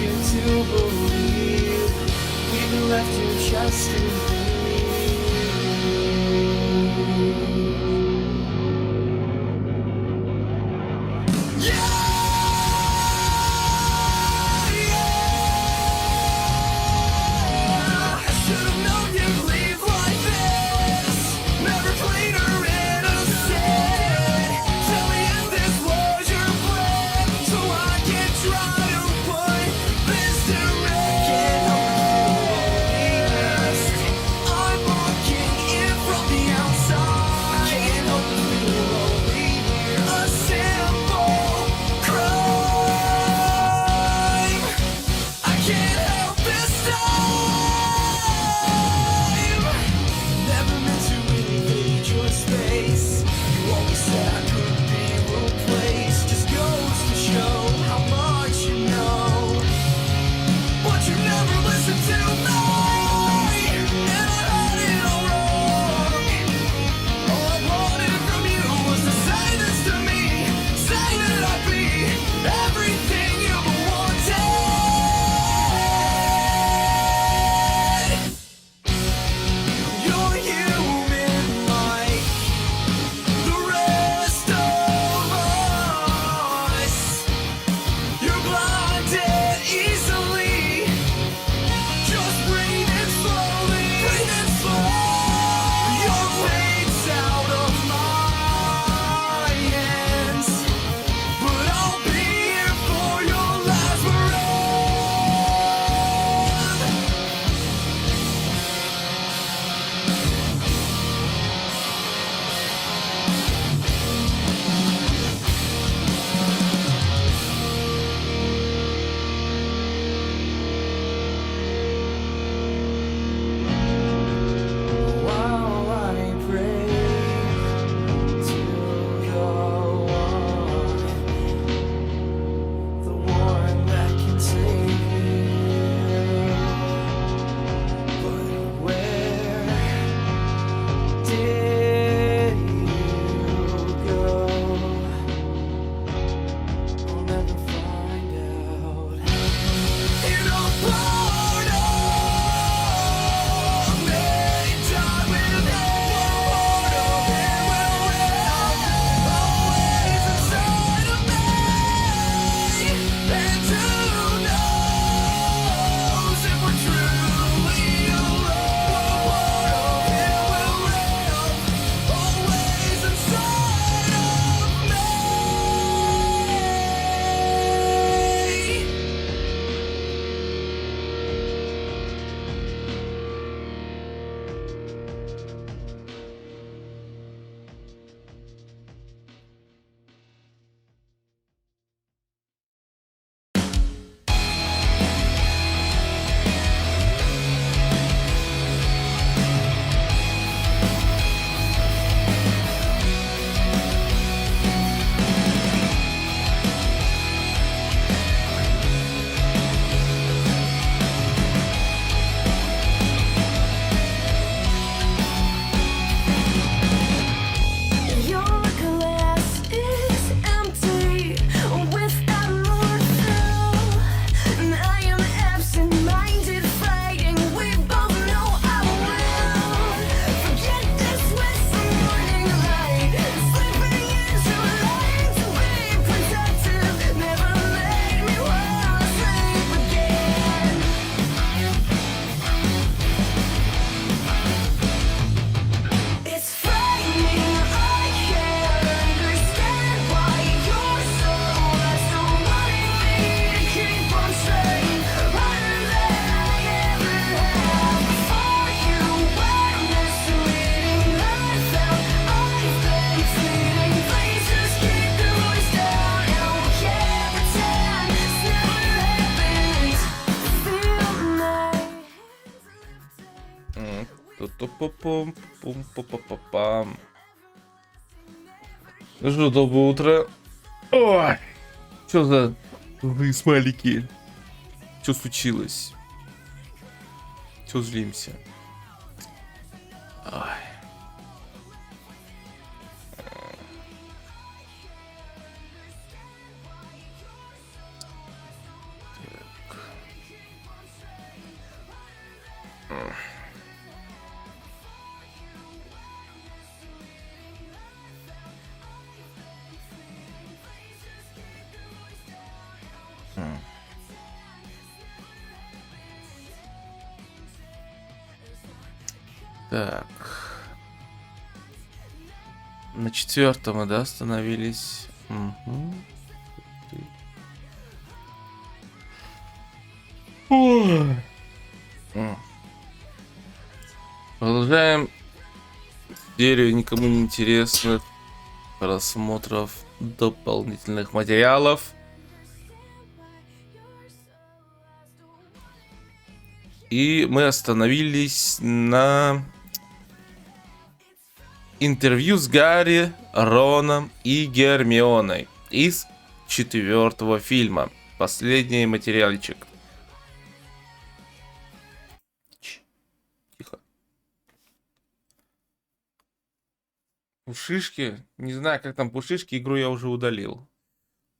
you to believe we've left you just in me. Ну что, доброе утро. Ой, что за вы смайлики? Что случилось? Что злимся? Ой. Так. Так. На 4-м мы, да, остановились. Угу. Продолжаем серию никому не интересных просмотров дополнительных материалов. И мы остановились на интервью с Гарри, Роном и Гермионой из 4-го фильма. Последний материальчик. Тихо. Пушишки? Не знаю, как там пушишки. Игру я уже удалил.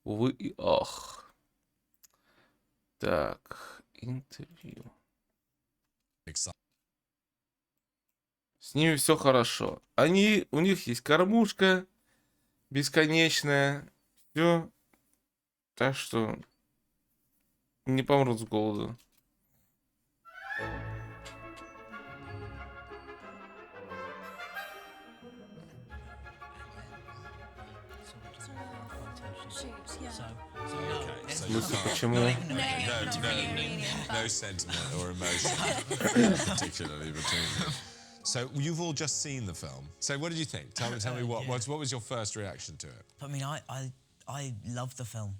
Увы и ах. Так, интервью. С ними все хорошо. У них есть кормушка бесконечная. Все. Так что не помрут с голоду. Почему? No sentiment or emotion particularly between them. So you've all just seen the film. So what did you think? Tell me what was your first reaction to it? I mean, I love the film.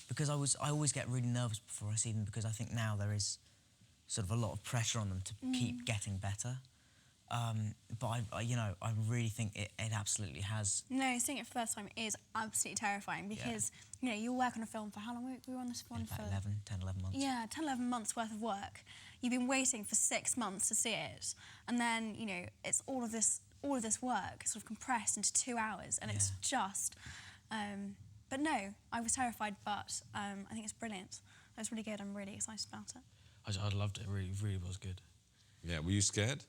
Because I always get really nervous before I see them because I think now there is sort of a lot of pressure on them to keep getting better. But I really think it absolutely has. No, seeing it for the first time is absolutely terrifying because you work on a film for how long? We were on this one for 10, 11 months. Yeah, 10, 11 months worth of work. You've been waiting for 6 months to see it, and then it's all of this work sort of compressed into 2 hours, and it's just. But no, I was terrified, but I think it's brilliant. It was really good. I'm really excited about it. I loved it. It really was good. Yeah, were you scared?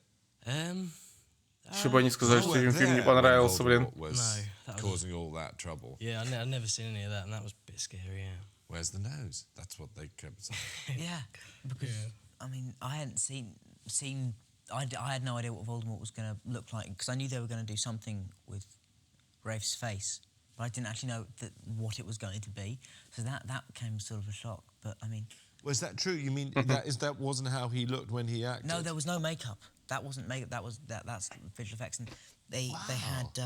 Чтобы они сказали, что им фильм не понравился, блин. Was causing all that trouble. Yeah, I'd never seen any of that, and that was a bit scary. Yeah. Where's the nose? That's what they kept saying. Yeah, because I mean, I hadn't seen. I had no idea what Voldemort was going to look like because I knew they were going to do something with Ralph's face, but I didn't actually know what it was going to be. So that came sort of a shock. But I mean, Was that true? You mean that wasn't how he looked when he acted? no, there was no makeup. That wasn't makeup. That's visual effects, and they had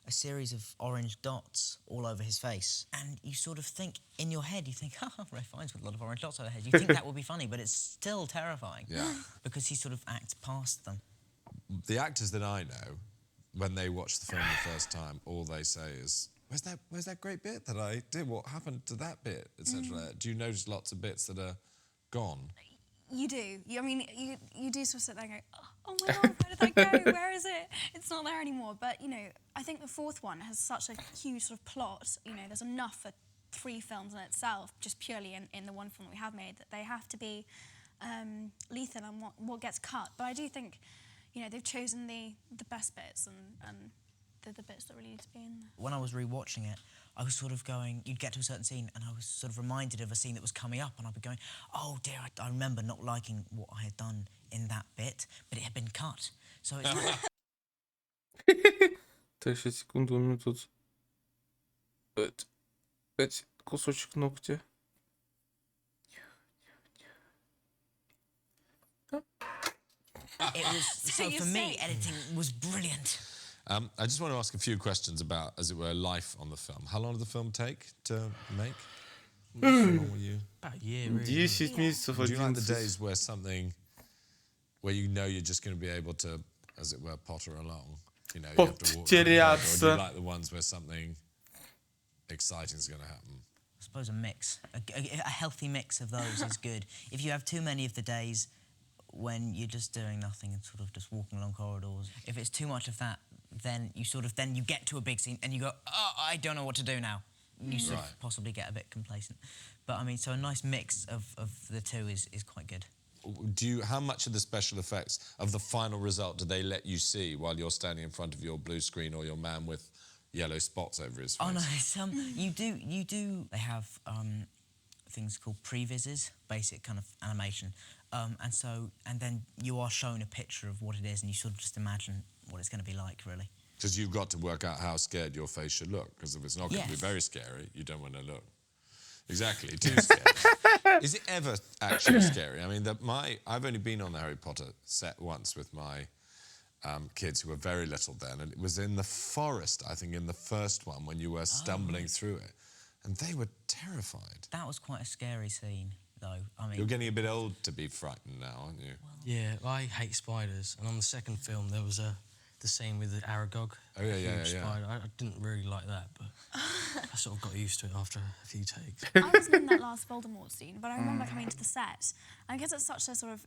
a series of orange dots all over his face, and you sort of think in your head, you think, oh, Ralph Fiennes with a lot of orange dots over his head. You think that would be funny, but it's still terrifying. Yeah. Because he sort of acts past them. The actors that I know, when they watch the film the first time, all they say is, "Where's that great bit that I did? What happened to that bit?" etc. Do you notice lots of bits that are gone? You do. You do sort of sit there and go, oh my God, where did that go? Where is it? It's not there anymore. But, I think the fourth one has such a huge sort of plot. There's enough for 3 films in itself, just purely in the one film that we have made, that they have to be lethal on what gets cut. But I do think, they've chosen the best bits and the bits that really need to be in there. When I was rewatching it, I was sort of going, you'd get to a certain scene and I was sort of reminded of a scene that was coming up and I'd be going, oh dear, I remember not liking what I had done in that bit, but it had been cut. So it's... Так, сейчас, секунду, у меня тут... Опять кусочек ногтя. It was, so for me, editing was brilliant. I just want to ask a few questions about, as it were, life on the film. How long did the film take to make? How long were you? About a year, really. 10 месяцев, Do you like the 11. days where you know you're just going to be able to, as it were, potter along? You have to walk down the road, or do you like the ones where something exciting is going to happen? I suppose a mix. A healthy mix of those is good. If you have too many of the days when you're just doing nothing and sort of just walking along corridors, if it's too much of that, then you get to a big scene and you go, oh, I don't know what to do now. You sort of possibly get a bit complacent. But I mean, so a nice mix of the two is quite good. How much of the special effects of the final result do they let you see while you're standing in front of your blue screen or your man with yellow spots over his face? Oh no, you do. They have things called previses, basic kind of animation, and then you are shown a picture of what it is, and you sort of just imagine what it's going to be like, really. Because you've got to work out how scared your face should look, because if it's not going to be Yes. very scary, you don't want to look. Exactly, too scary. Is it ever actually scary? I mean, I've only been on the Harry Potter set once with my kids who were very little then, and it was in the forest, I think, in the first one, when you were stumbling through it, and they were terrified. That was quite a scary scene, though. I mean, You're getting a bit old to be frightened now, aren't you? Yeah, I hate spiders. And on the second film, there was the scene with the Aragog. Oh, yeah, the yeah, huge yeah. spider. I didn't really like that, but I sort of got used to it after a few takes. I wasn't in that last Voldemort scene, but I remember coming to the set. And I guess it's such a sort of,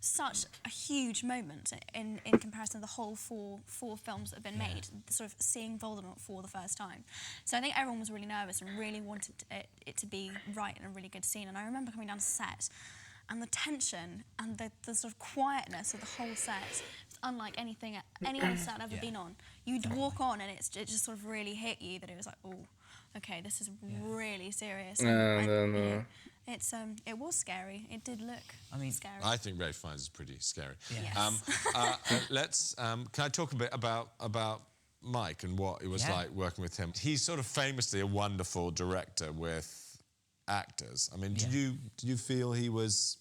such a huge moment in comparison to the whole four films that have been made, sort of seeing Voldemort for the first time. So I think everyone was really nervous and really wanted it to be right and a really good scene. And I remember coming down to set, and the tension and the sort of quietness of the whole set was unlike any other set I've ever been on. You'd walk on and it just sort of really hit you that it was like, oh, okay, this is really serious. No. It was scary. It did look scary. I think Ray finds it pretty scary. Yes. Can I talk a bit about Mike and what it was like working with him? He's sort of famously a wonderful director with actors. I mean, did you feel he was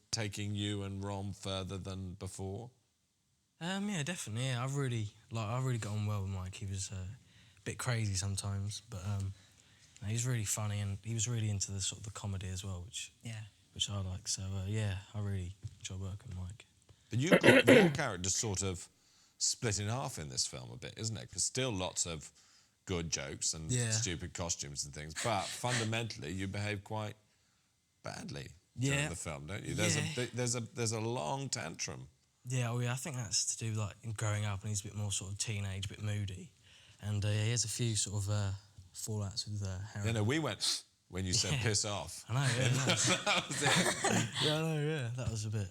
taking you and Rom further than before? Yeah, definitely. Yeah, I really got on well with Mike. He was a bit crazy sometimes, but no, he's really funny, and he was really into the sort of the comedy as well, which I like. So I really enjoy working with Mike. But you've got your character sort of split in half in this film a bit, isn't it? Because still lots of good jokes and stupid costumes and things, but fundamentally you behave quite badly during the film, don't you? There's a long tantrum. Yeah, I think that's to do with, like, him growing up, and he's a bit more sort of teenage, a bit moody, and he has a few sort of fallouts with Harry. You know, we went when you said piss off. I know, yeah. That was it. Yeah, I know, yeah. That was a bit,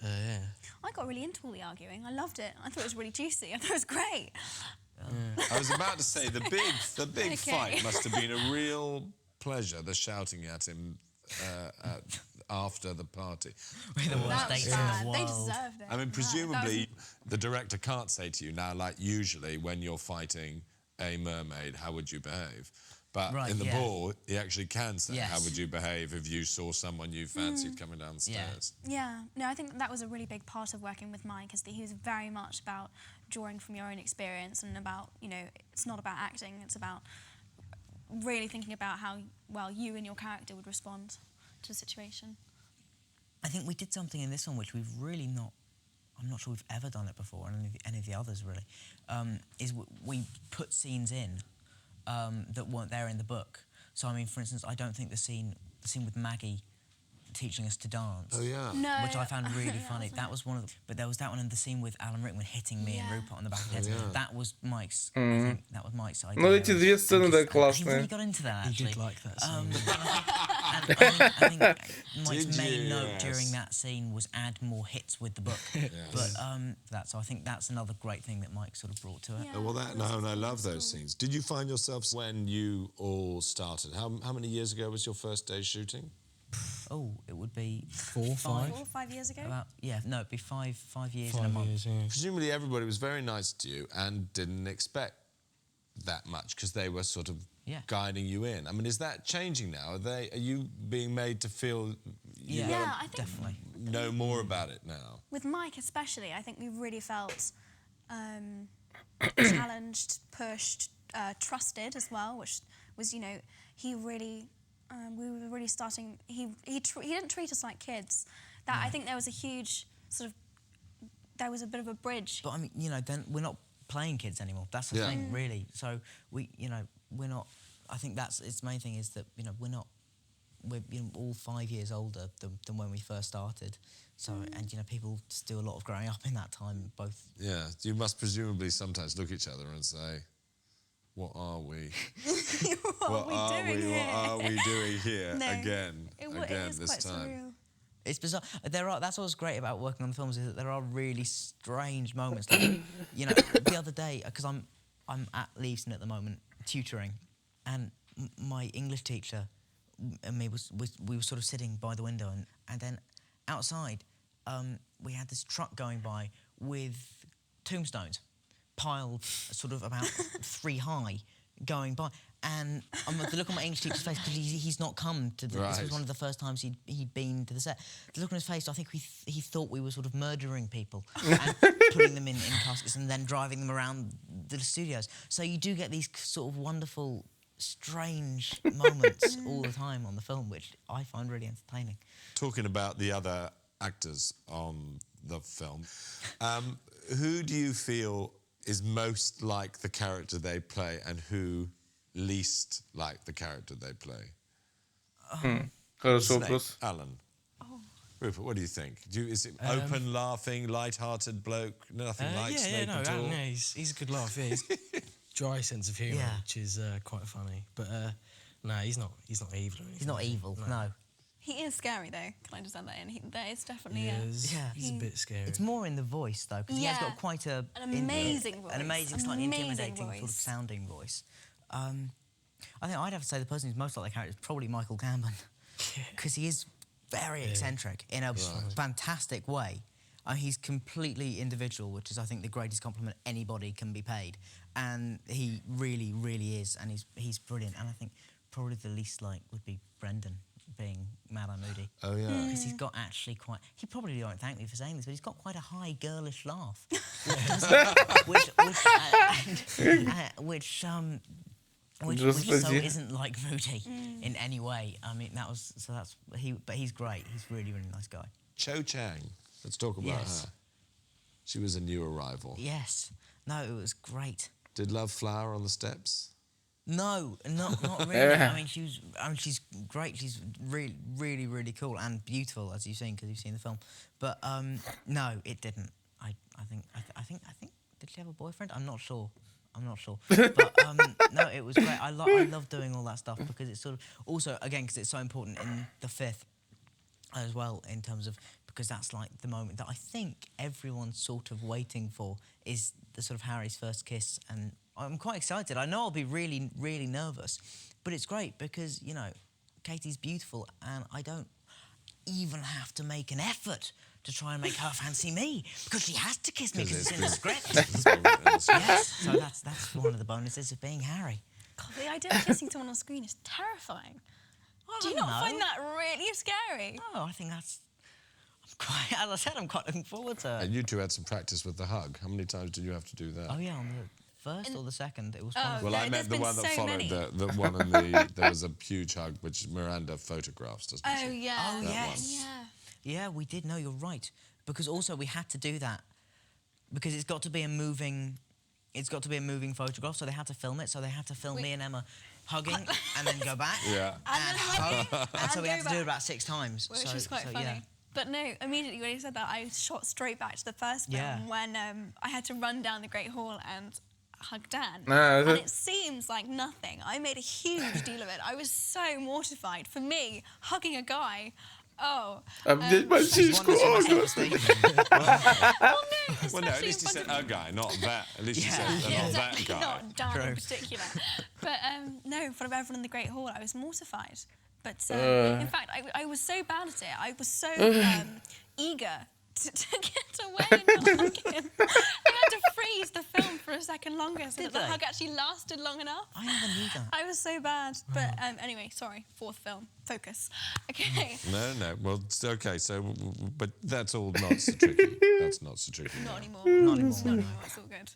I got really into all the arguing. I loved it. I thought it was really juicy. I thought it was great. I was about to say the big fight must have been a real pleasure. The shouting at him after the party. the worst That was dates in bad. the They world. deserved it. I mean, That presumably the director can't say to you now, like usually when you're fighting a mermaid, how would you behave? But in the ball, he actually can say, how would you behave if you saw someone you fancied coming down the stairs? Yeah, no, I think that was a really big part of working with Mike, is that he was very much about drawing from your own experience and about, it's not about acting, it's about really thinking about how well you and your character would respond to the situation. I think we did something in this one which we've really not, I'm not sure we've ever done it before, and any of the others really, is we put scenes in that weren't there in the book. So, I mean, for instance, I don't think the scene with Maggie teaching us to dance, No, which I found really funny. That was one of the, but there was that one in the scene with Alan Rickman hitting me and Rupert on the back of the head. That was Mike's. I think that was Mike's idea. Ну, эти две сцены, да, He классные. really got into that, He actually. did like that scene. I think Mike's Did main you? note Yes. during that scene was add more hits with the book. But so I think that's another great thing that Mike sort of brought to it. Yeah. Oh, well, and I love those scenes. Did you find yourself, when you all started, how many years ago was your first day shooting? Oh, it would be 4, 5? 4 or 5 years ago? It'd be five years in a 5 month. years, yeah. Presumably everybody was very nice to you and didn't expect that much because they were sort of guiding you in. I mean, is that changing now? Are you being made to feel you I think definitely. know more about it now? with Mike especially, I think we really felt challenged, pushed, trusted as well, which was, he really, we were really starting, he didn't treat us like kids. That I think there was a huge sort of, there was a bit of a bridge. But I mean, then we're not playing kids anymore. That's the thing, really. So we're not. I think that's its main thing is that we're not. We're all 5 years older than when we first started. So and people still do a lot of growing up in that time. Both. Yeah, you must presumably sometimes look at each other and say, "What are we? What are we doing here? What are we doing here No, again it is this quite time?" surreal. It's bizarre. That's what's great about working on the films is that there are really strange moments. Like, the other day, because I'm at Leavesden at the moment tutoring, and my English teacher and me we were sort of sitting by the window, and then outside we had this truck going by with tombstones piled sort of about 3 high going by. And the look on my English teacher's face, because he's not come to the... This was one of the first times he'd been to the set. The look on his face, I think he thought we were sort of murdering people and putting them in caskets and then driving them around the studios. So you do get these sort of wonderful, strange moments all the time on the film, which I find really entertaining. Talking about the other actors on the film, who do you feel is most like the character they play and who least like the character they play? Хороший вопрос. Alan. Rupert, what do you think? Is it open, laughing, light-hearted bloke, nothing like Snape at all? Alan, yeah, he's a good laugh. Yeah, he's dry sense of humour, which is quite funny. But no, he's not evil. Or anything. He's not evil, no. He is scary, though. Can I just add that in? There is definitely He's a bit scary. It's more in the voice, though, because he has got quite an amazing voice. An amazing, slightly intimidating voice. sort of sounding voice. I think I'd have to say the person who's most like the character is probably Michael Gambon, because he is very eccentric in a fantastic way. He's completely individual, which is, I think, the greatest compliment anybody can be paid. And he really, really is, and he's brilliant. And I think probably the least like would be Brendan, being mad and moody. Oh, yeah. Because he's got actually quite... He probably won't thank me for saying this, but he's got quite a high, girlish laugh. Which so isn't like Moody in any way. I mean, but he's great. He's really, really nice guy. Cho Chang. Let's talk about her. She was a new arrival. Yes. No, it was great. Did love flower on the steps? No, not really. I mean, she's great. She's really, really, really cool and beautiful, as you've seen, because you've seen the film. But no, it didn't. I think. Did she have a boyfriend? I'm not sure. But no, it was great. I love doing all that stuff because it's sort of also, again, because it's so important in the 5th as well, in terms of, because that's like the moment that I think everyone's sort of waiting for, is the sort of Harry's first kiss. And I'm quite excited. I know I'll be really, really nervous, but it's great because, you know, Katie's beautiful and I don't even have to make an effort to try and make her fancy me, because she has to kiss me because it's in the script. Yes, so that's one of the bonuses of being Harry. God, the idea of kissing someone on screen is terrifying. Do you not find that really scary? No, I think that's... as I said, I'm quite looking forward to it. And you two had some practice with the hug. How many times did you have to do that? Oh, yeah, on the first or the second. It was one. Well, I meant the one that followed, the one in the... There was a huge hug, which Miranda photographs, doesn't she? Oh, yeah. Oh, yes. Yeah. Yeah, we did. No, you're right. Because also we had to do that because it's got to be a moving photograph, so they had to film it. So they had to film me and Emma hugging and then go back. Yeah. And hug. And so we had to do it about 6 times. Which was quite funny. Yeah. But no, immediately when you said that, I shot straight back to the first film when I had to run down the Great Hall and hug Dan. And it seems like nothing. I made a huge deal of it. I was so mortified. For me, hugging a guy... Oh. Мальчишку. Well, no, Well, no, at least you said a guy, not that. At least you said not that guy. Not Dan in particular. But no, in front of everyone in the Great Hall, I was mortified. But in fact, I was so bad at it. I was so eager to get away and not hug him. I had to freeze the film for a second longer so that the hug actually lasted long enough. I never knew that. I was so bad. But anyway, sorry, 4th film. Focus. Okay. No. Well, it's okay. So, but that's all not so tricky. That's not so tricky. Not anymore. Not anymore. Not anymore. It's all good.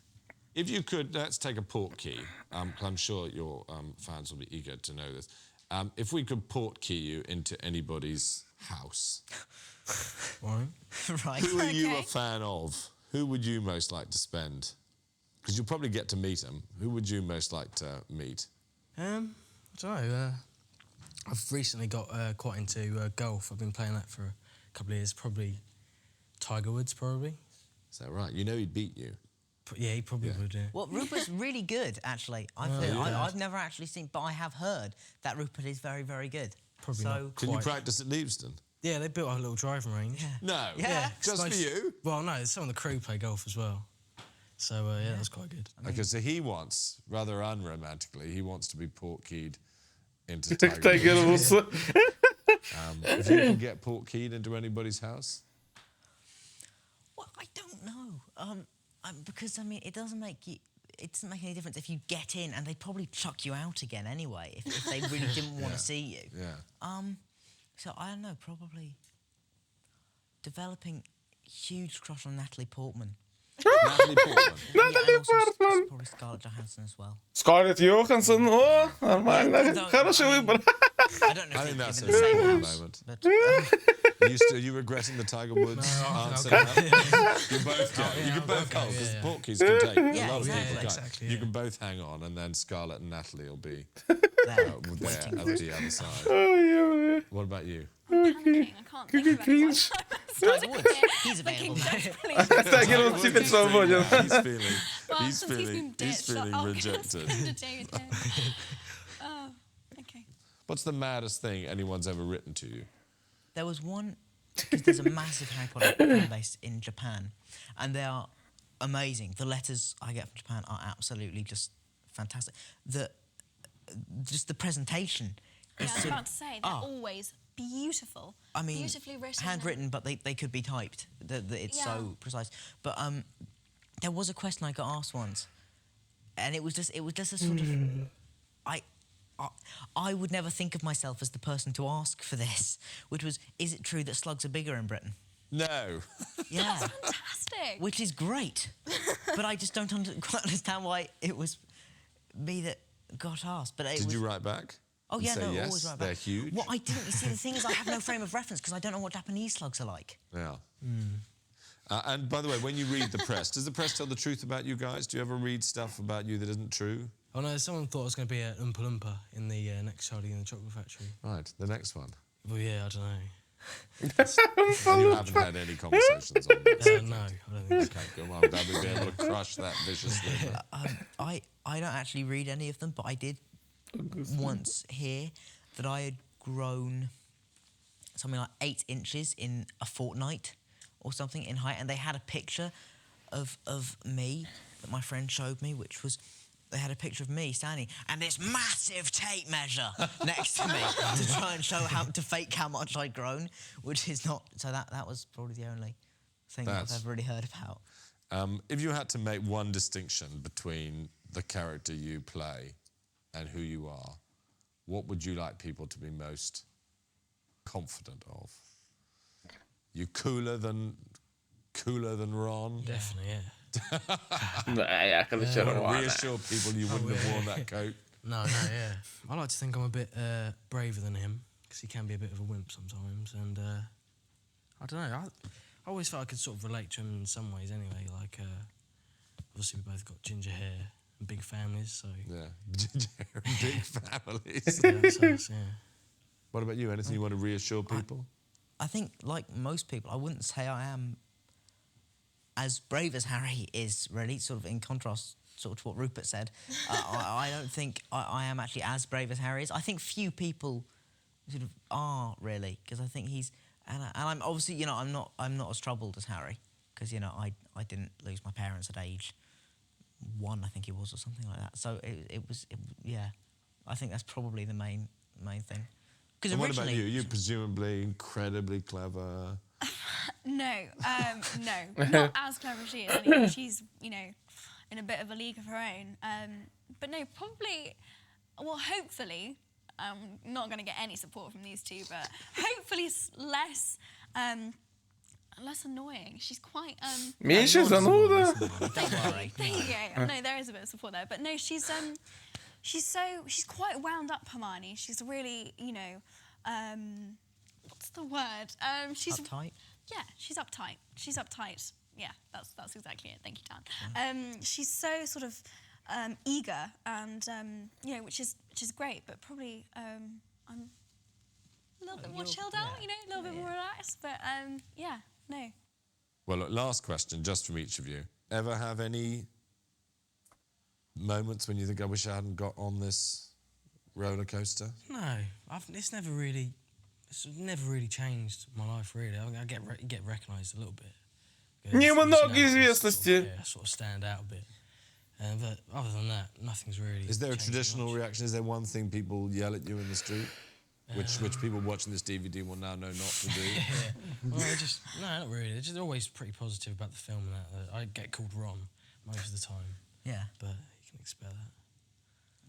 If you could, let's take a port key. I'm sure your fans will be eager to know this. If we could port key you into anybody's house, Right. who are you a fan of? Who would you most like to spend? Because you'll probably get to meet them. Who would you most like to meet? I don't know. I've recently got quite into golf. I've been playing that for a couple of years. Probably Tiger Woods, probably. Is that right? You know he'd beat you. Yeah, he probably would, yeah. Well, Rupert's really good, actually. I've never actually seen, but I have heard that Rupert is very, very good. Probably not. Can you practice at Leavesden? Yeah, they built a little driving range. No. Yeah. Just for you? Well, no, some of the crew play golf as well. So, yeah, that's quite good. Okay, so he wants, rather unromantically, he wants to be port-keyed into Tiger Tiger Woods. Woods. If you can get Portkeyed into anybody's house, Well, I don't know. Because I mean, it doesn't make any difference if you get in, and they'd probably chuck you out again anyway if they really didn't want to see you. yeah. So I don't know. Probably developing huge crush on Natalie Portman. Natalie Portman. Natalie Also Portman. probably Scarlett Johansson as well. Scarlett Johansson. О, нормально. Хороший выбор. I don't know I if think they've that's given the a same good house, moment. but Are you regretting the Tiger Woods answer? go. now? You both go. You can both go because yeah. Portkeys can take a Yeah, lot of exactly. people. Go. Exactly, You yeah. can both hang on, and then Scarlett and Natalie will be there, there waiting at for the other side. Ой, What about you? Panicking. I can't think of anyone. cringe. Tiger Woods. He's Looking available. desperately. Tiger Woods теперь свободен. He's Since he's been he's ditched, feeling I'll rejected. to David Hay. Oh, okay. What's the maddest thing anyone's ever written to you? There was one, because there's a massive Harry Potter fan base in Japan, and they are amazing. The letters I get from Japan are absolutely just fantastic. Just the presentation Yeah, is I was sort about of, to say, they're Ah. always beautiful. I mean, beautifully written. handwritten, but they could be typed. It's Yeah. so precise. But there was a question I got asked once, and it was just a sort of, I would never think of myself as the person to ask for this, which was, is it true that slugs are bigger in Britain? No. Yeah. Fantastic. Which is great, but I just don't quite understand why it was me that got asked. But Did you write back? Oh and yeah, say no, yes, always write back. they're huge? What I didn't. You see, the thing is, I have no frame of reference because I don't know what Japanese slugs are like. Yeah. And by the way, when you read the press, does the press tell the truth about you guys? Do you ever read stuff about you that isn't true? Oh no, someone thought I was going to be an Oompa Loompa in the next Charlie and the Chocolate Factory. Right, the next one. Well, yeah, I don't know. And you haven't had any conversations on this? No, I don't think so. Okay, go on. Glad we've been able to crush that viciously. I don't actually read any of them, but I did once hear that I had grown something like 8 inches in a fortnight or something in height, and they had a picture of me that my friend showed me, which was, they had a picture of me standing and this massive tape measure next to me to try and to fake how much I'd grown, which is not, so that was probably the only thing that I've ever really heard about. If you had to make one distinction between the character you play and who you are, what would you like people to be most confident of? You cooler than Ron? Definitely, yeah. Да, я Want to разочарована. reassure people you wouldn't have worn that coat? No, yeah. I like to think I'm a bit braver than him, because he can be a bit of a wimp sometimes, and I don't know, I always felt I could sort of relate to him in some ways anyway, like, obviously we both got ginger hair and big families, so... Yeah, ginger hair and big families. Yeah, that's us, yeah. What about you? Anything you want to reassure people? I think, like most people, I wouldn't say I am as brave as Harry is, really, sort of in contrast sort of to what Rupert said. I don't think I am actually as brave as Harry is. I think few people sort of are, really, because I think he's... And I'm obviously, you know, I'm not as troubled as Harry, because, you know, I didn't lose my parents at age 1, I think it was, or something like that. So it was, yeah, I think that's probably the main thing. And what about you? You're presumably incredibly clever. No, no, not as clever as she is. Anyway, she's, you know, in a bit of a league of her own. But no, probably, well, hopefully, I'm not going to get any support from these two, but hopefully less annoying. She's quite... Меньше зануда. Don't worry. There you go. No, there is a bit of support there. But no, she's quite wound up, Hermione. She's really, you know, what's the word? She's Uptight? Yeah, she's uptight. She's uptight. Yeah, that's exactly it. Thank you, Dan. She's so sort of eager and you know, which is great. But probably I'm a little bit more chilled out. You know, a little bit more relaxed. But yeah, no. Well, look, last question, just from each of you. Ever have any moments when you think, I wish I hadn't got on this roller coaster? No, it's never really changed my life, really. I get recognised a little bit. Немного известности. Yeah, I sort of stand out a bit. But other than that, nothing's really. Is there a changed traditional much. reaction? Is there one thing people yell at you in the street? Which people watching this DVD will now know not to do? Well, not really. They're just always pretty positive about the film and that. I get called Ron most of the time. Yeah. But you can expect that.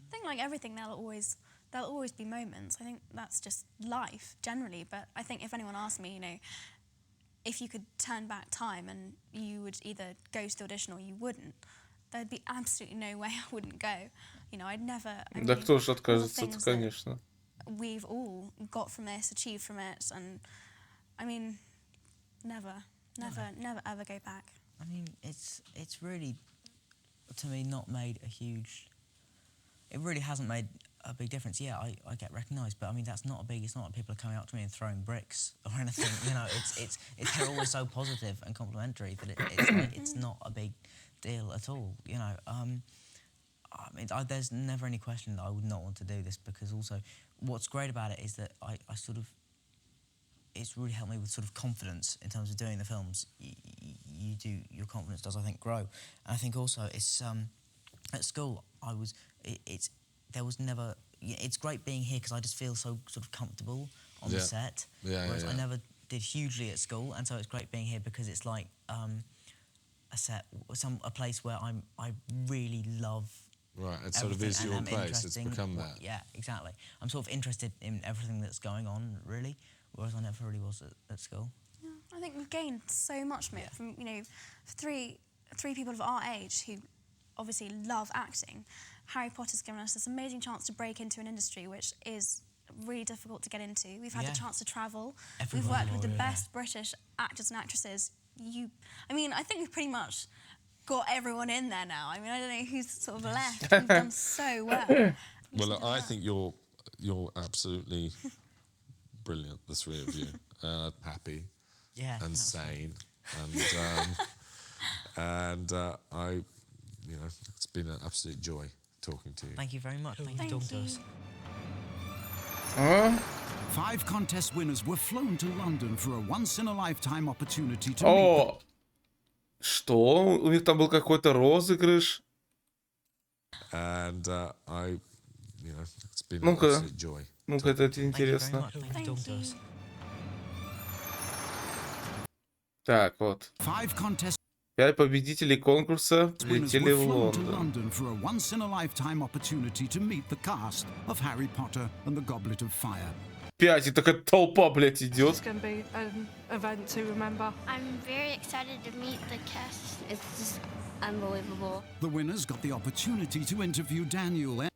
I think like everything, there'll always be moments. I think that's just life generally. But I think if anyone asked me, you know, if you could turn back time and you would either go to the audition or you wouldn't, there'd be absolutely no way I wouldn't go. You know, I'd never. Да кто же откажется-то, конечно. We've all got from this, achieved from it, and I mean, never ever go back. I mean, it's really, to me, not made a huge. It really hasn't made a big difference. Yeah, I get recognised, but I mean it's not like people are coming up to me and throwing bricks or anything. You know, they're always so positive and complimentary that it's not a big deal at all. You know, I mean, there's never any question that I would not want to do this, because also what's great about it is that I sort of, it's really helped me with sort of confidence in terms of doing the films. Your confidence does, I think, grow. And I think also it's at school it's great being here because I just feel so sort of comfortable on the set. Whereas I never did hugely at school, and so it's great being here because it's like a place where I really love. Right, it sort of is your place. It's become that. Yeah, exactly. I'm sort of interested in everything that's going on, really, whereas I never really was at school. Yeah, I think we've gained so much from it. From, you know, three people of our age who obviously love acting. Harry Potter's given us this amazing chance to break into an industry which is really difficult to get into. We've had the chance to travel. We've worked with the best British actors and actresses. I mean, I think we've pretty much got everyone in there now. I mean, I don't know who's sort of left. We've done so well. Well, I think you're absolutely brilliant, the three of you. Happy and sane. And you know, it's been an absolute joy talking to you. Thank you very much. Thank you for talking to us. 5 contest winners were flown to London for a once-in-a-lifetime opportunity to meet. Что? У них там был какой-то розыгрыш? And you know, it's been an absolute joy. Ну-ка, это интересно. Так, вот. 5 победителей конкурса летели в Лондон. For a once-in-a-lifetime opportunity to meet the cast of Harry Potter and the Goblet of Fire. 5, и такая толпа, блядь, идет. It's going to be an event to remember. I'm very excited to meet the cast. It's just unbelievable. The winners got the opportunity to interview Daniel.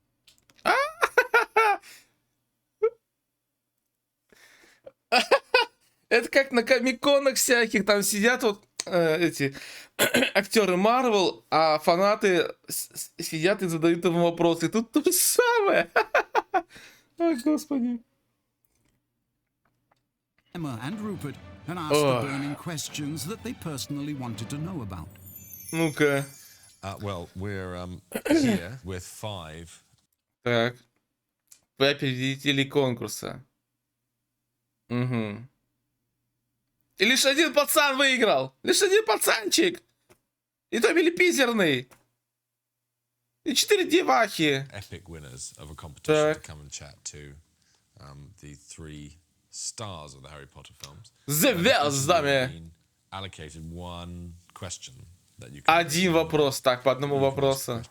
Это как на комик-конах всяких, там сидят вот эти актеры Марвел, а фанаты сидят и задают им вопросы. Тут то же самое. Ой, господи. Emma and Rupert and asked the burning questions that they personally wanted to know about. Ну-ка. Well, we're here with 5. Так. 5 победителей конкурса. Угу. И лишь один пацан выиграл. Лишь один пацанчик. И то милипизерный. И 4 девахи. Epic winners of a competition to come and chat to the 3 stars of the Harry Potter films. Звездами. Allocated one question that you can. Один вопрос, так, по одному вопросу.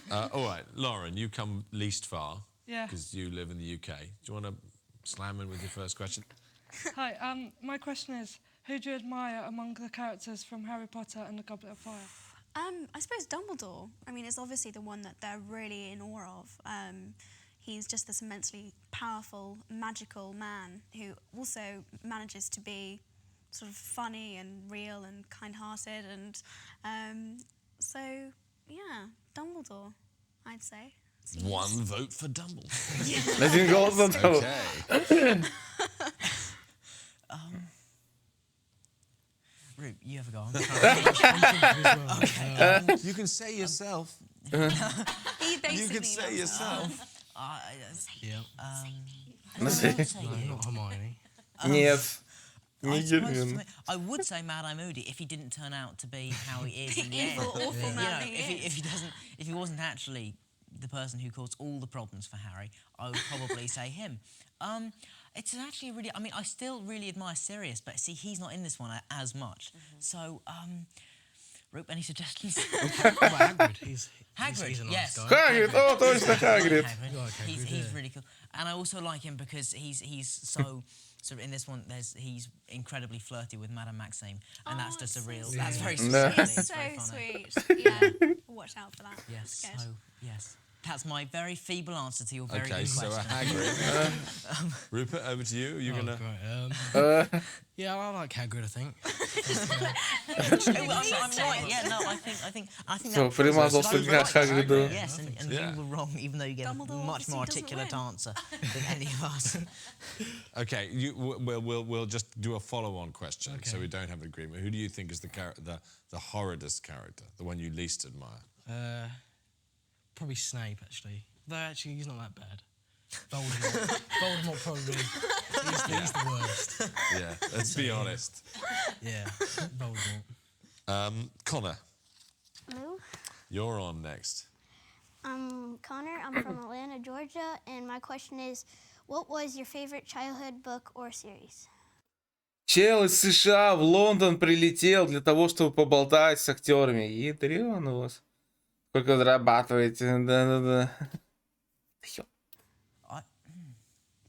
All right, Lauren, you come least far. Yeah. Because you live in the UK. Do you want to slam in with your first question? Hi, my question is, who do you admire among the characters from Harry Potter and the Goblet of Fire? I suppose Dumbledore. I mean, it's obviously the one that they're really in awe of. He's just this immensely powerful, magical man who also manages to be sort of funny and real and kind-hearted, and so yeah, Dumbledore, I'd say. One vote for Dumbledore. Один голос за Dumbledore. Okay. Root, you have a go on. You can say yourself. He basically You can say yourself. Yeah. Not Hermione. Нет. Не Гермиона. I would say Mad Eye Moody if he didn't turn out to be how he is in the end. Evil, awful man if he wasn't actually the person who caused all the problems for Harry, I would probably say him. It's actually really. I mean, I still really admire Sirius, but see, he's not in this one as much. So, Roop, any suggestions? Hagrid. He's a nice yes. guy. Хагрид, о, точно, Хагрид. He's really cool, and I also like him because he's so. So in this one, he's incredibly flirty with Madame Maxime, and that's just a real. That's very sweet. It's so sweet. Yeah, watch out for that. Yes. Good. So yes, that's my very feeble answer to your very Okay, good so question. Hagrid. Rupert, over to you. You're gonna. Great. Yeah, I like Hagrid, I think. I'm right. Yeah, no, I think. Всё, примазался к Хагриду. Yes, and you were wrong, even though you gave a Dumbledore much more obviously doesn't articulate win. answer than any of us. Okay, we'll just do a follow-on question, so we don't have an agreement. Who do you think is the horridest character, the one you least admire? Probably Snape, actually. Though actually, he's not that bad. Voldemort probably. He's the worst. Yeah, let's be honest. Yeah, Voldemort. Connor, Hello. you're on next. I'm Connor. I'm from Atlanta, Georgia, and my question is, what was your favorite childhood book or series? Чел из США в Лондон прилетел для того, чтобы поболтать с актерами. Ядрён у вас. Сколько зарабатываете? Да-да-да.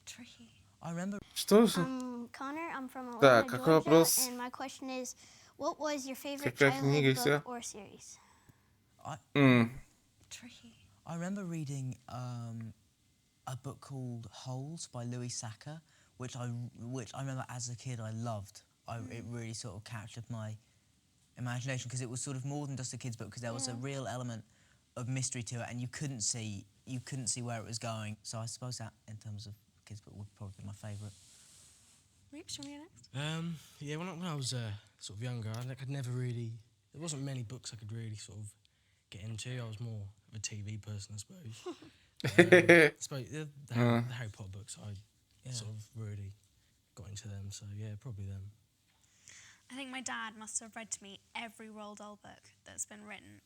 Tricky. I remember. Что же? Connor. I'm from Atlanta, Так, какой Georgia, вопрос? and my question is, what was your favorite Какая книга и childhood всё? book or series? Tricky. I remember reading a book called Holes by Louis Sacca, which I remember as a kid I loved. It really sort of captured my imagination because it was sort of more than just a kid's book because there was a real element of mystery to it and you couldn't see where it was going. So I suppose that in terms of kids' book would probably be my favourite. Reap, shall we go next? Yeah, when I was sort of younger, I'd never really. There wasn't many books I could really sort of get into. I was more of a TV person, I suppose. I suppose the Harry Potter books, I sort of really got into them. So yeah, probably them. I think my dad must have read to me every Roald Dahl book that's been written.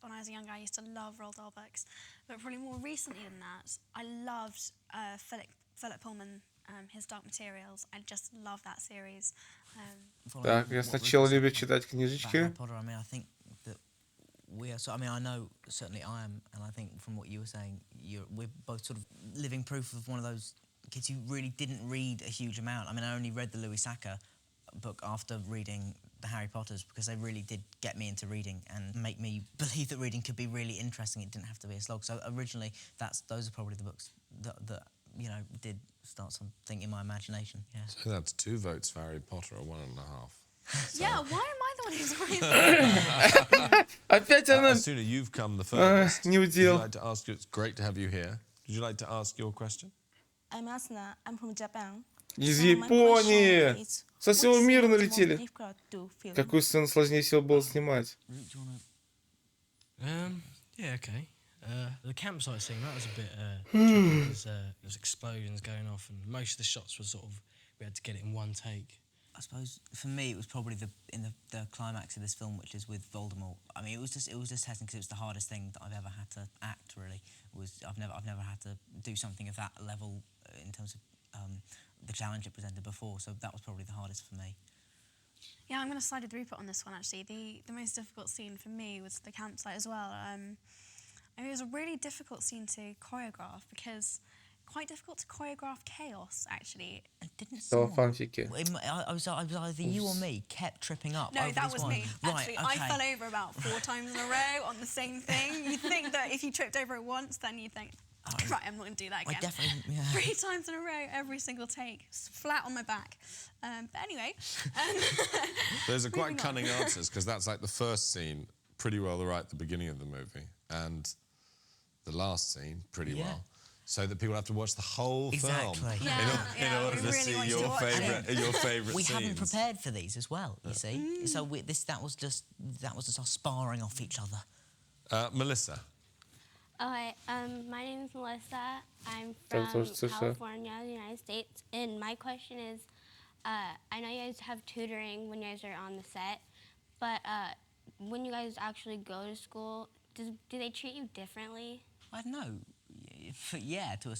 When I was younger, I used to love Roald Dahl books. But probably more recently than that, I loved Philip Pullman, his Dark Materials. I just love that series. Так, я сначала любит читать книжечки. Harry Potter, I mean, I think that we are. So, I mean, I know certainly I am, and I think from what you were saying, we're both sort of living proof of one of those kids who really didn't read a huge amount. I mean, I only read the Louis Sacca book after reading the Harry Potters because they really did get me into reading and make me believe that reading could be really interesting. It didn't have to be a slog. So originally, those are probably the books that did start something in my imagination. Yeah. So that's 2 votes for Harry Potter, or 1.5. Yeah, why am I the one who's right? Опять она Asuna, you've come the furthest. не Would you удел. like to ask? It's great to have you here. Would you like to ask your question? I'm Asuna. I'm from Japan. Из So my question Японии. is, Со всего what's мира the most налетели. difficult to film? Какую сцену сложнее всего было снимать? Yeah, okay. The campsite scene, that was a bit tricky. There's explosions going off and most of the shots were sort of, we had to get it in one take. I suppose for me it was probably the climax of this film, which is with Voldemort. I mean, it was just testing because it was the hardest thing that I've ever had to act. Really, I've never had to do something of that level in terms of the challenge it presented before. So that was probably the hardest for me. Yeah, I'm going to side with Rupert on this one, actually. The most difficult scene for me was the campsite as well. I mean, it was a really difficult scene to choreograph because quite difficult to choreograph chaos, actually. Didn't Что someone... фанфики? I was either you or me kept tripping up. No, over that this was one. me. Actually, Right, okay. I fell over about 4 times in a row on the same thing. You'd think that if you tripped over it once, then you'd think, right, I'm not going to do that again. I definitely... Yeah. 3 times in a row, every single take, flat on my back. But anyway... Those are quite moving on. cunning answers because that's like the first scene pretty well right at the beginning of the movie and the last scene pretty well. So that people have to watch the whole film in order to really see want you your to watch it. your favourite We scenes. haven't prepared for these as well, you see. So that was just us sparring off each other. Melissa. Okay, my name is Melissa. I'm Так, from тоже США. California, the United States. And my question is, I know you guys have tutoring when you guys are on the set, but when you guys actually go to school, do they treat you differently? I don't know. Yeah, to a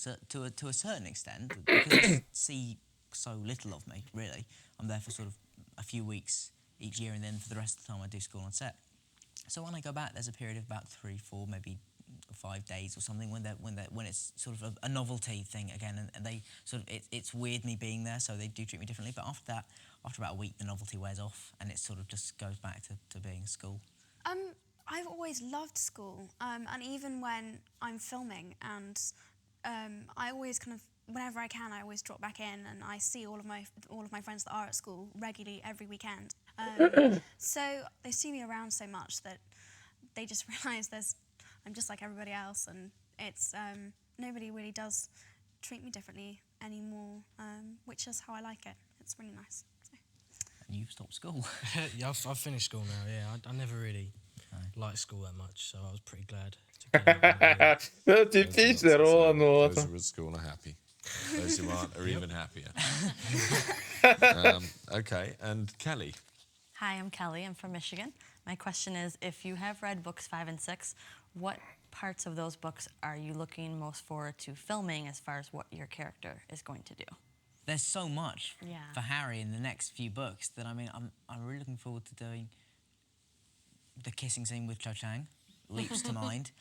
certain extent, because they see so little of me. Really, I'm there for sort of a few weeks each year, and then for the rest of the time I do school on set. So when I go back, there's a period of about 3, 4, maybe 5 days or something when it's sort of a novelty thing again, and they sort of it's weird me being there, so they do treat me differently. But after that, after about a week, the novelty wears off, and it sort of just goes back to being school. I've always loved school, and even when I'm filming, and I always kind of, whenever I can, I always drop back in, and I see all of my friends that are at school regularly every weekend. So they see me around so much that they just realise I'm just like everybody else, and it's nobody really does treat me differently anymore, which is how I like it. It's really nice. So. And you've stopped school. Yeah, I've finished school now. Yeah, I never really liked school that much, so I was pretty glad to get out. Это типичный Ролан. Those who are at school are happy. Those who aren't are even happier. Okay, and Kelly. Hi, I'm Kelly. I'm from Michigan. My question is, if you have read books 5 and 6, what parts of those books are you looking most forward to filming as far as what your character is going to do? There's so much Yeah. for Harry in the next few books that I'm really looking forward to doing. The kissing scene with Cho Chang leaps to mind.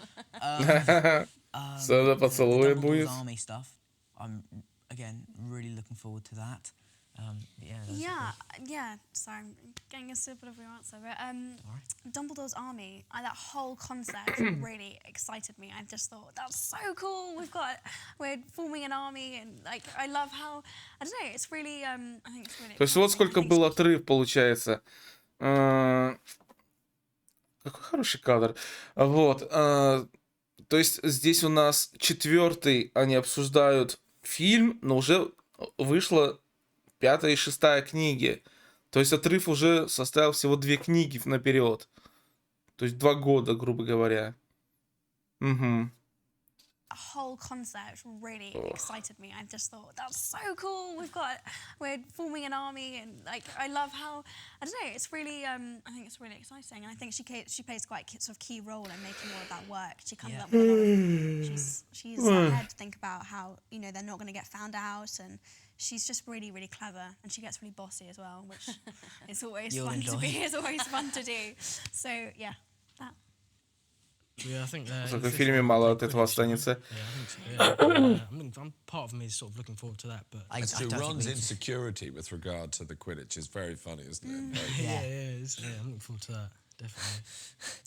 Сцена поцелуя the будет. Dumbledore's army stuff. I'm again really looking forward to that. Yeah. Sorry, I'm getting a sip of your answer, but Dumbledore's army, that whole concept really excited me. I just thought that's so cool. We're forming an army, and like I love how I don't know. It's really I think it's really. То есть вот сколько был отрыв получается. Какой хороший кадр. Вот. То есть здесь у нас 4-й, они обсуждают фильм, но уже вышла 5-я и 6-я книги. То есть отрыв уже составил всего 2 книги наперед. То есть 2 года, грубо говоря. Угу. A whole concept really excited me. I just thought that's so cool. We're forming an army, and like I love how I don't know. It's really I think it's really exciting, and I think she plays quite a sort of key role in making all of that work. She comes up with a lot of, she's had to think about how they're not going to get found out, and she's just really really clever, and she gets really bossy as well, which is always fun to be. It's always fun to do. So yeah, that. Yeah, I think В фильме мало от этого останется. I'm part of me is sort of looking forward to that, but As to Ron's insecurity with regard to the Quidditch is very funny, isn't it? yeah, I'm looking forward to that, definitely.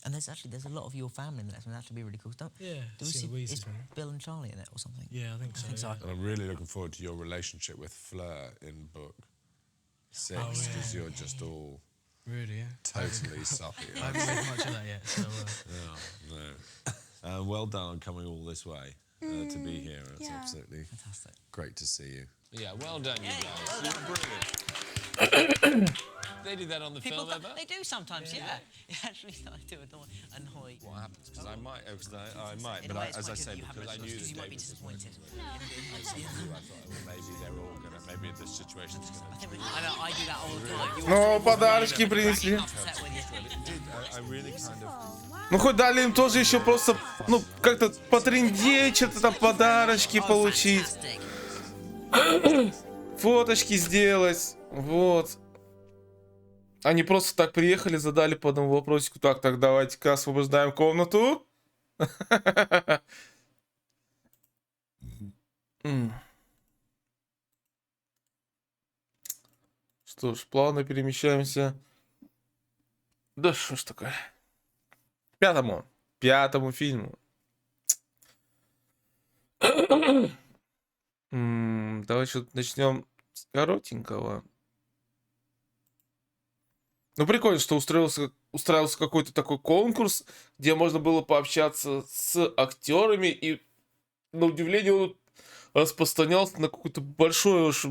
And there's a lot of your family in the next one. That should be really cool. Do we see see Louise is as well. Bill and Charlie in it or something? Yeah, I think so. And I'm really looking forward to your relationship with Fleur in book 6, because you're just all Really, yeah. totally soppy. I haven't read much of that yet, so... No. Well done on coming all this way to be here. It's absolutely fantastic. Great to see you. Yeah, well done, you guys. You're brilliant. They do that on the film ever? They do sometimes, yeah. Actually, I do annoy. What happens? Because I might, but as I say, because I knew that you might be David was disappointed. I thought maybe they're all gonna, maybe this situation's gonna. I know, I do that all the time. Ну, подарочки принесли. I really kind of. Ну, хоть дали им тоже еще просто, ну, как-то потрындеть, что-то там, подарочки получить. Фоточки сделать. Вот. Они просто так приехали, задали по одному вопросику. Так, давайте-ка освобождаем комнату. Что ж, плавно перемещаемся. Да что ж такое. К пятому фильму. Давайте начнем с коротенького. Ну, прикольно, что устраивался какой-то такой конкурс, где можно было пообщаться с актерами, и, на удивление, он распространялся на какой-то большой уж,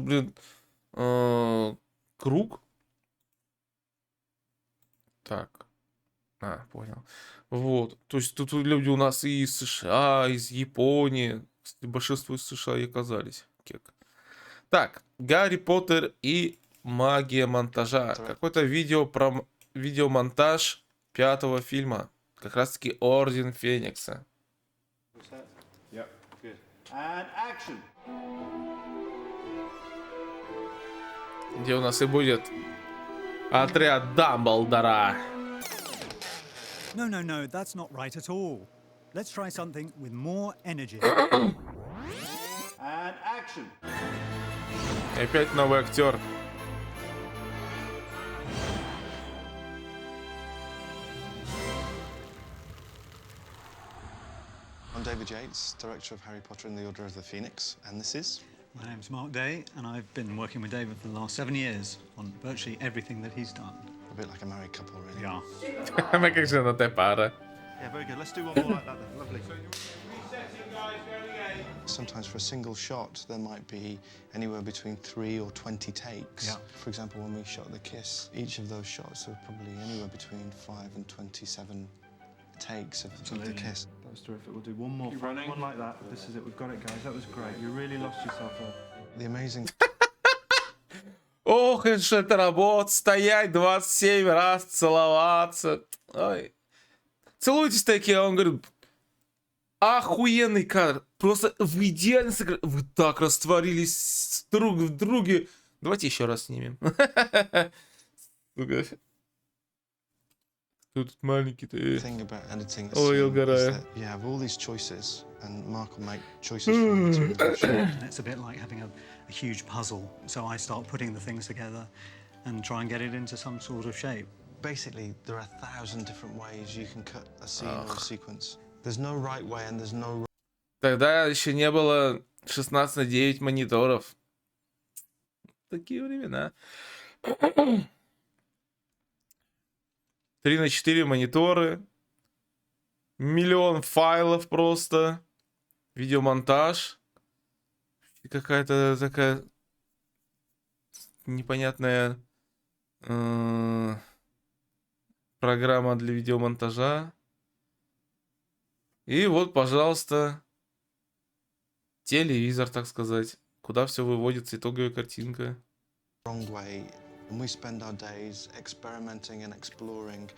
круг. Так. Понял. Вот. То есть тут люди у нас и из США, из Японии. Кстати, большинство из США и оказались. Так. Гарри Поттер и Магия монтажа. Какое-то видео про видеомонтаж 5-го фильма. Как раз таки Орден Феникса. Yep, good. And action. Где у нас и будет отряд Дамблдора. No, no, no, that's not right at all. Let's try something with more energy. And action. И опять новый актер. I'm David Yates, director of Harry Potter and the Order of the Phoenix, and this is... My name's Mark Day, and I've been working with David for the last 7 years on virtually everything that he's done. A bit like a married couple, really. Yeah. Ma che sono te pare? Yeah, very good. Let's do one more like that then. Lovely. Sometimes for a single shot, there might be anywhere between 3 or 20 takes. Yeah. For example, when we shot the kiss, each of those shots were probably anywhere between 5 and 27 takes of the kiss. That was terrific. We'll do one more. One like that. This is it. We've got it, guys. That was great. You really lost yourself there. The amazing... Ох, это работа. Стоять 27 раз, целоваться. Ой. Целуйтесь такие, а он говорит... Охуенный кадр. Просто вы идеально сыграли. Вы так растворились друг в друге. Давайте еще раз снимем. Тут маленький-то. thing about editing a Ой, scene угораю. is that you have all these choices, and Mark will make choices from between those shots. And it's a bit like having a huge puzzle. So I start putting the things together and try and get it into some sort of shape. Basically, there are 1,000 different ways you can cut a scene or a sequence. There's no right way and there's no... Тогда еще не было 16:9 мониторов. Такие времена. 3:4 мониторы. Миллион файлов просто. Видеомонтаж. И какая-то такая непонятная программа для видеомонтажа. И вот, пожалуйста, телевизор, так сказать, куда все выводится, итоговая картинка. wrong way, and we spend our days experimenting and exploring,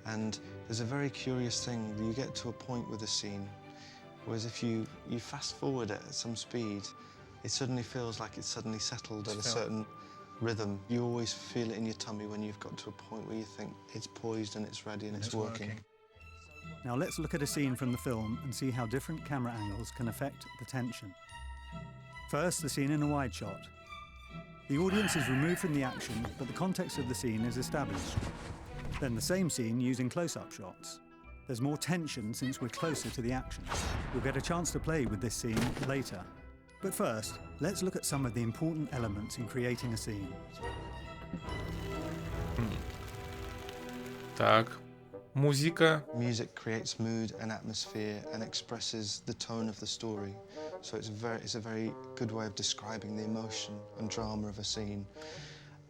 and there's a very curious thing. You get to a point with a scene, whereas if you fast forward it at some speed, it suddenly feels like it's suddenly settled at a certain rhythm. You always feel it in your tummy when you've got to a point where you think it's poised and it's ready and it's working. Now let's look at a scene from the film and see how different camera angles can affect the tension. First, the scene in a wide shot. The audience is removed from the action, but the context of the scene is established. Then the same scene using close-up shots. There's more tension since we're closer to the action. We'll get a chance to play with this scene later. But first, let's look at some of the important elements in creating a scene. Так, музыка. Music creates mood and atmosphere and expresses the tone of the story. So it's a very good way of describing the emotion and drama of a scene.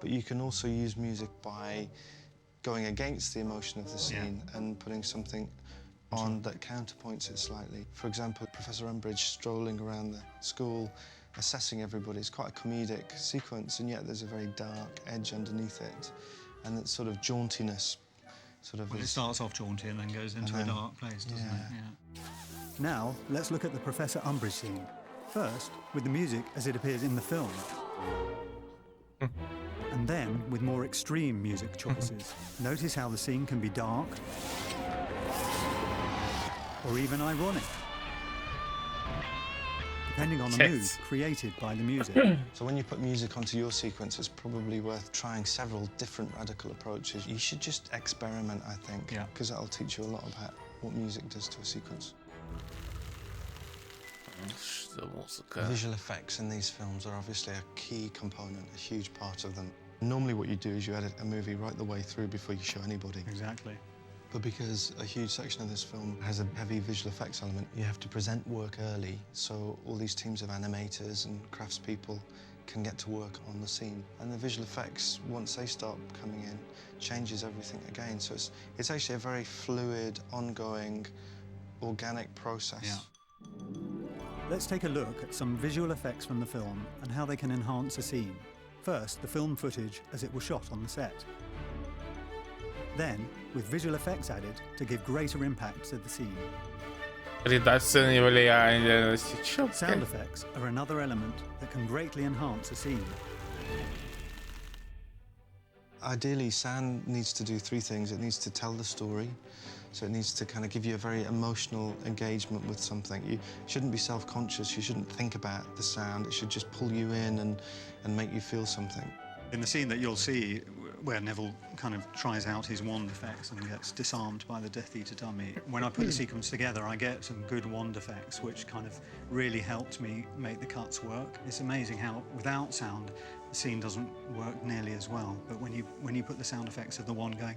But you can also use music by going against the emotion of the scene and putting something on that counterpoints it slightly. For example, Professor Umbridge strolling around the school, assessing everybody. It's quite a comedic sequence, and yet there's a very dark edge underneath it, and that sort of jauntiness. It starts off jaunty and then goes into a dark place, doesn't it? Yeah. Now, let's look at the Professor Umbridge scene. First, with the music as it appears in the film. And then, with more extreme music choices. Notice how the scene can be dark, or even ironic, depending on the mood created by the music. So when you put music onto your sequence, it's probably worth trying several different radical approaches. You should just experiment, I think, because that'll teach you a lot about what music does to a sequence. Visual effects in these films are obviously a key component, a huge part of them. Normally what you do is you edit a movie right the way through before you show anybody. Exactly. But because a huge section of this film has a heavy visual effects element, you have to present work early, so all these teams of animators and craftspeople can get to work on the scene. And the visual effects, once they start coming in, changes everything again. So it's actually a very fluid, ongoing, organic process. Yeah. Let's take a look at some visual effects from the film and how they can enhance a scene. First, the film footage as it was shot on the set. Then, with visual effects added to give greater impact to the scene. Редакция влияния. Sound effects are another element that can greatly enhance a scene. Ideally, sound needs to do three things. It needs to tell the story, so it needs to kind of give you a very emotional engagement with something. You shouldn't be self-conscious, you shouldn't think about the sound, it should just pull you in and make you feel something. In the scene that you'll see where Neville kind of tries out his wand effects and gets disarmed by the Death Eater dummy, when I put the sequence together, I get some good wand effects, which kind of really helped me make the cuts work. It's amazing how, without sound, the scene doesn't work nearly as well. But when you put the sound effects of the wand going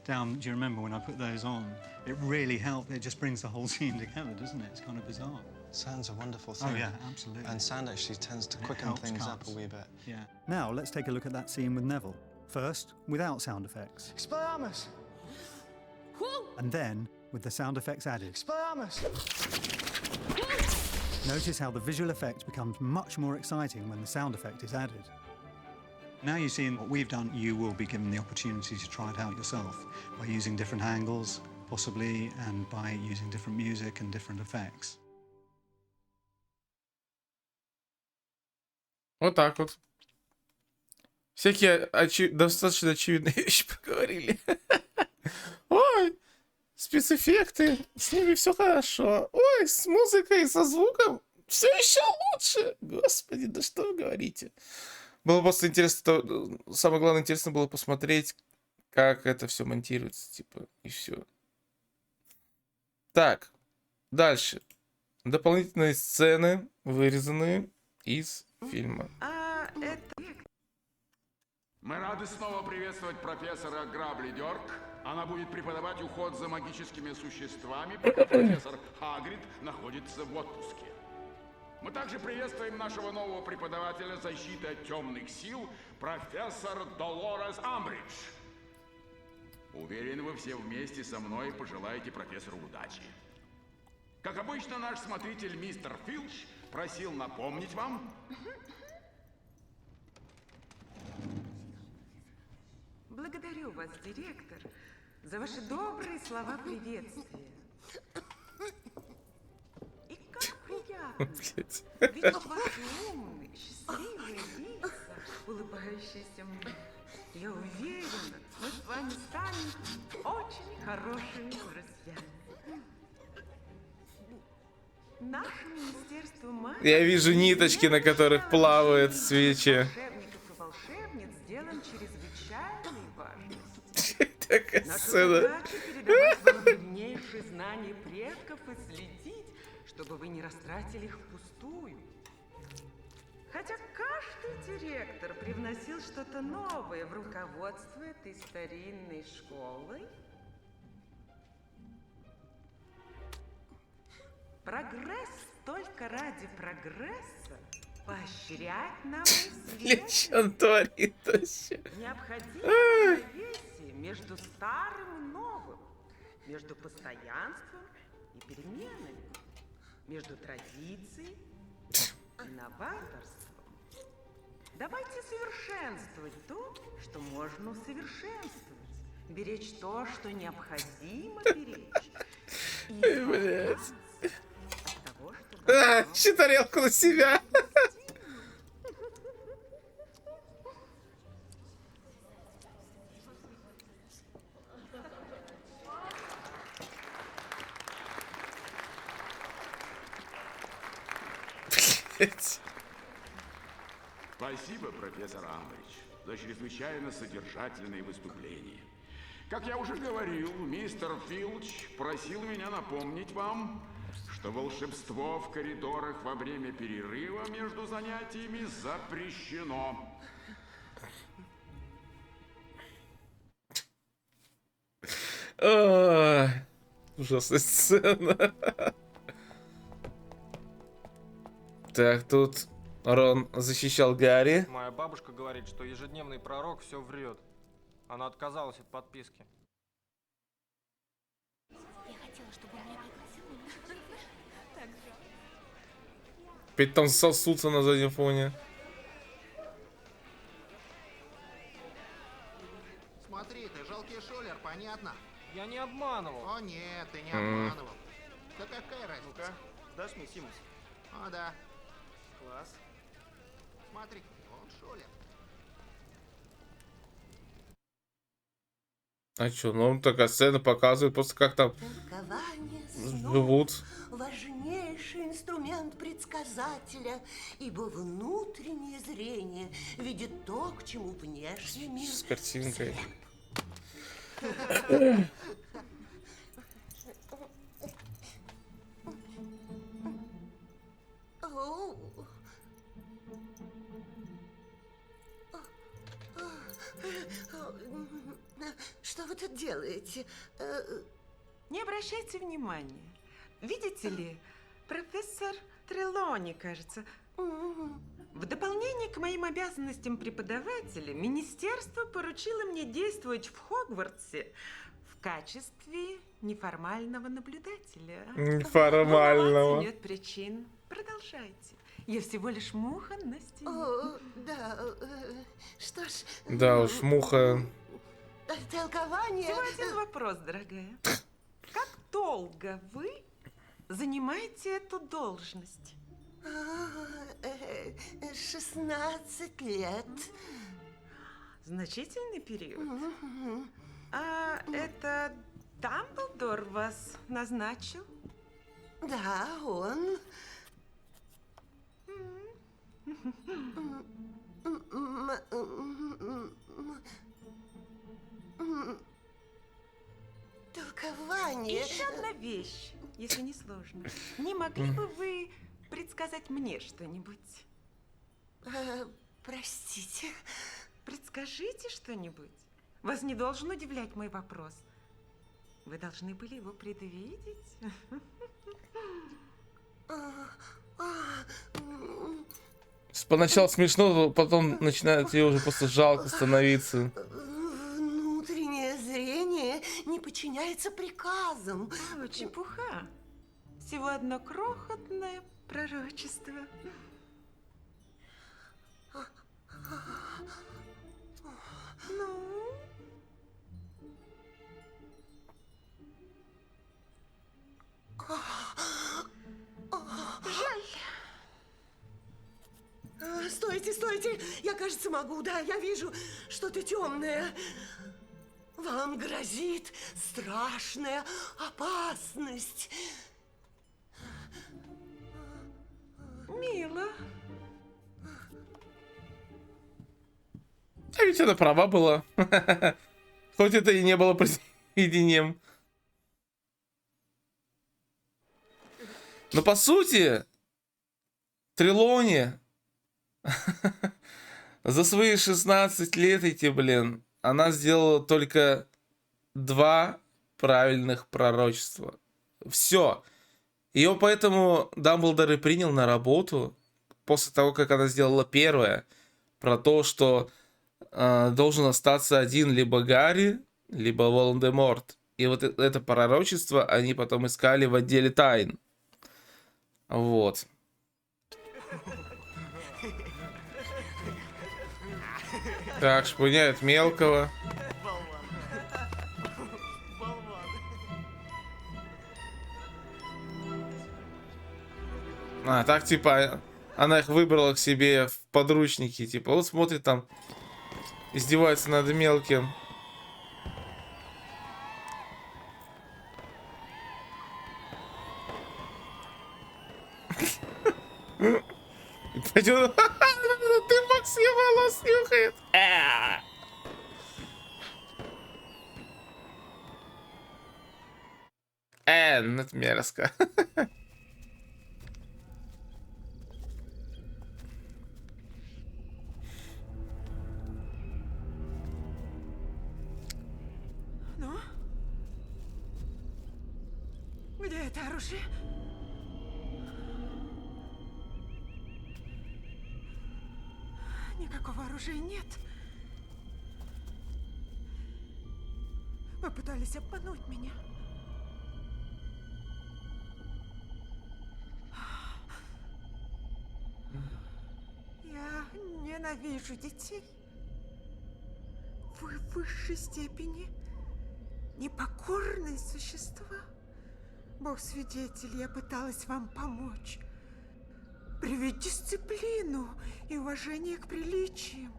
down, do you remember when I put those on? It really helped. It just brings the whole scene together, doesn't it? It's kind of bizarre. Sound's a wonderful thing. Oh yeah, absolutely. And sound actually tends to quicken things up a wee bit. Yeah. Now let's take a look at that scene with Neville. First, without sound effects. Expelliarmus! And then, with the sound effects added. Expelliarmus! Notice how the visual effect becomes much more exciting when the sound effect is added. Now you've seen what we've done, you will be given the opportunity to try it out yourself by using different angles, possibly, and by using different music and different effects. Вот так вот. Всякие достаточно очевидные вещи поговорили. Ой, спецэффекты, с ними все хорошо. Ой, с музыкой, со звуком все еще лучше. Господи, да что вы говорите. Было просто интересно, самое главное интересно было посмотреть, как это все монтируется, типа, и все. Так, дальше. Дополнительные сцены, вырезанные из фильма. Мы рады снова приветствовать профессора Грабли-Дёрк. Она будет преподавать уход за магическими существами, пока профессор Хагрид находится в отпуске. Мы также приветствуем нашего нового преподавателя защиты от темных сил, профессор Долорес Амбридж. Уверен, вы все вместе со мной пожелаете профессору удачи. Как обычно, наш смотритель мистер Филч просил напомнить вам... Благодарю вас, директор, за ваши добрые слова приветствия. И как приятно видеть ваши умные, счастливые лица, улыбающиеся мне. Я уверена, мы с вами станем очень хорошими друзьями. Наше министерство магии... Я вижу ниточки, на которых плавают свечи. Волшебников и волшебниц сделан чрезвычайной важности. Такая Наша сцена. задача передавать вам древнейшие знания предков и следить, чтобы вы не растратили их впустую. Хотя каждый директор привносил что-то новое в руководство этой старинной школой, прогресс только ради прогресса поощрять нам Что он творит вообще? необходимо равновесие между старым и новым, между постоянством и переменами, между традицией и новаторством. Давайте совершенствовать то, что можно усовершенствовать, беречь то, что необходимо беречь. И тарелку на себя. Спасибо, профессор Амбридж, за чрезвычайно содержательные выступления. Как я уже говорил, мистер Филч просил меня напомнить вам, что волшебство в коридорах во время перерыва между занятиями запрещено. Ужасная сцена. Так, тут Рон защищал Гарри. Моя бабушка говорит, что ежедневный пророк все врет. Она отказалась от подписки. Я хотела, чтобы он меня пригласил. Опять там сосутся на заднем фоне. Я не обманывал. О нет, ты не обманывал. Да какая разница? Ну-ка, дашь мне, Симус? О, да. Класс. Смотри, он шулер. А чё, ну такая сцена показывает просто как там живут. Важнейший инструмент предсказателя, ибо внутреннее зрение видит то, к чему внешний мир. С картинкой. Что вы тут делаете? Не обращайте внимания. Видите ли, профессор Трелони, кажется. В дополнение к моим обязанностям преподавателя, министерство поручило мне действовать в Хогвартсе в качестве неформального наблюдателя. Неформального. Волноваться нет причин. Продолжайте. Я всего лишь муха на стене. О, да. Что ж... Да уж, муха. Толкование... Всего один вопрос, дорогая. Как долго вы занимаете эту должность? 16 лет. Значительный период. А это Дамблдор вас назначил? Да, он. Толкование. Еще одна вещь, если не сложно. Не могли бы вы предсказать мне что-нибудь? Простите. Предскажите что-нибудь. Вас не должен удивлять мой вопрос. Вы должны были его предвидеть. Поначалу смешно, потом начинает ее уже просто жалко становиться. Внутреннее зрение не подчиняется приказам. О, чепуха. Всего одно крохотное пророчество. Ну? Жаль. Стойте, стойте. Я, кажется, могу. Да, я вижу что-то темное. Вам грозит страшная опасность. Мило. А ведь она права была. Хоть это и не было произведением. Но по сути, Трелони за свои 16 лет эти, блин, она сделала только 2 правильных пророчества. Все. Ее поэтому Дамблдор и принял на работу после того, как она сделала первое, про то, что должен остаться один либо Гарри, либо Волан-де-Морт. И вот это пророчество они потом искали в отделе тайн. Вот. Так, шпыняют мелкого. А, так типа, она их выбрала к себе в подручники. Типа, вот смотрит там, издевается над мелким. Пойдем. Ты Максим волос нюхает. Это мерзко. Ну? Где это оружие? Никакого оружия нет. Вы пытались обмануть меня. Я ненавижу детей. Вы в высшей степени Непокорные существа. Бог свидетель, я пыталась вам помочь. Привить дисциплину и уважение к приличиям.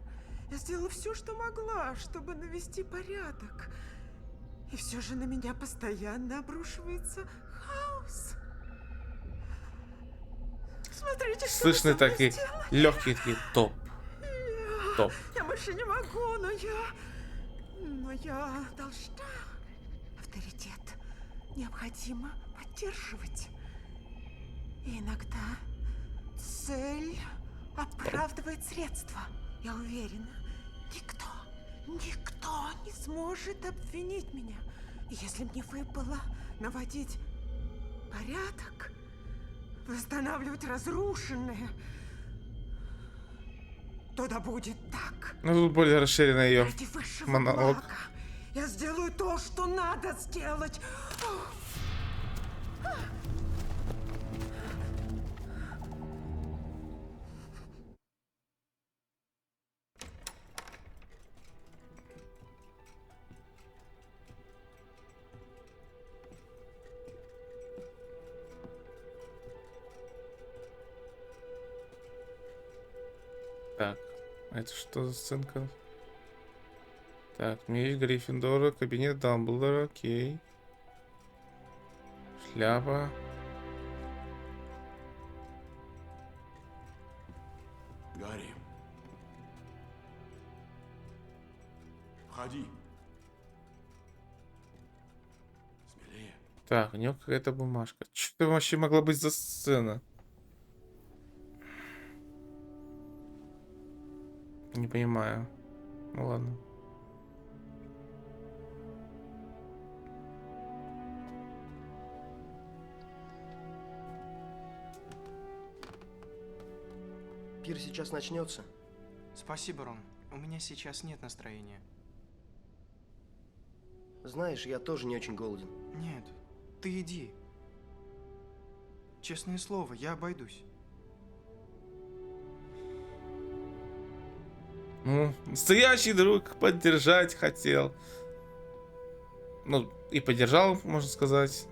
Я сделала все, что могла, чтобы навести порядок. И все же на меня постоянно обрушивается хаос. Смотрите, что Слышны такие легкие такие топ. Топ. Я больше не могу, но я должна. Авторитет необходимо поддерживать. И иногда цель оправдывает средства. Я уверена, никто не сможет обвинить меня. И если мне выпало наводить порядок, восстанавливать разрушенное, то да будет так. Ну, тут более расширенный ее Ради высшего монолог. блага я сделаю то, что надо сделать. Так, это что за сценка? Так, меч Гриффиндора, кабинет Дамблдора, окей. Шляпа. Гарри. Входи. Смелее. Так, у него какая-то бумажка. Что это вообще могла быть за сцена? Не понимаю. Ну ладно. Пир сейчас начнется. Спасибо, Рон. У меня сейчас нет настроения. Знаешь, я тоже не очень голоден. Нет, ты иди. Честное слово, я обойдусь. Ну, настоящий друг, поддержать хотел. Ну, и поддержал, можно сказать.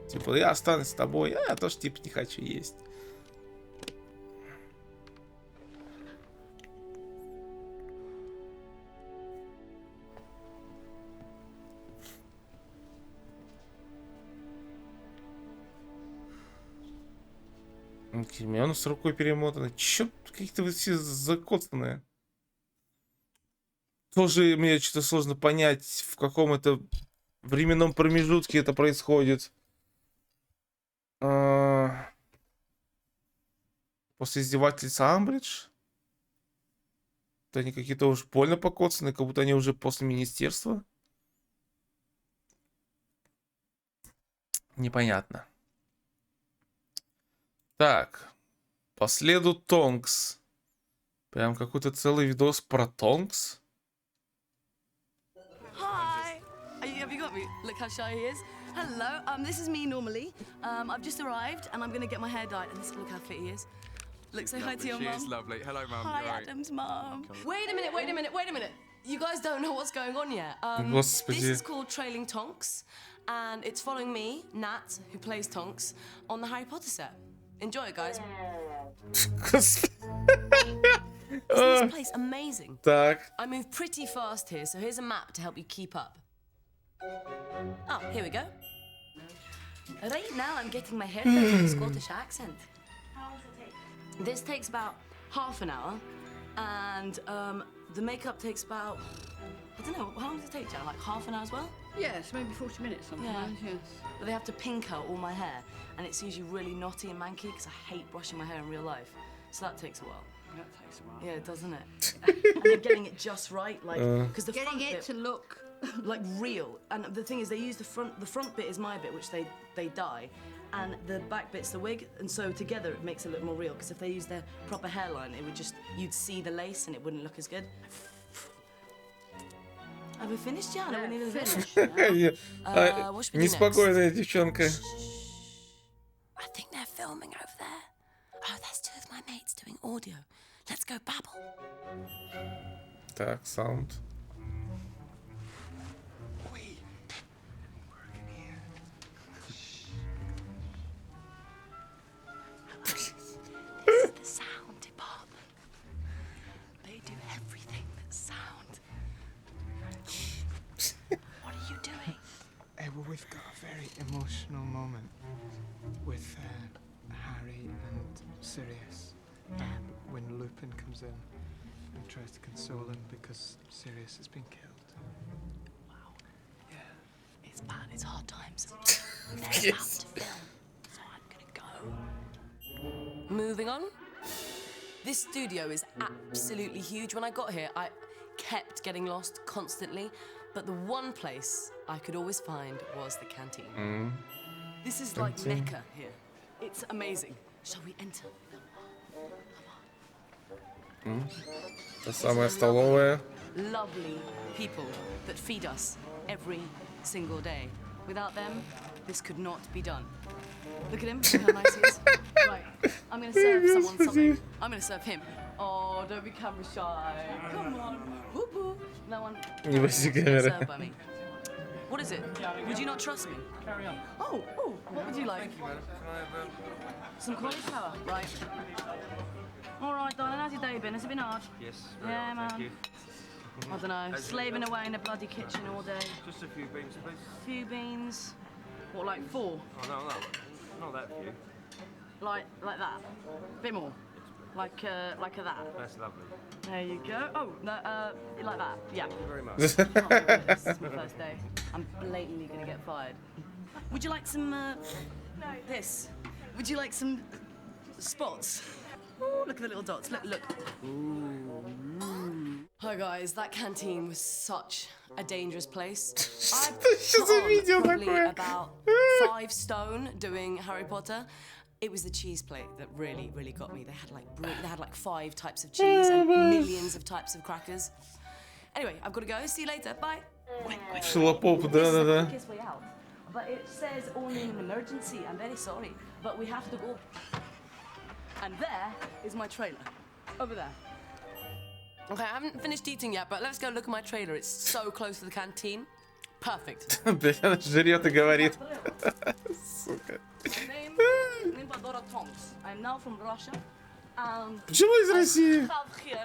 Типа, я останусь с тобой, а я тоже, типа, не хочу есть. Гермиона с рукой перемотаны. Чё какие-то вы все закоцанные? Тоже мне что-то сложно понять, в каком это временном промежутке это происходит. После издевательства Амбридж? Да они какие-то уж больно покоцанные, как будто они уже после министерства. Непонятно. Так. По следу Тонкс. Прям какой-то целый видос про Тонкс. Hi! Have you got me? Look how shy he is. Hello, this is me normally. I've just arrived and I'm going to get my hair dyed. And look how fit he is. Look, say hi to your mum. She is lovely. Hello, Mum. Hi, You're right. Adam's mum. Wait a minute. You guys don't know what's going on yet. Господи. This is called Trailing Tonks. And it's following me, Nat, who plays Tonks, on the Harry Potter set. Enjoy it, guys. Isn't this place amazing? Так. I move pretty fast here, so here's a map to help you keep up. Oh, here we go. Right now I'm getting my hair done with a Scottish accent. How long does it take? This takes about half an hour, and the makeup takes about, I don't know, how long does it take, Jan? Like half an hour as well? Yes, maybe 40 minutes sometimes, yes. But they have to pink out all my hair, and it's usually really knotty and manky because I hate brushing my hair in real life. So that takes a while. That takes a while. Yeah, doesn't it? And then getting it just right, like, because the Getting front it bit, to look like real. And the thing is, they use the front bit is my bit, which they dye, and the back bit's the wig, and so together it makes it look more real. Because if they use their proper hairline, it would just, you'd see the lace and it wouldn't look as good. Have we finished, Jan? Are we nearly finished? What should we do next? Неспокойная девчонка. I think they're filming over there. Oh, there's two of my mates doing audio. Let's go babble. Так, саунд. emotional moment with Harry and Sirius when Lupin comes in and tries to console him because Sirius has been killed. It's bad, it's hard times. Yes. So I'm gonna go. Moving on. This studio is absolutely huge. When I got here, I kept getting lost constantly, but the one place I could always find was the canteen. This is like Mecca here. It's amazing. Shall we enter? Та самая столовая. Lovely people that feed us every single day. Without them, this could not be done. Look at him, look how nice he is. Right, I'm gonna serve someone something. I'm gonna serve him. Oh, don't be camera shy. Come on. Whoop whoop. No one. Не боись камеры. Served by me. What is it? Would you not trust me? Carry on. Oh, what would you like? Some cauliflower, right? All right, darling, how's your day been? Has it been hard? Yes. Yeah, man. I don't know, slaving away in the bloody kitchen all day. Just a few beans, please. Few beans. What, like 4? Oh, no, not that few. Like that? Bit more? Like that? That's lovely. There you go. Oh, no, like that? Yeah. Thank you very much. Can't do this. This is my first day. I'm blatantly gonna get fired. Would you like some, no, this? Would you like some spots? Ooh, look at the little dots. Look. Hi guys, that canteen was such a dangerous place. I've put on probably about 5 stone doing Harry Potter. It was the cheese plate that really, really got me. They had like 5 types of cheese and millions of types of crackers. Anyway, I've got to go. See you later. Bye. Шелопоп, да. Kiss way out. But it says only in an emergency. I'm very sorry, but we have to go. And there is my trailer. Over there. Okay, I haven't finished eating yet, but let's go look at my trailer. It's so close to the canteen. Perfect. Блин, она жрет и говорит. Сука. I'm now from Russia. Почему из России? I have here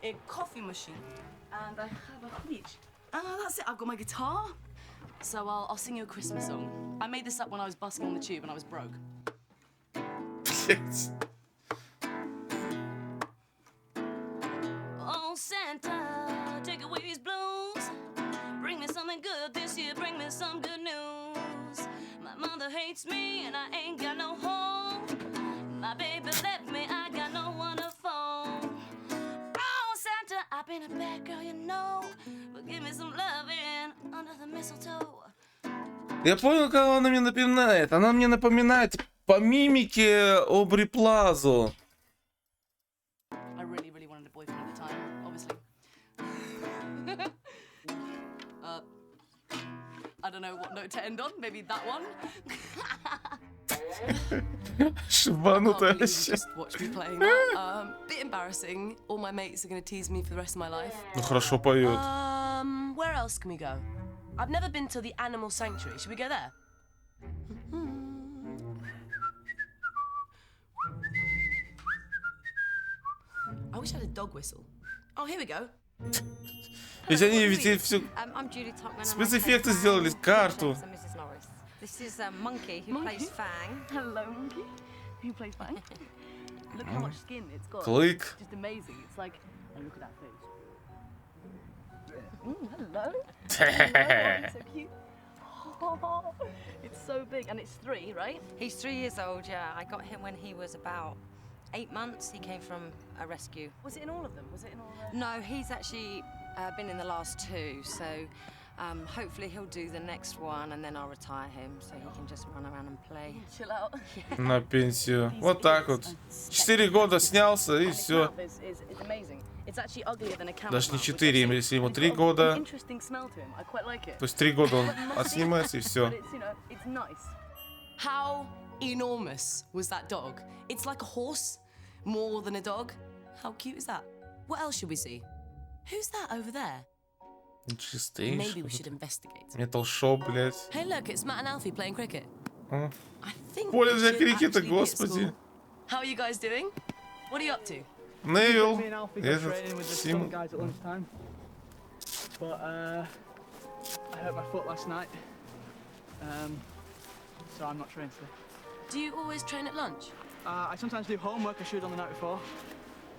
a coffee machine and I have a fridge. That's it. I've got my guitar. So I'll sing you a Christmas song. I made this up when I was busking on the tube and I was broke. Yes. Oh, Santa, take away these blues. Bring me something good this year, bring me some good news. My mother hates me and I ain't got no home. My baby left me, I got no one to phone. Oh, Santa, I've been a bad girl, you know. But give me some loving under the mistletoe. Я понял, кого она мне напоминает. Она мне напоминает по мимике Обри Плазу. I really, really wanted a boyfriend at the time, obviously. I don't know what note to end on. Maybe that one. Шибанутая вообще. Just watch me playing that. Bit embarrassing. All my mates are gonna tease me for the rest of my life. Ну хорошо поет. Where else can we go? I've never been to the animal sanctuary. Should we go there? I wish I had a dog whistle. Oh, here we go. Ведь они ведь все спецэффекты сделали, карту. This is a monkey who plays Fang. Hello, monkey. Who plays Fang? Look how much skin it's got. Клык. It's just amazing. It's like, oh, look at that face. Hello. Hello. It's so cute. Oh, it's so big, and it's 3, right? He's 3 years old, yeah. I got him when he was about 8 months. He came from a rescue. Was it in all of them? Was it in all of them? No, he's actually been in the last 2, so hopefully he'll do the next one and then I'll retire him so he can just run around and play. Chill out. На пенсию. Вот так вот. 4 года снялся и все. Даже не 4, если ему 3 года. То есть 3 года он отснимается и все. How enormous was that dog? It's like a horse, more than a dog. How cute is that? What else should we see? Who's that over there? Чистый. Maybe we should investigate. Metal Shop, блядь. Hey, look, it's Matt and Alfie playing cricket. I think Поле we для should крикета, actually be at господи. school. How are you guys doing? What are you up to? Невил. Me and Alfie got training with the stunt guys at lunchtime. But I hurt my foot last night. so I'm not trained today. Do you always train at lunch? I sometimes do homework I should have done the night before,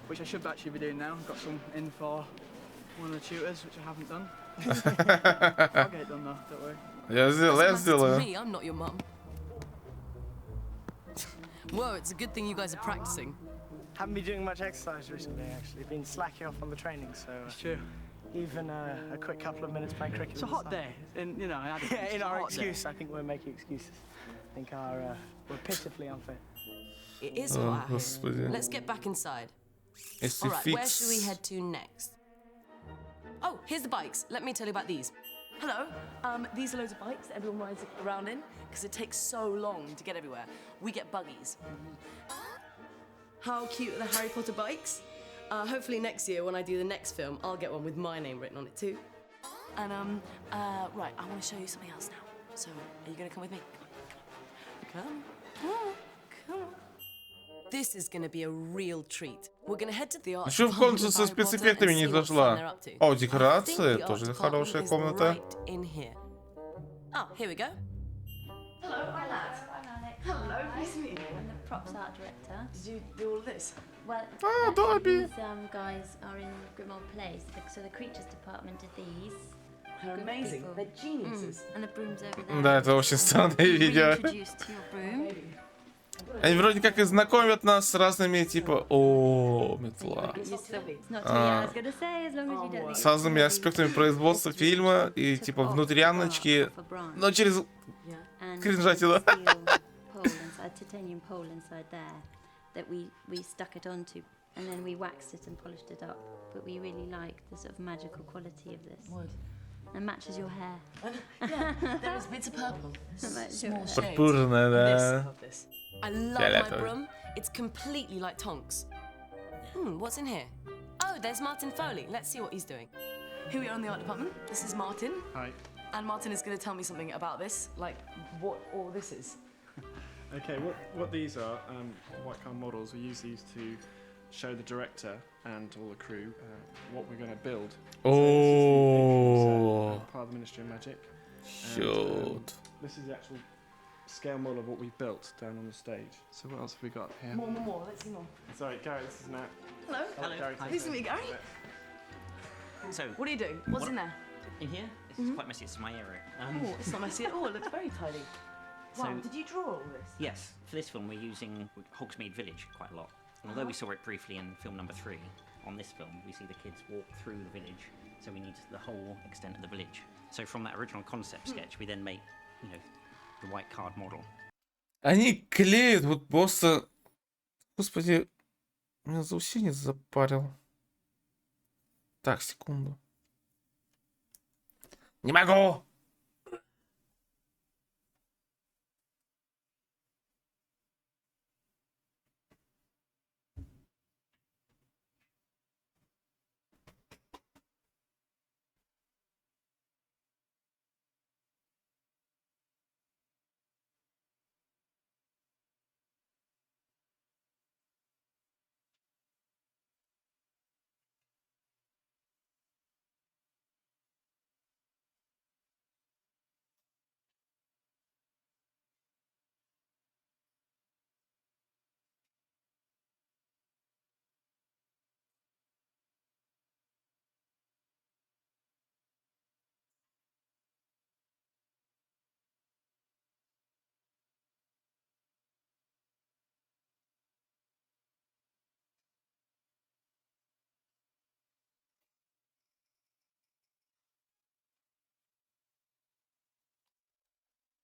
which I should actually be doing now. I've got some in for one of the tutors, which I haven't done. I'll get it done though, don't worry. Я сделаю. Me, I'm not your mum. Whoa, it's a good thing you guys are practicing. Haven't been doing much exercise recently, actually. Been slacking off on the training, so. It's true. Even a quick couple of minutes playing cricket. It's a hot day, and you know. Yeah, in our excuse, I think we're making excuses. I think we're pitifully unfair. It is hot out here. Let's get back inside. All right, where should we head to next? Oh, here's the bikes. Let me tell you about these. Hello. These are loads of bikes that everyone rides around in because it takes so long to get everywhere. We get buggies. How cute are the Harry Potter bikes? Hopefully next year when I do the next film, I'll get one with my name written on it too. And right, I want to show you something else now. So, are you gonna come with me? Come on. This is gonna be a real treat. We're gonna head to the art. Еще в комнату со спецэффектами не зашла. О, декорации, тоже хорошая комната. Oh, here we go. Hello, I'm Alex. Hello, nice to meet you. I'm the props art director. Did you do all of this? Well, Dobby. these guys are in Grimmauld Place, so the creatures department did these. They're amazing. They're geniuses. And the broom's over there. Да, это очень странное видео. Introduced to your broom. Они вроде как и знакомят нас с разными, типа, о, метла. С разными аспектами производства фильма и типа внутряночки, но через кринжатину. Titanium pole inside there that we stuck it onto, and then we waxed it and polished it up. But we really like the sort of magical quality of this. It matches your hair. Yeah, there is bits of purple. Small shades. Пурпурная, да. I love my broom. It's completely like Tonks. What's in here? Oh, there's Martin Foley. Let's see what he's doing. Here we are in the art department. This is Martin. Hi. And Martin is going to tell me something about this, like what all this is. Okay, what these are, white car models. We use these to show the director and all the crew what we're going to build. Oh. Part of the Ministry of Magic. Shoot. This is the actual scale model of what we built down on the stage. So what else have we got here? More. Let's see more. Sorry, Gary, this is Nat. Hello. Gary, Nice to meet you, Gary. So, what are you doing? What's in there? In here? It's quite messy. It's my area. Oh, it's not messy at all. It looks very tidy. Wow, So- did you draw all this? Yes, for this film we're using Hogsmeade Village quite a lot. And although we saw it briefly in film number 3, on this film we see the kids walk through the village, so we need the whole extent of the village. So from that original concept sketch we then make, the white card model. Они клеят вот просто... Господи, меня заусенец запарил. Так, секунду. Не могу!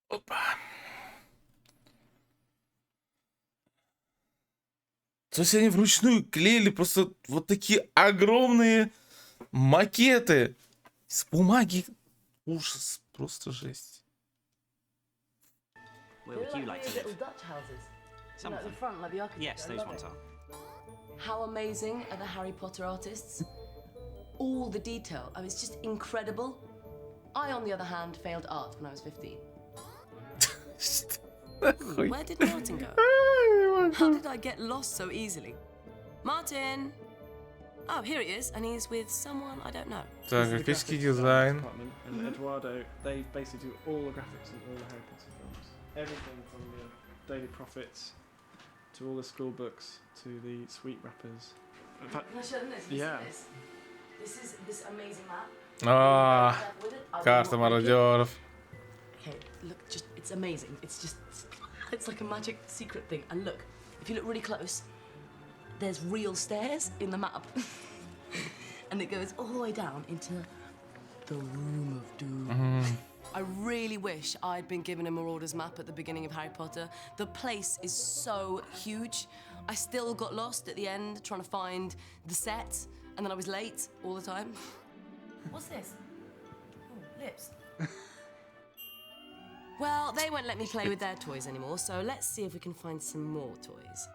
Опа. То есть они вручную клеили просто вот такие огромные макеты с бумаги. Ужас, просто жесть. Where would you like to little live? Dutch houses. Some Like of the them. front, like the architecture. Yes, I those love ones it. are. How amazing are the Harry Potter artists? All the detail. I mean, it's just incredible. I, on the other hand, failed art when I was 15. Where did Martin go? How did I get lost so easily? Martin! Oh, here he is, and he's with someone I don't know. Так, графический дизайн. And Eduardo, they basically do all the graphics in all the Harry Potter films. everything from the Daily Profits to all the school books to the sweet wrappers. In fact, Can I show them this? yeah. This is this amazing map. Карта мародеров. Okay, look, just it's amazing. It's like a magic secret thing. And look, if you look really close, there's real stairs in the map. And it goes all the way down into the Room of Doom. I really wish I'd been given a Marauders map at the beginning of Harry Potter. The place is so huge. I still got lost at the end trying to find the set, and then I was late all the time. What's this? Oh, lips. Well, they won't let me play with their toys anymore, so let's see if we can find some more toys.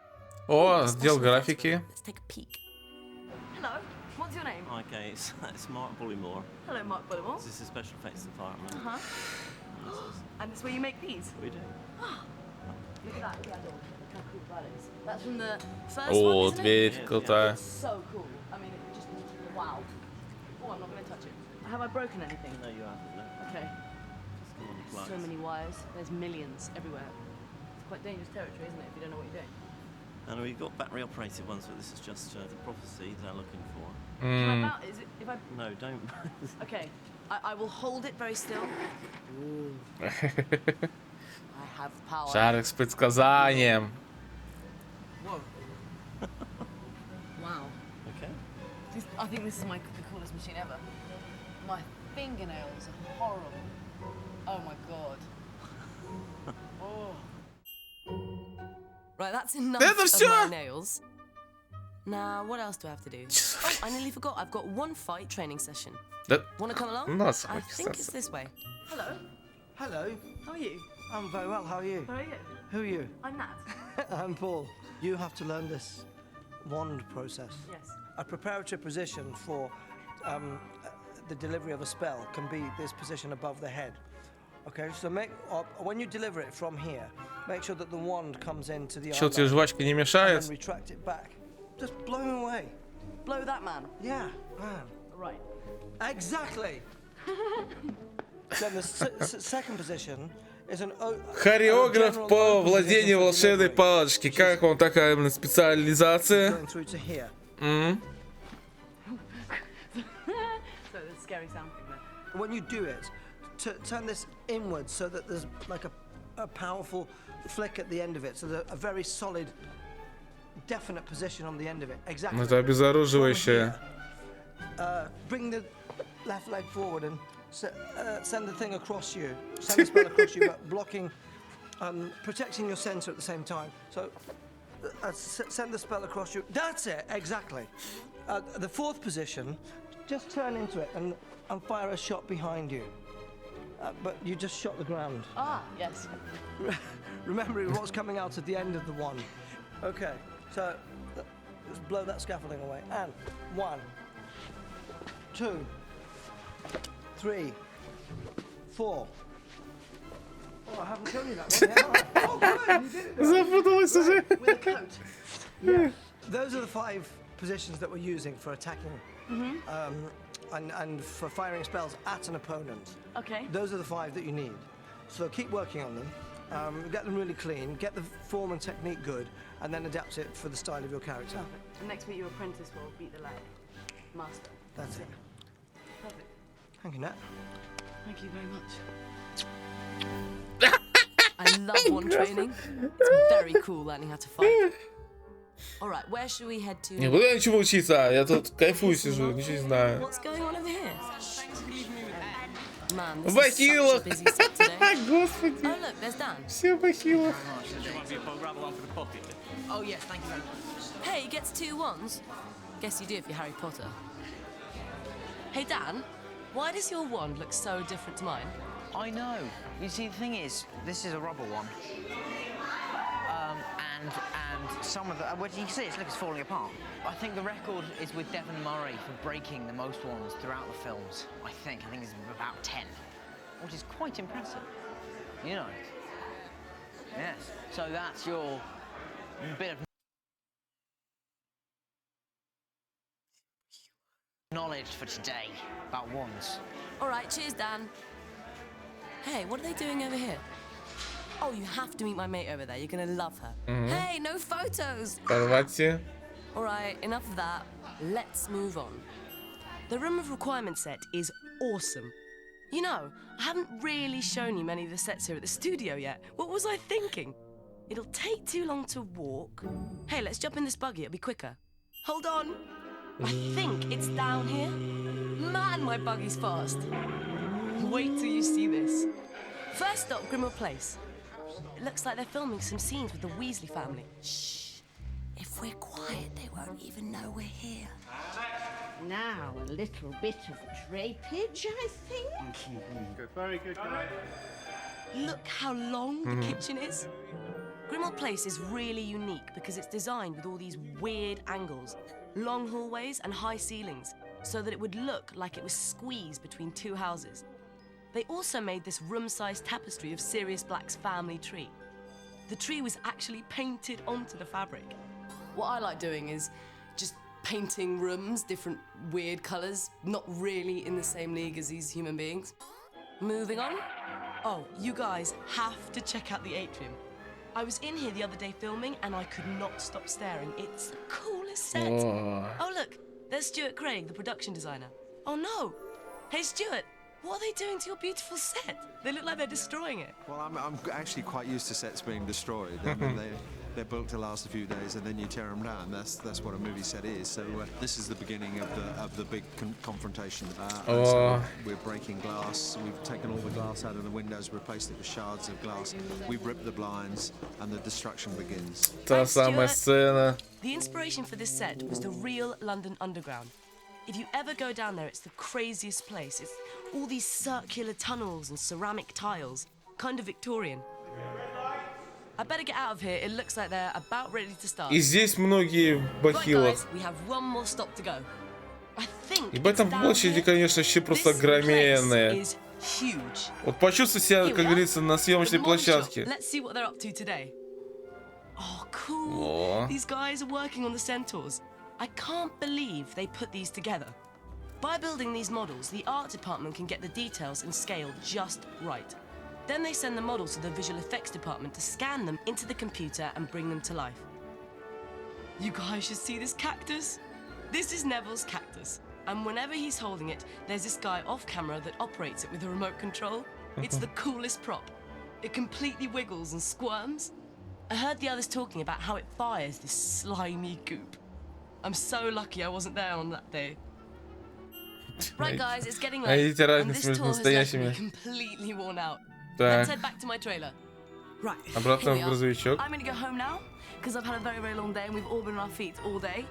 О, сделал графики. Let's take a peek. Hello, what's your name? Okay, it's Mark Bullymore. Hello, Mark Bullymore. This is the special effects department. And this where you make these? We do. Look at that, look at that. Look how cool that is. That's from the first О, one, isn't it? дверь крутая. It's so cool. I mean, it just, wow. Oh, I'm not going to touch it. Have I broken anything? No, you haven't. No. Okay. Just come on the flights. So many wires. There's millions everywhere. It's quite dangerous territory, isn't it, if you don't know what you're doing? And we've got battery operated ones, but this is just the prophecy they're looking for. Can I mount it? Is it if I... No, don't. Okay. I will hold it very still. Ooh. I have power. Шарик с предсказанием. Whoa. Wow. Okay. I think this is the coolest machine ever. My fingernails are horrible. Oh my god. Oh. Right, that's enough Это of всё? my nails. Now, what else do I have to do? Oh, I nearly forgot. I've got one fight training session. Want to come along? No, I think it's this way. Hello. Hello. How are you? I'm very well. How are you? How are you? Who are you? I'm Nat. I'm Paul. You have to learn this wand process. Yes. A preparatory position for the delivery of a spell can be this position above the head. Okay, so when you deliver it from here, make sure that the wand comes into the Чё, тебе жвачка не and мешает? then retract it back. Just blow him away. Blow that man? Yeah, man. Right. Exactly. Then the second position is an Хореограф по владению волшебной палочки. Как вам такая специализация? going through to here. So there's a scary sound thing there. When you do it, turn this inwards so that there's like a powerful flick at the end of it. So there's a very solid, definite position on the end of it. Exactly. Это обезоруживающее. Bring the left leg forward and send the thing across you. Send the spell across you, but blocking, protecting your center at the same time. So send the spell across you. That's it, exactly. The fourth position, just turn into it and fire a shot behind you. But you just shot the ground. Ah, yes. Remember what's coming out at the end of the wand. Okay, so just blow that scaffolding away. And 1, 2, 3, 4. Oh, I haven't shown you that one yet. Oh, good, you did it. Запуталась уже. With a coat. Yeah. Those are the 5 positions that we're using for attacking and for firing spells at an opponent. Okay. Those are the 5 that you need. So keep working on them. Get them really clean, get the form and technique good, and then adapt it for the style of your character. Perfect. And next week your apprentice will beat the lag. Master. That's it. Perfect. Thank you, Nat. Thank you very much. I love wand training. It's very cool learning how to fight. Alright, where should we head to? Не буду я ничего учиться, я тут кайфую сижу, ничего не знаю. What's going on over here? Man, this Бахилах! is such a busy set today. Господи. Oh look, there's Dan. Все бахилах. Oh yes, thank you very much. Hey, he gets 2 wands. Guess you do if you're Harry Potter. Hey Dan, why does your wand look so different to mine? I know. You see, the thing is, this is a rubber one. And some of the, well, you can see it's falling apart. I think the record is with Devon Murray for breaking the most wands throughout the films. I think it's about 10, which is quite impressive. You know. Yes. So that's your bit of knowledge for today about wands. Alright, cheers Dan. Hey, what are they doing over here? Oh, you have to meet my mate over there. You're gonna love her. Hey, no photos! Давайте. Alright, enough of that. Let's move on. The Room of Requirement set is awesome. You know, I haven't really shown you many of the sets here at the studio yet. What was I thinking? It'll take too long to walk. Hey, let's jump in this buggy, it'll be quicker. Hold on. I think it's down here. Man, my buggy's fast. Wait till you see this. First stop, Grimmauld Place. It looks like they're filming some scenes with the Weasley family. Shh. If we're quiet, they won't even know we're here. Now, a little bit of drapeage, I think. Good, very good. Look how long the kitchen is. Grimmauld Place is really unique because it's designed with all these weird angles, long hallways and high ceilings, so that it would look like it was squeezed between two houses. They also made this room-sized tapestry of Sirius Black's family tree. The tree was actually painted onto the fabric. What I like doing is just painting rooms, different weird colours, not really in the same league as these human beings. Moving on. Oh, you guys have to check out the atrium. I was in here the other day filming and I could not stop staring. It's the coolest set. Oh look, there's Stuart Craig, the production designer. Oh no! Hey Stuart, what are they doing to your beautiful set? They look like they're destroying it. Well, I'm actually quite used to sets being destroyed. I mean, they're built to last a few days and then you tear them down. That's what a movie set is. So this is the beginning of the big confrontation. And so we're breaking glass. We've taken all the glass out of the windows, replaced it with shards of glass. We've ripped the blinds, and the destruction begins. Та самая сцена. The inspiration for this set was the real London Underground. If you ever go down there, it's the craziest place. It's all these circular tunnels and ceramic tiles, kind of Victorian. I better get out of here. It looks like they're about ready to start. И здесь многие в бахилах. Right, guys, we have one more stop to go. I think И в этом площади, конечно, вообще просто огроменная. Вот почувствуй себя, как говорится, на съемочной площадке. Let's see what they're up to today. Oh, cool. These guys are working on the centaurs. I can't believe they put these together. By building these models, the art department can get the details and scale just right. Then they send the models to the visual effects department to scan them into the computer and bring them to life. You guys should see this cactus. This is Neville's cactus. And whenever he's holding it, there's this guy off camera that operates it with a remote control. It's the coolest prop. It completely wiggles and squirms. I heard the others talking about how it fires this slimy goop. I'm so lucky I wasn't there on that day. Right guys, it's getting late, and this tour has left me completely worn out. Let's head back to my trailer. Right, Обратно в грузовичок. I'm gonna go home now, because I've had a very, very long day and we've all been on our feet all day.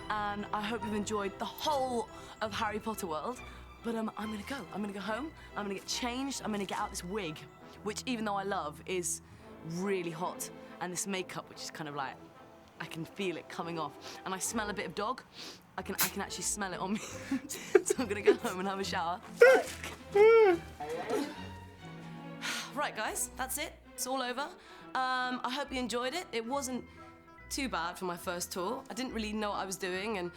And I hope you've enjoyed the whole of Harry Potter world. But I'm gonna go. I'm gonna go home, I'm gonna get changed, I'm gonna get out this wig, which even though I love, is really hot. And this makeup, which is kind of like, I can feel it coming off. And I smell a bit of dog. I can actually smell it on me. So I'm gonna go home and have a shower. Right guys, that's it. It's all over. I hope you enjoyed it. It wasn't too bad for my first tour. I didn't really know what I was doing, and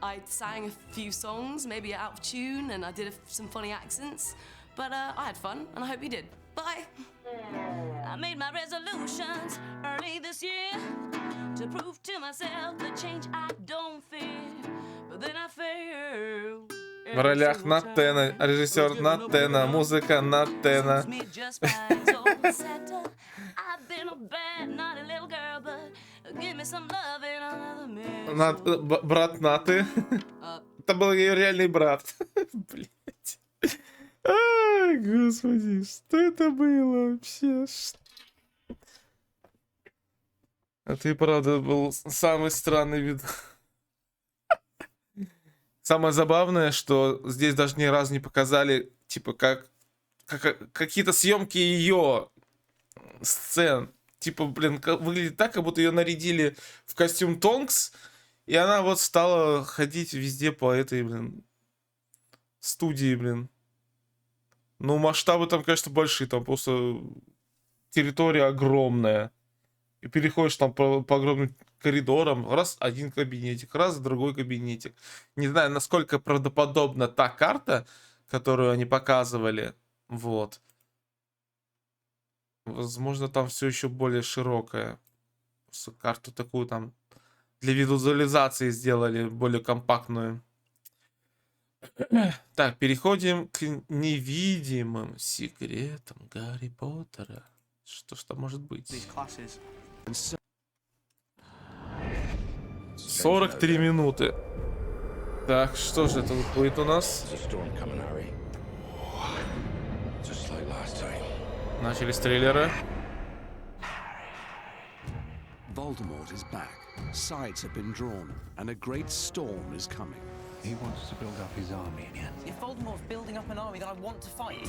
I sang a few songs, maybe out of tune, and I did some funny accents. But I had fun, and I hope you did. Bye! I made my resolutions early this year to prove to myself the change I don't fear. But then I failed. В ролях Натена, режиссер Натена, музыка Натена. Брат Наты. Это был ее реальный брат. Блять. Ай, господи, что это было вообще? Это и правда был самый странный вид. Самое забавное, что здесь даже ни разу не показали, типа, как какие-то съемки ее сцен. Типа, блин, выглядит так, как будто ее нарядили в костюм Тонкс, и она вот стала ходить везде по этой, блин, студии, блин. Ну, масштабы там, конечно, большие, там просто территория огромная. И переходишь там по огромным коридорам, раз один кабинетик, раз другой кабинетик. Не знаю, насколько правдоподобна та карта, которую они показывали. Вот. Возможно, там все еще более широкое. Карту такую там для визуализации сделали, более компактную. Так, переходим к невидимым секретам Гарри Поттера. Что ж там может быть? 43 минуты. Так, что же это будет у нас? Начали с трейлера. Voldemort is back. Sides have been drawn, and a great storm is coming. He wants to build up his army again. If Voldemort's building up an army, then I want to fight.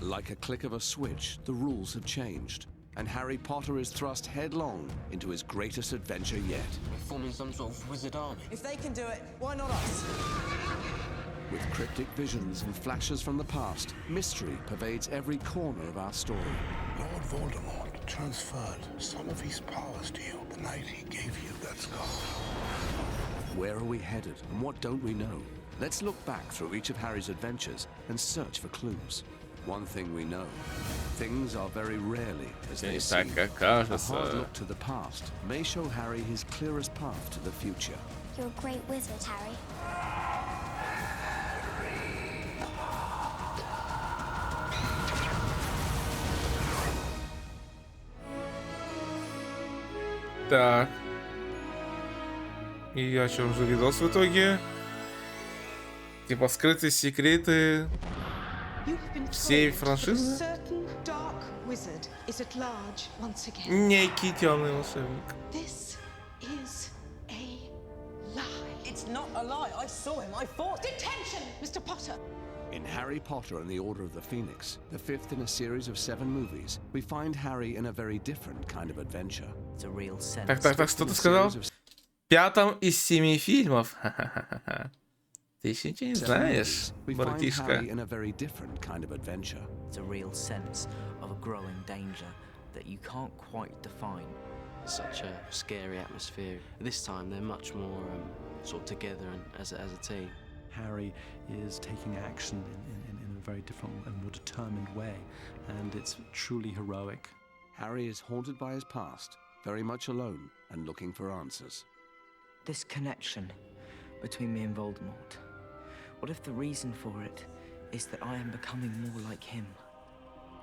Like a click of a switch, the rules have changed, and Harry Potter is thrust headlong into his greatest adventure yet. We're forming some sort of wizard army. If they can do it, why not us? With cryptic visions and flashes from the past, mystery pervades every corner of our story. Lord Voldemort transferred some of his powers to you the night he gave you that scarf. Where are we headed, and what don't we know? Let's look back through each of Harry's adventures and search for clues. One thing we know, things are very rarely as they seem. A hard look to the past may show Harry his clearest path to the future. You're a great wizard, Harry. Так. И о чем же видос в итоге? Типа скрытые секреты всей франшизы? Некий темный волшебник. It's not a lie. I saw him. I fought. Detention, Mr. Potter. In Harry Potter and the Order of the Phoenix, the fifth in a series of 7 movies, we find Harry in a very different kind of adventure. It's a real sense. Так, что ты сказал? В пятом из 7 фильмов. Ты еще ничего не знаешь, братишка. In a very different kind of adventure. It's a real sense of a growing danger that you can't quite define. Such a scary atmosphere. This time they're much more sort of together and as a team. Harry is taking action in a very different and more determined way, and it's truly heroic. Harry is haunted by his past, very much alone and looking for answers. This connection between me and Voldemort, what if the reason for it is that I am becoming more like him?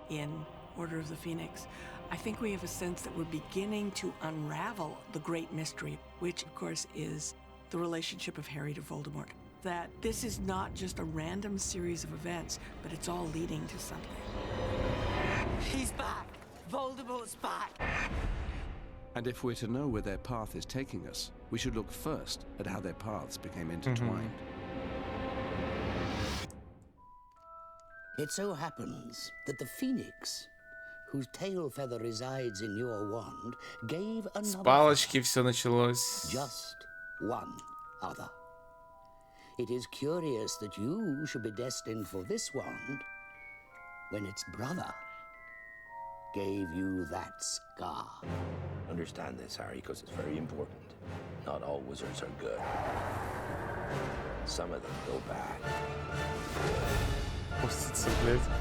In Order of the Phoenix, I think we have a sense that we're beginning to unravel the great mystery, which of course is the relationship of Harry to Voldemort. That this is not just a random series of events, but it's all leading to something. He's back! Voldemort's back! And if we're to know where their path is taking us, we should look first at how their paths became intertwined. It so happens that the Phoenix, whose tail feather resides in your wand, gave another. С палочки все началось. Just one other. It is curious that you should be destined for this wand when its brother gave you that scar. Understand this, Harry, because it's very important. Not all wizards are good. Some of them go bad.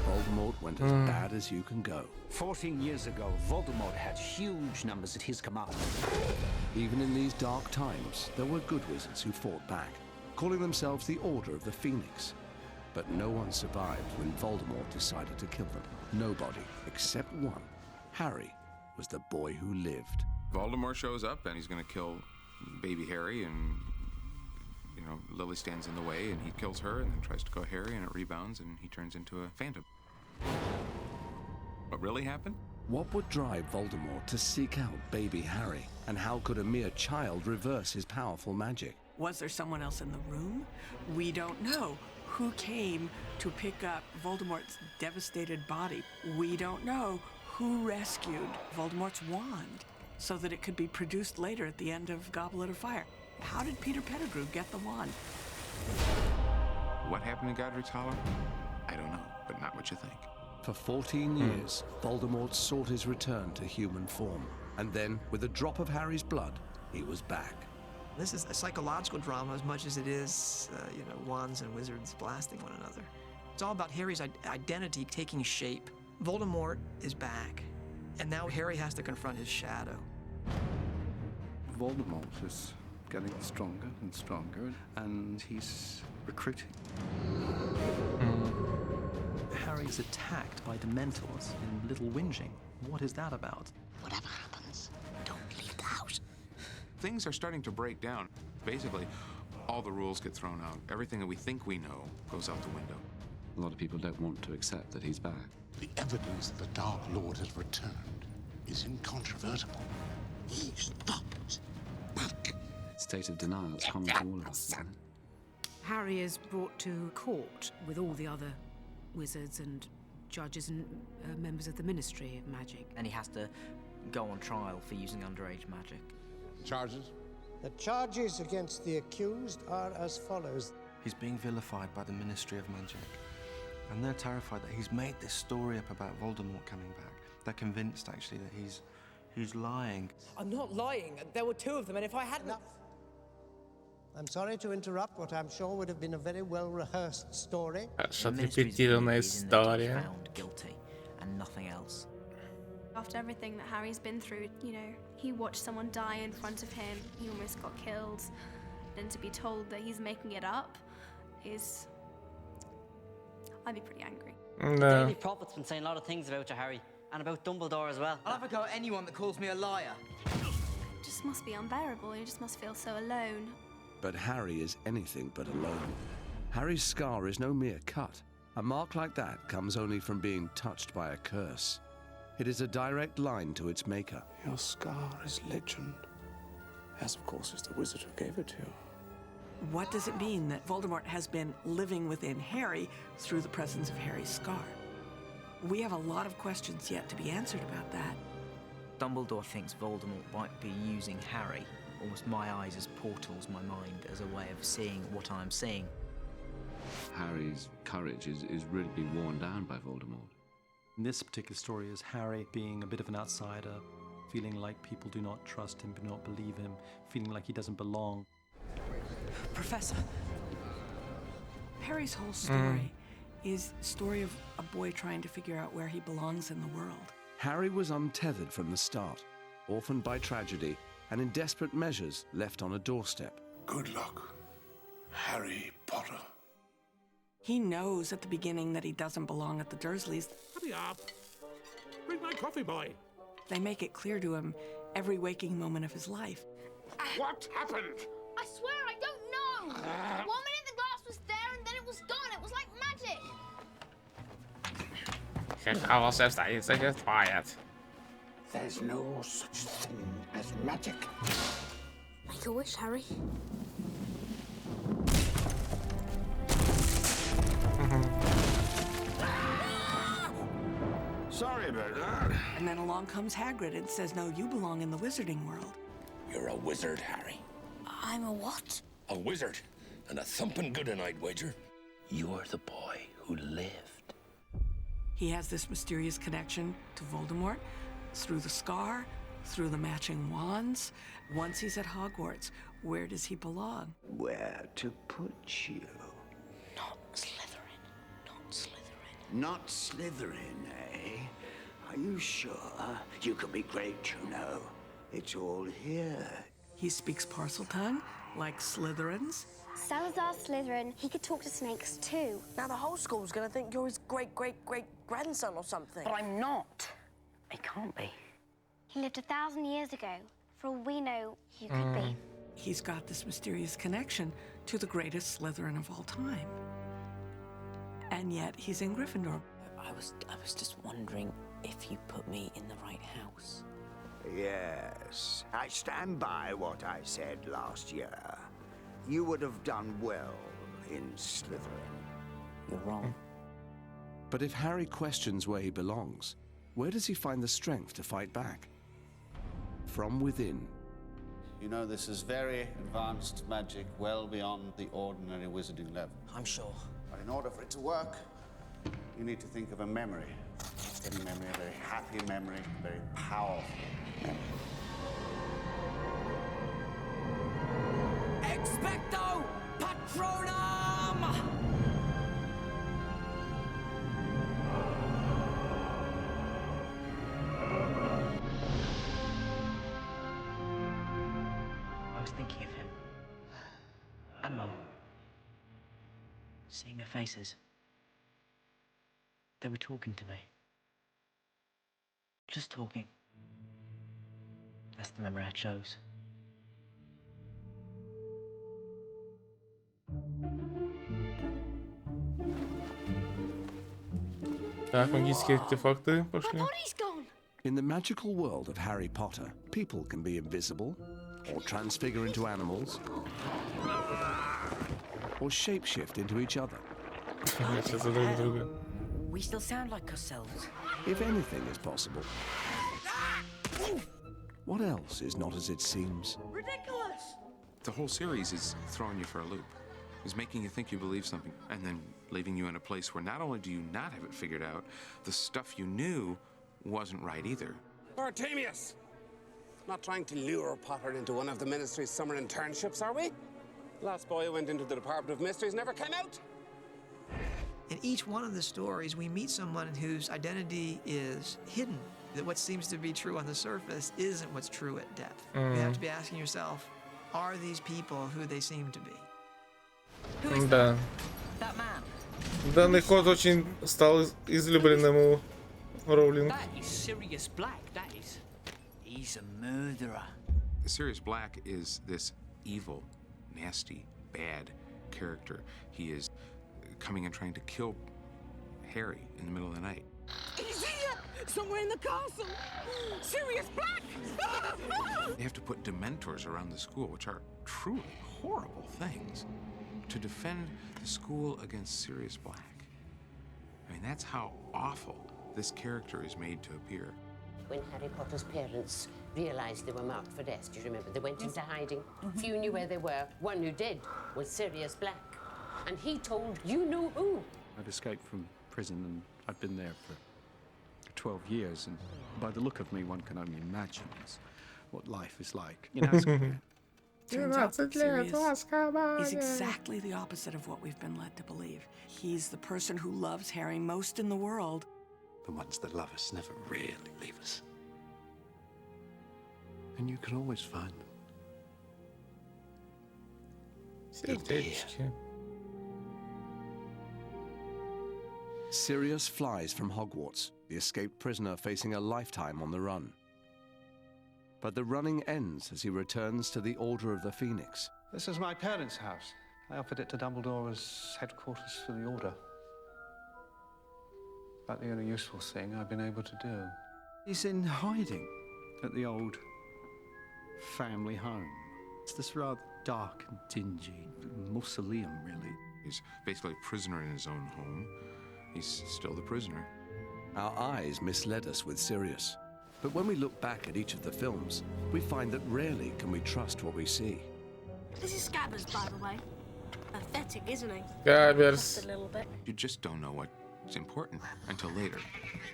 Voldemort went as bad as you can go. 14 years ago, Voldemort had huge numbers at his command. Even in these dark times, there were good wizards who fought back, calling themselves the Order of the Phoenix. But no one survived when Voldemort decided to kill them. Nobody, except one. Harry was the boy who lived. Voldemort shows up and he's going to kill baby Harry, and you know, Lily stands in the way and he kills her and then tries to kill Harry and it rebounds and he turns into a phantom. What really happened? What would drive Voldemort to seek out baby Harry? And how could a mere child reverse his powerful magic? Was there someone else in the room? We don't know. Who came to pick up Voldemort's devastated body? We don't know. Who rescued Voldemort's wand so that it could be produced later at the end of Goblet of Fire? How did Peter Pettigrew get the wand? What happened in Godric's Hollow? I don't know, but not what you think. For 14 years, Voldemort sought his return to human form. And then, with a drop of Harry's blood, he was back. This is a psychological drama as much as it is, wands and wizards blasting one another. It's all about Harry's identity taking shape. Voldemort is back. And now Harry has to confront his shadow. Voldemort is getting stronger and stronger, and he's recruiting. Harry's attacked by Dementors in Little Whinging. What is that about? Whatever happens, don't leave the house. Things are starting to break down. Basically, all the rules get thrown out. Everything that we think we know goes out the window. A lot of people don't want to accept that he's back. The evidence that the Dark Lord has returned is incontrovertible. He's not back. State of denial is common to all of us. Harry is brought to court with all the other wizards and judges and members of the Ministry of Magic. And he has to go on trial for using underage magic. Charges? The charges against the accused are as follows. He's being vilified by the Ministry of Magic. And they're terrified that he's made this story up about Voldemort coming back. They're convinced, actually, that he's lying. I'm not lying. There were two of them, and if I hadn't... Enough. I'm sorry to interrupt what I'm sure would have been a very well-rehearsed story. Отрепетированная история. Found guilty and nothing else. After everything that Harry's been through, you know, he watched someone die in front of him, he almost got killed, and to be told that he's making it up is... I'd be pretty angry. The Daily Prophet's been saying a lot of things about you, Harry, and about Dumbledore as well. I'll have a go at anyone that calls me a liar. It just must be unbearable, you just must feel so alone. But Harry is anything but alone. Harry's scar is no mere cut. A mark like that comes only from being touched by a curse. It is a direct line to its maker. Your scar is legend, as of course is the wizard who gave it to you. What does it mean that Voldemort has been living within Harry through the presence of Harry's scar? We have a lot of questions yet to be answered about that. Dumbledore thinks Voldemort might be using Harry, almost my eyes as portals, my mind as a way of seeing what I'm seeing. Harry's courage is really being worn down by Voldemort. In this particular story is Harry being a bit of an outsider, feeling like people do not trust him, do not believe him, feeling like he doesn't belong. Professor, Harry's whole story is the story of a boy trying to figure out where he belongs in the world. Harry was untethered from the start, orphaned by tragedy, and in desperate measures left on a doorstep. Good luck, Harry Potter. He knows at the beginning that he doesn't belong at the Dursleys. Hurry up. Bring my coffee, boy. They make it clear to him every waking moment of his life. What happened? I swear I don't know! 1 minute the glass was there and then it was gone. It was like magic. There's no such thing as magic. Make a wish, Harry. Sorry about that. And then along comes Hagrid and says, no, you belong in the wizarding world. You're a wizard, Harry. I'm a what? A wizard. And a thumping good, and I'd wager. You're the boy who lived. He has this mysterious connection to Voldemort through the scar, through the matching wands. Once he's at Hogwarts, where does he belong? Where to put you? Not Slytherin. Not Slytherin. Not Slytherin, eh? Are you sure? You could be great, you know. It's all here. He speaks Parseltongue, like Slytherins. Salazar Slytherin, he could talk to snakes too. Now the whole school's gonna think you're his great-great-great-grandson or something. But I'm not. I can't be. He lived 1,000 years ago. For all we know, you could be. He's got this mysterious connection to the greatest Slytherin of all time. And yet he's in Gryffindor. I was just wondering if you put me in the right house. Yes, I stand by what I said last year. You would have done well in Slytherin. You're wrong. But if Harry questions where he belongs, where does he find the strength to fight back? From within. You know, this is very advanced magic, well beyond the ordinary wizarding level. I'm sure. But in order for it to work, you need to think of a memory. A memory, a very happy memory, a very powerful memory. Expecto Patronum! And Mum. Seeing their faces. They were talking to me. Just talking. That's the memory I chose. Так, магические артефакты пошли. In the magical world of Harry Potter, people can be invisible, or transfigure into animals, or shapeshift into each other. We still sound like ourselves. If anything is possible, what else is not as it seems? Ridiculous! The whole series is throwing you for a loop. Is making you think you believe something, and then leaving you in a place where not only do you not have it figured out, the stuff you knew wasn't right either. Artemius! Not trying to lure Potter into one of the Ministry's summer internships, are we? Last boy who went into the Department of Mysteries never came out. In each one of the stories, we meet someone whose identity is hidden. That what seems to be true on the surface isn't what's true at depth. You have to be asking yourself, are these people who they seem to be? Да. Данный ход очень стал излюбленным у Роулинг. That is Sirius Black, that is. He's a murderer. Sirius Black is this evil, nasty, bad character. He is coming and trying to kill Harry in the middle of the night. He's here! Somewhere in the castle! Sirius Black! They have to put dementors around the school, which are truly horrible things, to defend the school against Sirius Black. I mean, that's how awful this character is made to appear. When Harry Potter's parents realized they were marked for death, do you remember? They went into hiding. Few knew where they were. One who did was Sirius Black. And he told you knew who. I'd escaped from prison and I'd been there for 12 years, and by the look of me, one can only imagine what life is like. You know, Turns out Sirius is exactly the opposite of what we've been led to believe. He's the person who loves Harry most in the world. The ones that love us never really leave us. And you can always find them. Сердечки. Sirius flies from Hogwarts, the escaped prisoner facing a lifetime on the run. But the running ends as he returns to the Order of the Phoenix. This is my parents' house. I offered it to Dumbledore as headquarters for the Order. About the only useful thing I've been able to do. He's in hiding at the old family home. It's this rather dark and dingy mausoleum, really. He's basically a prisoner in his own home. He's still the prisoner. Our eyes misled us with Sirius. But when we look back at each of the films, we find that rarely can we trust what we see. This is Scabbers, by the way. Pathetic, isn't he? Scabbers. Just a little bit. You just don't know what's important until later.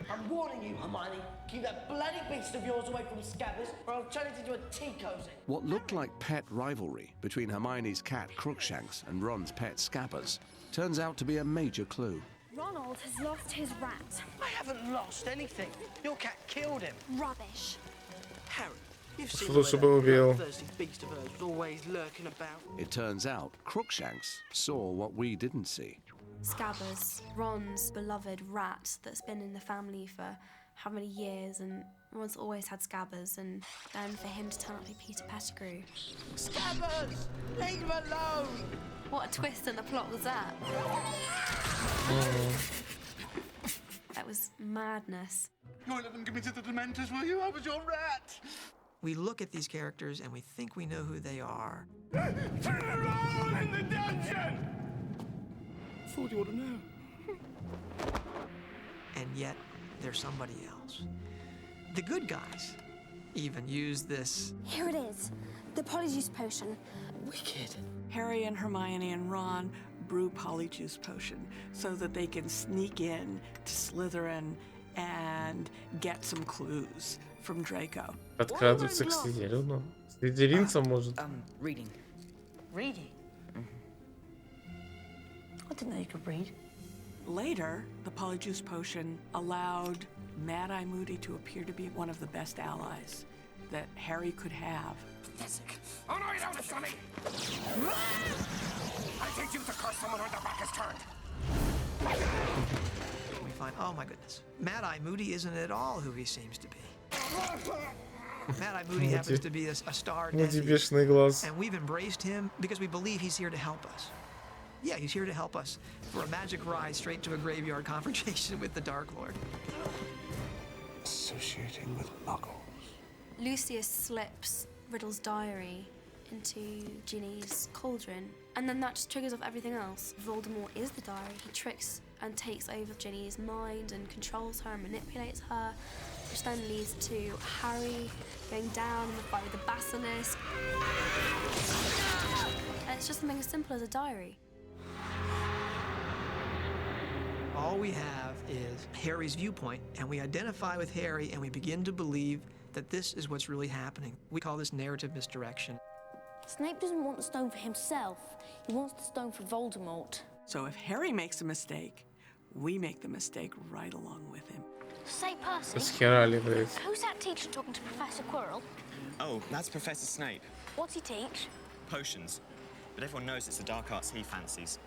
I'm warning you, Hermione. Keep that bloody beast of yours away from Scabbers, or I'll turn it into a tea cozy. What looked like pet rivalry between Hermione's cat Crookshanks and Ron's pet Scabbers turns out to be a major clue. Ronald has lost his rat. I haven't lost anything. Your cat killed him. Rubbish. Harry, you've seen Слушай, the way убил. that thirsty beast of hers was always lurking about. It turns out Crookshanks saw what we didn't see. Scabbers, Ron's beloved rat that's been in the family for how many years, and Ron's always had Scabbers, and then for him to turn up to be Peter Pettigrew. Scabbers! Leave him alone! What a twist in the plot was that? That was madness. You won't let them give me to the Dementors, will you? I was your rat! We look at these characters and we think we know who they are. Turn around in the dungeon! I thought you ought to know. And yet, they're somebody else. The good guys even use this. Here it is, the Polyjuice Potion. Wicked. Harry and Hermione and Ron brew Polyjuice Potion so that they can sneak in to Slytherin and get some clues from Draco. Подкрадываться к Слизерину. Слизеринцам, может. Reading. Reading? I didn't know you could read. Later, the Polyjuice Potion allowed Mad-Eye Moody to appear to be one of the best allies that Harry could have. Oh no, you don't want to someone when their back is turned. We find, oh my goodness, Mad-Eye Moody isn't at all who he seems to be. Mad-Eye Moody happens to be a star deathie, and we've embraced him because we believe he's here to help us. Yeah, he's here to help us for a magic ride straight to a graveyard confrontation with the Dark Lord. Associating with muggles. Lucius slips Riddle's diary into Ginny's cauldron, and then that just triggers off everything else. Voldemort is the diary. He tricks and takes over Ginny's mind and controls her and manipulates her, which then leads to Harry going down in the fight with the basilisk. And it's just something as simple as a diary. All we have is Harry's viewpoint, and we identify with Harry, and we begin to believe that this is what's really happening. We call this narrative misdirection. Snape doesn't want the stone for himself. He wants the stone for Voldemort. So if Harry makes a mistake, we make the mistake right along with him. Say, Percy, Схерали, блядь. who's that teacher talking to Professor Quirrell? Oh, that's Professor Snape. What's he teach? Potions. But everyone knows it's the dark arts he fancies.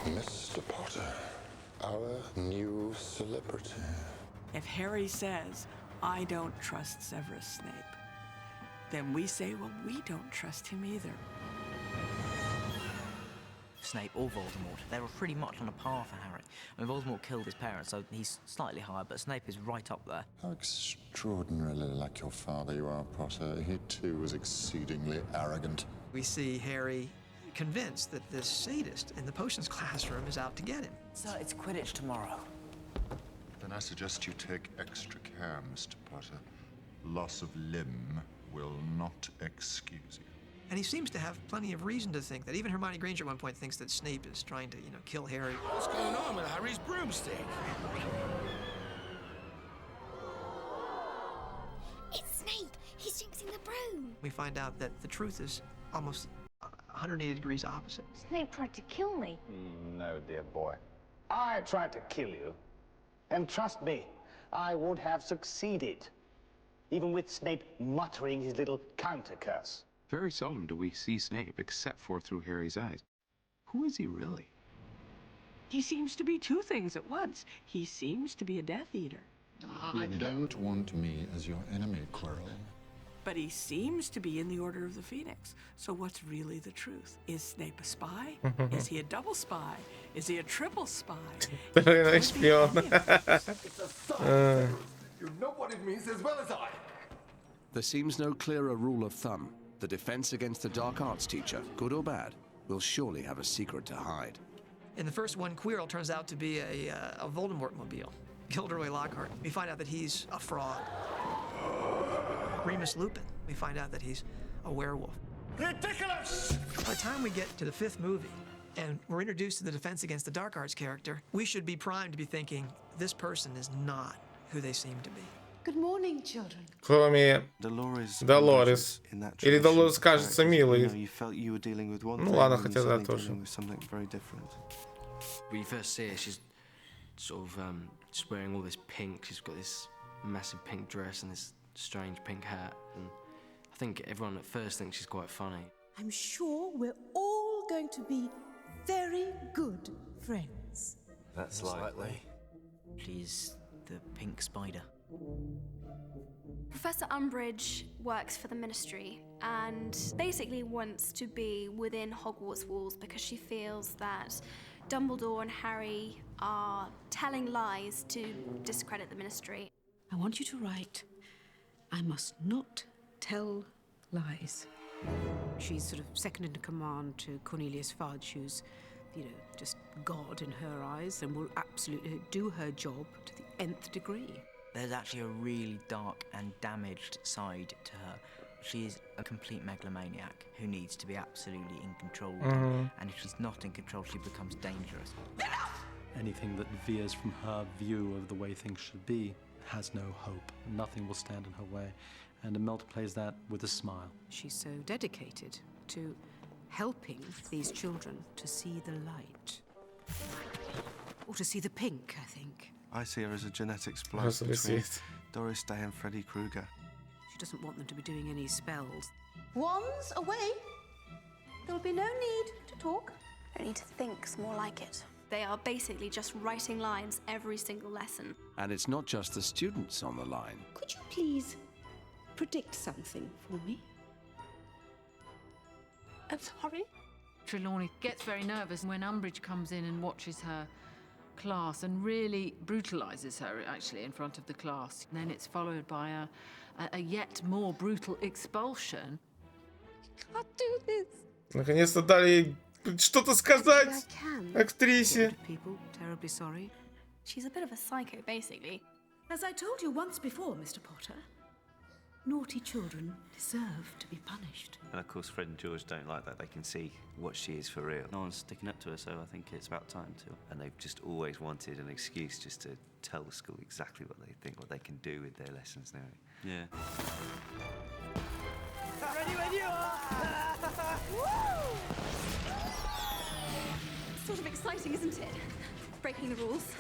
Mr. Potter, our new celebrity. If Harry says, I don't trust Severus Snape, then we say, well, we don't trust him either. Snape or Voldemort, they were pretty much on a par for Harry. I mean, Voldemort killed his parents, so he's slightly higher, but Snape is right up there. How extraordinarily like your father you are, Potter. He too was exceedingly arrogant. We see Harry convinced that this sadist in the potions classroom is out to get him. So it's Quidditch tomorrow. Then I suggest you take extra care, Mr. Potter. Loss of limb will not excuse you. And he seems to have plenty of reason to think that even Hermione Granger at one point thinks that Snape is trying to, kill Harry. What's going on with Harry's broomstick? It's Snape! He's jinxing the broom! We find out that the truth is almost 180 degrees opposite. Snape tried to kill me. No, dear boy. I tried to kill you. And trust me, I would have succeeded. Even with Snape muttering his little counter-curse. Very seldom do we see Snape except for through Harry's eyes. Who is he really? He seems to be two things at once. He seems to be a Death Eater. I don't want me as your enemy, Quirrell. But he seems to be in the Order of the Phoenix. So what's really the truth? Is Snape a spy? Is he a double spy? Is he a triple spy? Шпион. You know what it means as well as I. There seems no clearer rule of thumb. The defense against the dark arts teacher, good or bad, will surely have a secret to hide. In the first one, Quirrell turns out to be a Voldemort-mobile. Gilderoy Lockhart. We find out that he's a fraud. Remus Lupin. We find out that he's a werewolf. Ridiculous! By the time we get to the fifth movie, and we're introduced to the Defense Against the Dark Arts character, we should be primed to be thinking, this person is not who they seem to be. Good morning, children. Кроме Долорес. Или Долорес кажется милой. Ну ладно, хотя да, тоже. When you first see her, she's sort of just wearing all this pink. She's got this massive pink dress and this strange pink hat. And I think everyone at first thinks she's quite funny. I'm sure we're all going to be very good friends. That's likely. She's the pink spider. Professor Umbridge works for the Ministry and basically wants to be within Hogwarts walls because she feels that Dumbledore and Harry are telling lies to discredit the Ministry. I want you to write, I must not tell lies. She's sort of second in command to Cornelius Fudge, who's, just God in her eyes, and will absolutely do her job to the nth degree. There's actually a really dark and damaged side to her. She is a complete megalomaniac who needs to be absolutely in control. And if she's not in control, she becomes dangerous. Anything that veers from her view of the way things should be has no hope. Nothing will stand in her way. And Imelda plays that with a smile. She's so dedicated to helping these children to see the light. Or to see the pink, I think. I see her as a genetic splice between Doris Day and Freddy Krueger. She doesn't want them to be doing any spells. Wands away. There'll be no need to talk. They need to think more like it. They are basically just writing lines every single lesson. And it's not just the students on the line. Could you please predict something for me? I'm sorry. Trelawney gets very nervous when Umbridge comes in and watches her class and really brutalizes her actually in front of the class. And then it's followed by a yet more brutal expulsion. Can't do this. Наконец-то дали ей что-то сказать актрисе. Terribly sorry. She's a bit of a psycho, basically. As I told you once before, Mr. Potter, naughty children deserve to be punished. And of course, Fred and George don't like that. They can see what she is for real. No one's sticking up to her, so I think it's about time to. And they've just always wanted an excuse just to tell the school exactly what they think, what they can do with their lessons now. Yeah. Ready when you are! Sort of exciting, isn't it? Breaking the rules.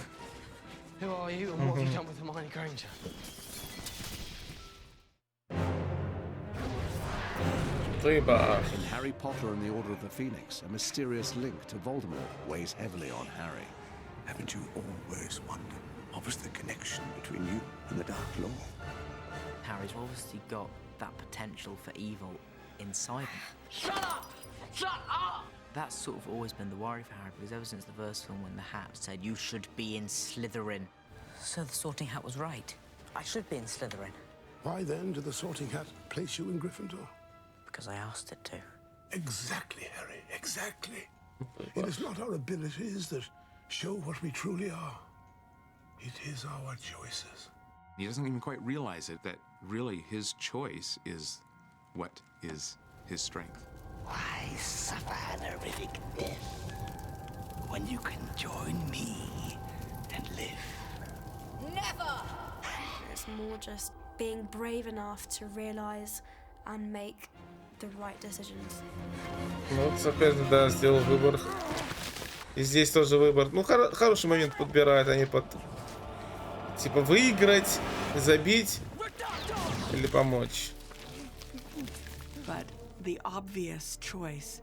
Who are you and what have you done with Hermione Granger? In Harry Potter and the Order of the Phoenix, a mysterious link to Voldemort weighs heavily on Harry. Haven't you always wondered what was the connection between you and the Dark Lord? Harry's obviously got that potential for evil inside him. Shut up! Shut up! That's sort of always been the worry for Harry, because ever since the first film when the Hat said, you should be in Slytherin. So the Sorting Hat was right. I should be in Slytherin. Why then did the Sorting Hat place you in Gryffindor? Because I asked it to. Exactly, Harry, exactly. It is not our abilities that show what we truly are. It is our choices. He doesn't even quite realize it, that really his choice is what is his strength. Why suffer an horrific death when you can join me and live? Never! It's more just being brave enough to realize and make the right decisions. Ну вот опять же, да, сделал выбор. И здесь тоже выбор. Ну, хороший момент подбирают они под... Типа выиграть, забить или помочь. But the obvious choice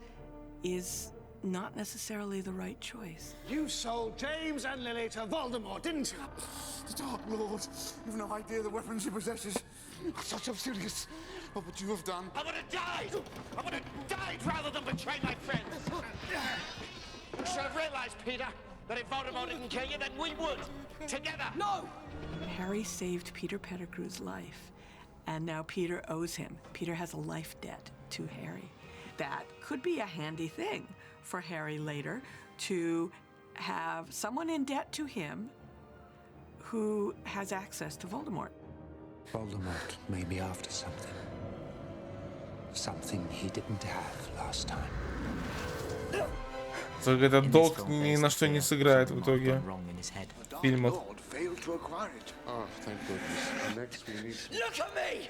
is not necessarily the right choice. You sold James and Lily to Voldemort, didn't you? The Dark Lord. You've no idea the weapons he possesses. Such absurdity. What would you have done? I would have died! I would have died rather than betray my friends! You should have realized, Peter, that if Voldemort didn't kill you, then we would! Together! No! Harry saved Peter Pettigrew's life, and now Peter owes him. Peter has a life debt to Harry. That could be a handy thing for Harry later, to have someone in debt to him who has access to Voldemort. Voldemort may be after something. Something he didn't have last time. Только этот долг ни на что не сыграет в итоге в фильмах. Oh, thank goodness. Next we need to... Look at me!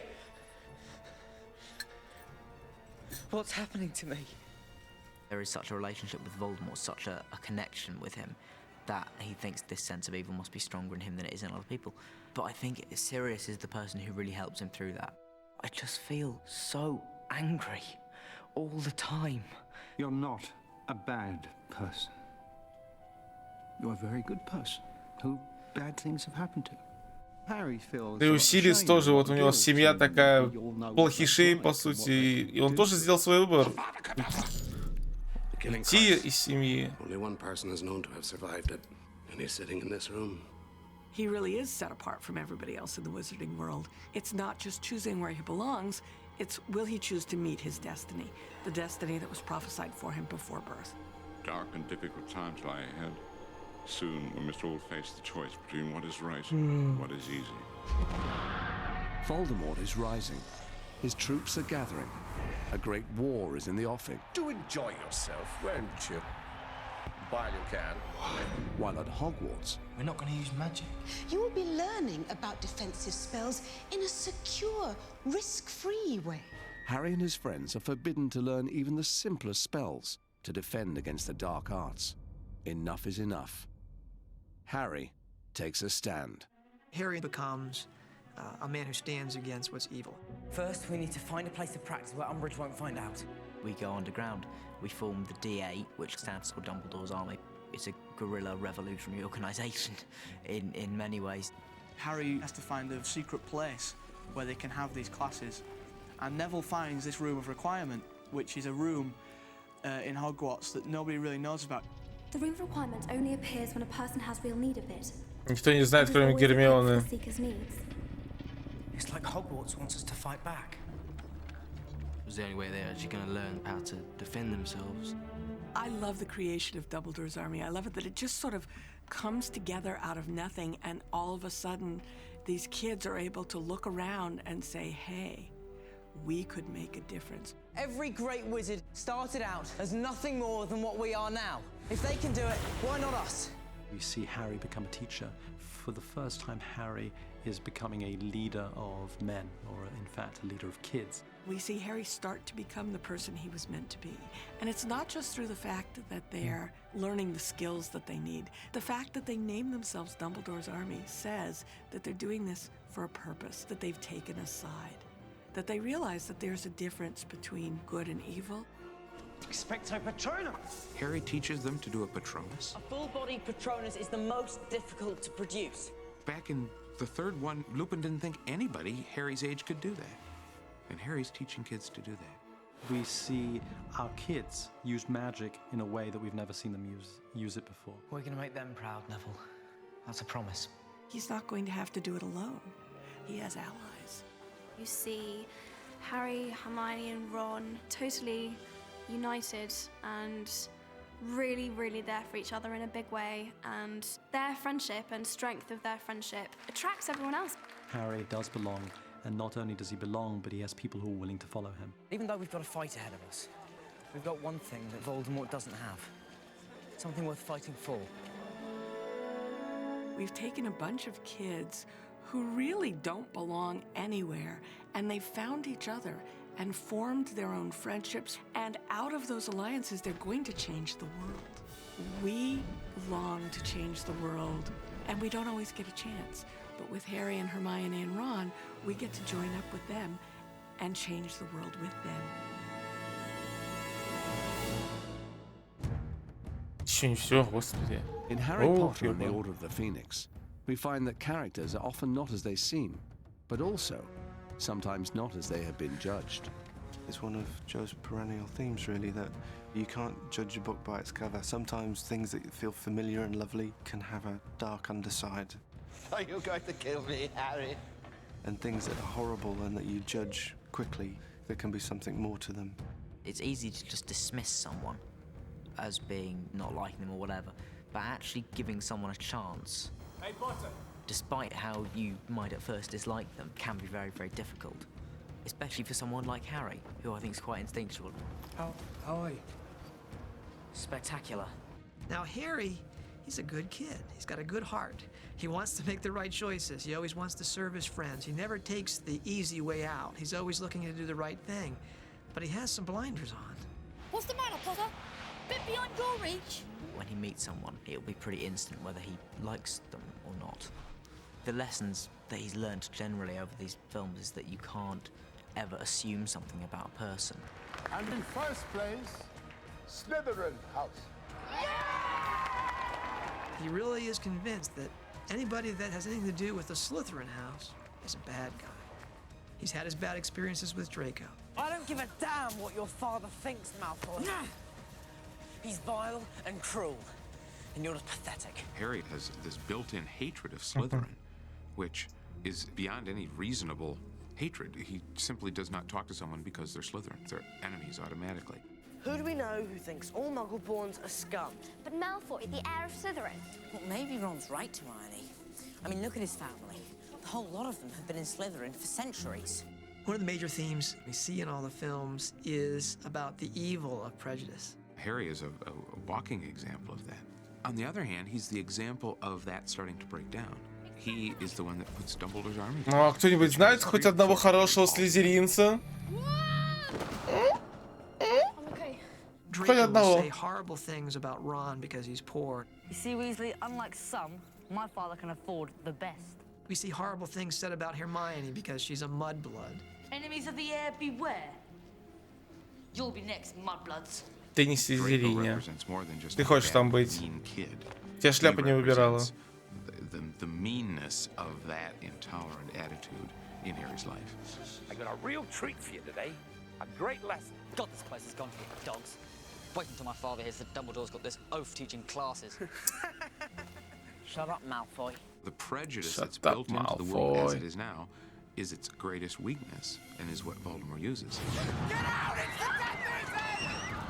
What's happening to me? There is such a relationship with Voldemort, such a connection with him, that he thinks this sense of evil must be stronger in him than it is in other people. But I think Sirius is the person who really helps him through that. I just feel so angry all the time. You're not a bad person. You're a very good person who bad things have happened to. Harry feels. И у Сириус тоже, вот у него семья такая плохишей, по сути, и он тоже сделал свой выбор. Уйти из семьи. Only one person is known to have survived it, and he's sitting in this room. He really is set apart from everybody else in the wizarding world. It's not just choosing where he belongs, it's will he choose to meet his destiny, the destiny that was prophesied for him before birth. Dark and difficult times lie ahead. Soon we must all face the choice between what is right and what is easy. Voldemort is rising. His troops are gathering. A great war is in the offing. Do enjoy yourself, won't you? While you can. While at Hogwarts, We're not going to use magic. You will be learning about defensive spells in a secure, risk-free way. Harry and his friends are forbidden to learn even the simplest spells to defend against the dark arts. Enough is enough. Harry takes a stand. Harry becomes a man who stands against what's evil. First, we need to find a place of practice where Umbridge won't find out. We go underground. We form the DA, which stands for Dumbledore's Army. It's a guerrilla revolutionary organisation in many ways. Harry has to find a secret place where they can have these classes. And Neville finds this room of requirement, which is a room in Hogwarts that nobody really knows about. The room of requirement only appears when a person has real need of it. Никто не знает, кроме Гермионы. It's like Hogwarts wants us to fight back. It was the only way they're actually going to learn how to defend themselves. I love the creation of Dumbledore's Army. I love it that it just sort of comes together out of nothing, and all of a sudden these kids are able to look around and say, hey, we could make a difference. Every great wizard started out as nothing more than what we are now. If they can do it, why not us? We see Harry become a teacher. For the first time, Harry is becoming a leader of men, or in fact, a leader of kids. We see Harry start to become the person he was meant to be. And it's not just through the fact that they're learning the skills that they need. The fact that they name themselves Dumbledore's Army says that they're doing this for a purpose, that they've taken a side, that they realize that there's a difference between good and evil. Expecto Patronus! Harry teaches them to do a Patronus. A full-bodied Patronus is the most difficult to produce. Back in the third one, Lupin didn't think anybody Harry's age could do that. And Harry's teaching kids to do that. We see our kids use magic in a way that we've never seen them use it before. We're going to make them proud, Neville. That's a promise. He's not going to have to do it alone. He has allies. You see Harry, Hermione and Ron totally united and really, really there for each other in a big way, and their friendship and strength of their friendship attracts everyone else. Harry does belong, and not only does he belong, but he has people who are willing to follow him. Even though we've got a fight ahead of us, we've got one thing that Voldemort doesn't have. Something worth fighting for. We've taken a bunch of kids who really don't belong anywhere, and they've found each other and formed their own friendships, and out of those alliances, they're going to change the world. We long to change the world, and we don't always get a chance. But with Harry and Hermione and Ron, we get to join up with them and change the world with them. In Harry Potter and the Order of the Phoenix, we find that characters are often not as they seem, but also sometimes not as they have been judged. It's one of Joe's perennial themes, really, that you can't judge a book by its cover. Sometimes things that feel familiar and lovely can have a dark underside. Are you going to kill me, Harry? And things that are horrible and that you judge quickly, there can be something more to them. It's easy to just dismiss someone as being not liking them or whatever, but actually giving someone a chance, Hey, Potter! despite how you might at first dislike them, can be very, very difficult. Especially for someone like Harry, who I think is quite instinctual. How are you? Spectacular. Now, Harry, he's a good kid. He's got a good heart. He wants to make the right choices. He always wants to serve his friends. He never takes the easy way out. He's always looking to do the right thing. But he has some blinders on. What's the matter, Potter? Bit beyond your reach? When he meets someone, it'll be pretty instant whether he likes them or not. The lessons that he's learned generally over these films is that you can't ever assume something about a person. And in first place, Slytherin house. He really is convinced that anybody that has anything to do with the Slytherin house is a bad guy. He's had his bad experiences with Draco. I don't give a damn what your father thinks, Malfoy. He's vile and cruel, and you're just pathetic. Harry has this built-in hatred of Slytherin, which is beyond any reasonable hatred. He simply does not talk to someone because they're Slytherin. They're enemies automatically. Who do we know who thinks all Muggleborns are scum? But Malfoy, the heir of Slytherin. Well, maybe Ron's right, Hermione. I mean, look at his family. The whole lot of them have been in Slytherin for centuries. One of the major themes we see in all the films is about the evil of prejudice. Harry is a walking example of that. On the other hand, he's the example of that starting to break down. He is the one that puts Dumbledore's army. Ну, а кто-нибудь знает хоть одного хорошего слизеринца? Draco will say horrible things about Ron because he's poor. You see, Weasley, unlike some, my father can afford the best. We see horrible things said about Hermione because she's a mudblood. Enemies of the heir, beware. You'll be next, mudbloods. Ты не Слизериня. represents more than just Ты a хочешь там bad, быть. mean kid. Тебя He шляпа не выбирала. represents the meanness of that intolerant attitude in Harry's life. I got a real treat for you today. A great lesson. God, this place has gone to the dogs. Wait until my father hears that Dumbledore's got this oaf teaching classes. Shut up, Malfoy. The prejudice Shut that's up, built into the world as Malfoy. it is now is its greatest weakness and is what Voldemort uses.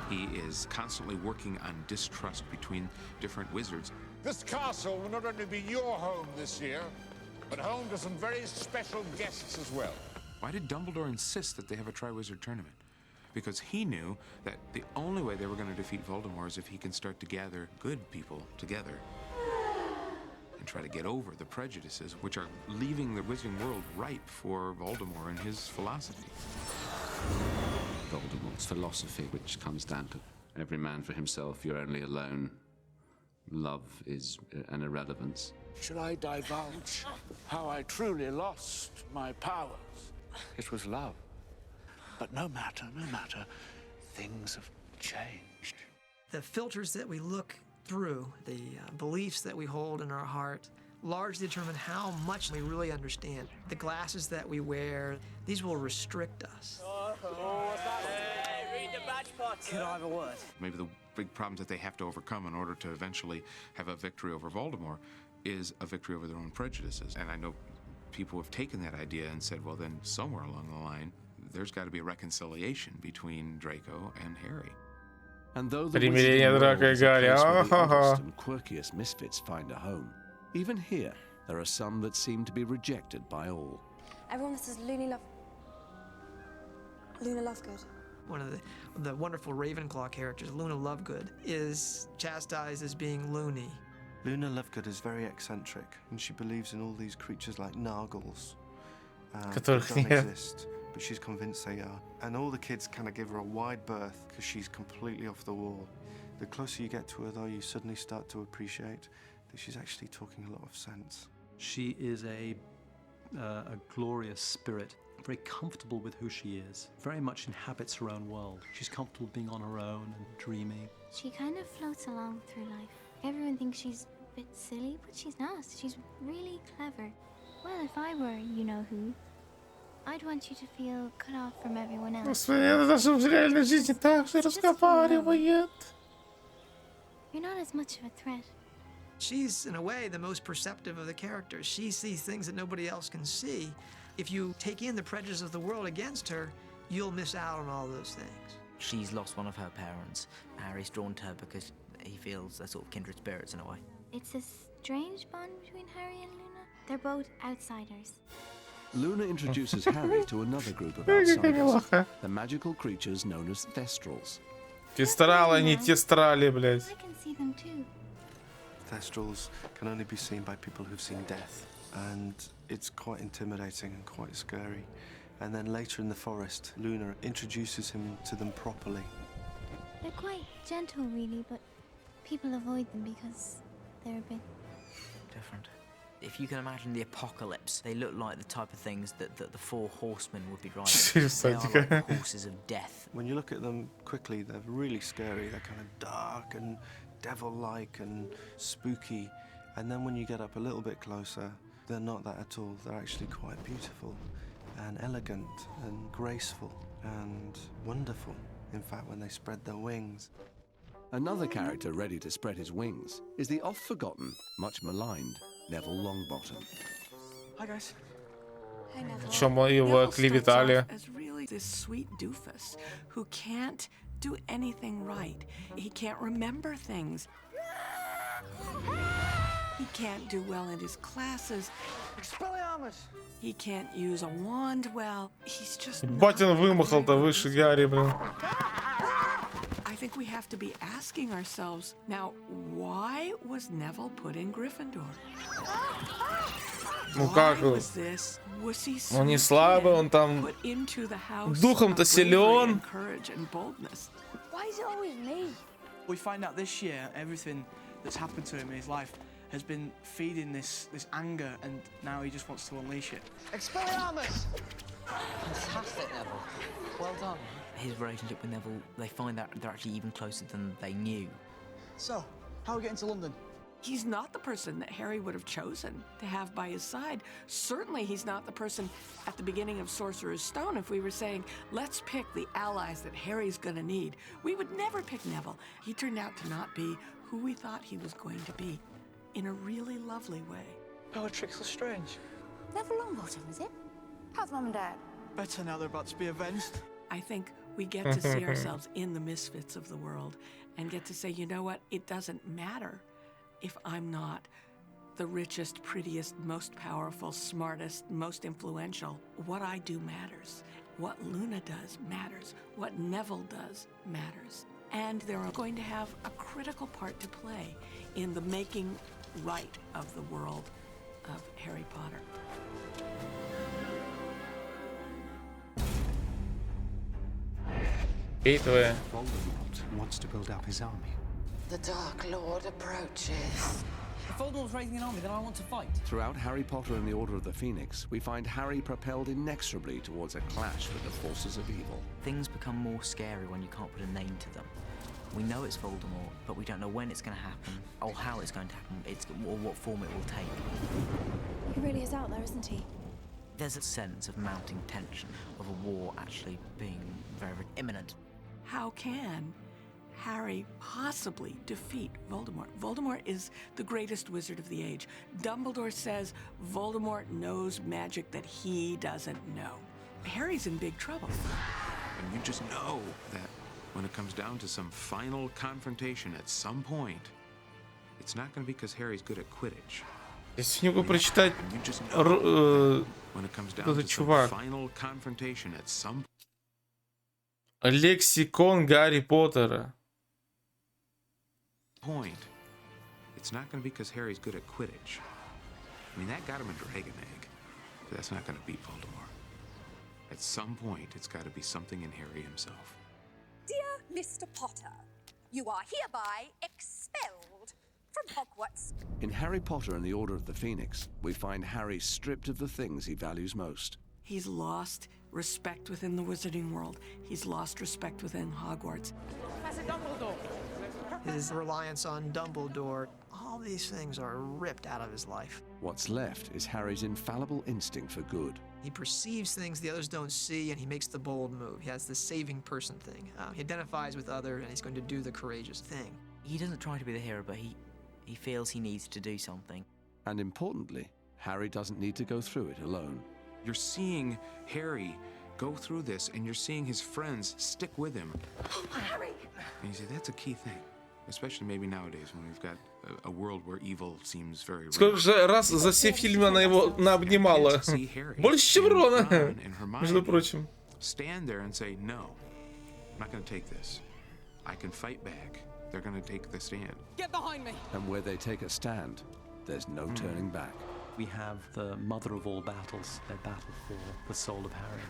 He is constantly working on distrust between different wizards. This castle will not only be your home this year, but home to some very special guests as well. Why did Dumbledore insist that they have a Triwizard Tournament? Because he knew that the only way they were going to defeat Voldemort is if he can start to gather good people together and try to get over the prejudices which are leaving the wizarding world ripe for Voldemort and his philosophy. Voldemort's philosophy, which comes down to every man for himself, you're only alone. Love is an irrelevance. Should I divulge how I truly lost my powers? It was love. But no matter, things have changed. The filters that we look through, the beliefs that we hold in our heart, largely determine how much we really understand. The glasses that we wear, these will restrict us. Read the badge part. Could I have a word? Maybe the big problems that they have to overcome in order to eventually have a victory over Voldemort is a victory over their own prejudices. And I know people have taken that idea and said, well, then somewhere along the line, there's got to be a reconciliation between Draco and Harry. And though the Примирение wizarding world Драко и is a Гарри. place where the Ахаха. oddest and quirkiest misfits find a home, even here, there are some that seem to be rejected by all. Everyone that says Luna Lovegood. One of the wonderful Ravenclaw characters, Luna Lovegood, is chastised as being loony. Luna Lovegood is very eccentric, and she believes in all these creatures like Nargles that Которых don't нет. exist, but she's convinced they are. And all the kids kind of give her a wide berth because she's completely off the wall. The closer you get to her, though, you suddenly start to appreciate that she's actually talking a lot of sense. She is a glorious spirit, very comfortable with who she is, very much inhabits her own world. She's comfortable being on her own and dreaming. She kind of floats along through life. Everyone thinks she's a bit silly, but she's not. She's really clever. Well, if I were you-know-who, I'd want you to feel cut off from everyone else. Господи, это даже в реальной жизни так же разговаривает. You're not as much of a threat. She's, in a way, the most perceptive of the characters. She sees things that nobody else can see. If you take in the prejudice of the world against her, you'll miss out on all those things. She's lost one of her parents. Harry's drawn to her because he feels they're sort of kindred spirits in a way. It's a strange bond between Harry and Luna. They're both outsiders. Luna introduces Harry to another group of outsiders, the magical creatures known as Thestrals. Тестралы, не тестрали, блядь. I can see them too. Thestrals can only be seen by people who've seen death, and it's quite intimidating and quite scary. And then later in the forest, Luna introduces him to them properly. They're quite gentle, really, but people avoid them because they're a bit Different. If you can imagine the apocalypse, they look like the type of things that the four horsemen would be riding. They are like horses of death. When you look at them quickly, they're really scary. They're kind of dark and devil-like and spooky. And then when you get up a little bit closer, they're not that at all. They're actually quite beautiful and elegant and graceful and wonderful. In fact, when they spread their wings. Another character ready to spread his wings is the oft-forgotten, much maligned Neville Longbottom. Hi, guys. Hey, Neville. Причем его клеветали. As really this sweet doofus who can't do anything right. He can't remember things. He can't do well in his classes. Expelliarmus! He can't use a wand well. He's just Батин вымахал-то выше Гарри, блин. I think we have to be asking ourselves, now, why was Neville put in Gryffindor? Ну как? Was this? Was he Он не слабый, он там put into the house духом-то of bravery силен. and courage and boldness? Why is it always me? We find out this year everything that's happened to him in his life has been feeding this anger, and now he just wants to unleash it. Expelliarmus! Fantastic, Neville. Well done. his relationship with Neville, they find that they're actually even closer than they knew. So, how are we getting to London? He's not the person that Harry would have chosen to have by his side. Certainly he's not the person at the beginning of Sorcerer's Stone. If we were saying, let's pick the allies that Harry's gonna need, we would never pick Neville. He turned out to not be who we thought he was going to be, in a really lovely way. Bellatrix Lestrange. Neville Longbottom, is it? How's Mum and Dad? Better now they're about to be avenged. I think we get to see ourselves in the misfits of the world and get to say, you know what, it doesn't matter if I'm not the richest, prettiest, most powerful, smartest, most influential. What I do matters. What Luna does matters. What Neville does matters. And they're going to have a critical part to play in the making right of the world of Harry Potter. Voldemort wants to build up his army. The Dark Lord approaches. If Voldemort's raising an army, then I want to fight. Throughout Harry Potter and the Order of the Phoenix, we find Harry propelled inexorably towards a clash with the forces of evil. Things become more scary when you can't put a name to them. We know it's Voldemort, but we don't know when it's going to happen, or how it's going to happen, or what form it will take. He really is out there, isn't he? There's a sense of mounting tension, of a war actually being very, very imminent. How can Harry possibly defeat Voldemort? Voldemort is the greatest wizard of the age. Dumbledore says Voldemort knows magic that he doesn't know. Harry's in big trouble. And you just know that when it comes down to some final confrontation at some point, it's not going to be because Harry's good at Quidditch. Если не могу прочитать этот чувак. Лексикон Гарри Поттера. Point. It's not going to be because Harry's good at Quidditch. I mean, that got him a dragon egg, but that's not going to beat Voldemort. At some point, it's got to be something in Harry himself. Dear Mr. Potter, you are hereby expelled from Hogwarts. In Harry Potter and the Order of the Phoenix, we find Harry stripped of the things he values most. He's lost respect within the wizarding world. He's lost respect within Hogwarts. Professor Dumbledore. His reliance on Dumbledore, all these things are ripped out of his life. What's left is Harry's infallible instinct for good. He perceives things the others don't see, and he makes the bold move. He has the saving person thing. He identifies with others, and he's going to do the courageous thing. He doesn't try to be the hero, but he feels he needs to do something. And importantly, Harry doesn't need to go through it alone. You're seeing Harry go through this, and you're seeing his friends stick with him. Harry! And you say, that's a key thing. Especially maybe nowadays, when we've got a world where evil seems very rare. Сколько же раз за все фильмы она его наобнимала? Больше, чем Рона, между прочим. Stand there and say, no, I'm not going to take this. I can fight back. They're going to take the stand. Get behind me! And where they take a stand, there's no turning back. We have the mother of all battles, their battle for the soul of Harry.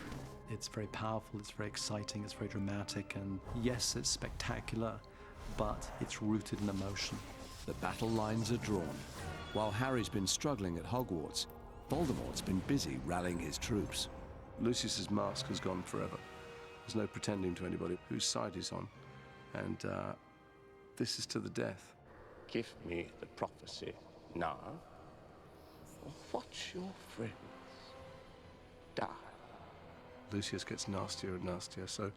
It's very powerful, it's very exciting, it's very dramatic, and yes, it's spectacular, but it's rooted in emotion. The battle lines are drawn. While Harry's been struggling at Hogwarts, Voldemort's been busy rallying his troops. Lucius's mask has gone forever. There's no pretending to anybody whose side he's on. And this is to the death. Give me the prophecy now, or watch your friends die. Lucius gets nastier and nastier, so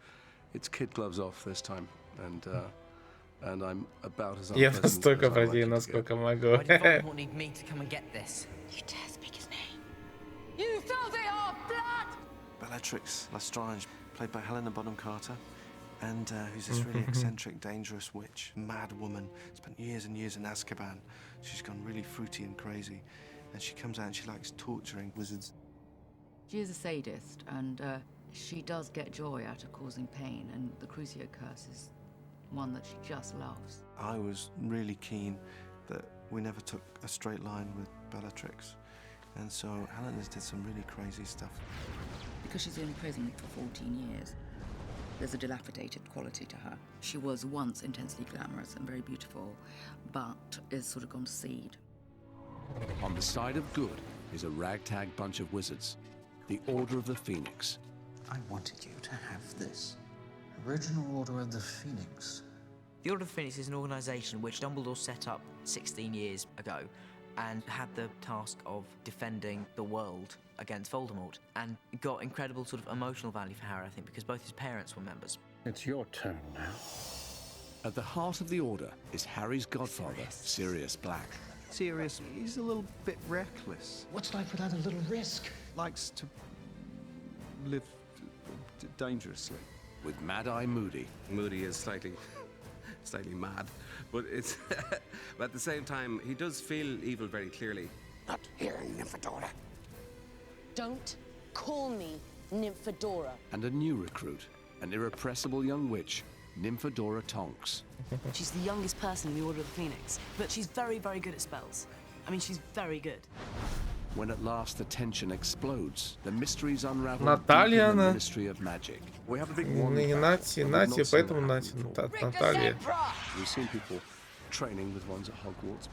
it's kid gloves off this time, and I'm about as Я unpleasant настолько as I like противен, it to насколько get. могу. Why did Voldemort need me to come and get this? You dare speak his name? You filthy old blood! Bellatrix Lestrange, played by Helena Bonham Carter, and who's this really eccentric, dangerous witch, mad woman, spent years and years in Azkaban. She's gone really fruity and crazy, and she comes out and she likes torturing wizards. She is a sadist, and she does get joy out of causing pain, and the Crucio curse is one that she just loves. I was really keen that we never took a straight line with Bellatrix, and so Helena's did some really crazy stuff. Because she's in prison for 14 years, there's a dilapidated quality to her. She was once intensely glamorous and very beautiful, but is sort of gone to seed. On the side of good is a ragtag bunch of wizards, the Order of the Phoenix. I wanted you to have this. Original Order of the Phoenix. The Order of the Phoenix is an organisation which Dumbledore set up 16 years ago and had the task of defending the world against Voldemort, and got incredible sort of emotional value for Harry, I think, because both his parents were members. It's your turn now. At the heart of the Order is Harry's godfather, Sirius Black. Sirius, he's a little bit reckless. What's life without a little risk? Likes to live dangerously. With Mad-Eye Moody. Moody is slightly mad, but it's but at the same time he does feel evil very clearly. Not here, Nymphadora. Don't call me Nymphadora. And a new recruit, an irrepressible young witch, Nymphadora Tonks. She's the youngest person in the Order of the Phoenix, but she's very, very good at spells. I mean, she's very good. When at last the tension explodes, the mysteries unravel Наталья, deep in the она. Ministry of Magic. We have a big Не Нати, Нати, поэтому Нати. Наталья. We've seen people training with ones at Hogwarts.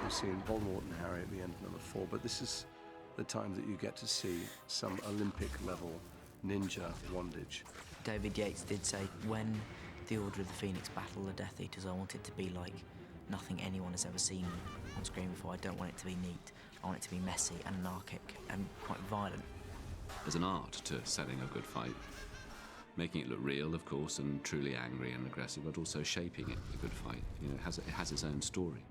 We've seen Voldemort and Harry at the end of number 4, but this is the time that you get to see some Olympic-level ninja wandage. David Yates did say, when the Order of the Phoenix battle the Death Eaters, I want it to be like nothing anyone has ever seen on screen before. I don't want it to be neat. I want it to be messy and anarchic and quite violent. There's an art to setting a good fight. Making it look real, of course, and truly angry and aggressive, but also shaping it, a good fight. You know, it has its own story.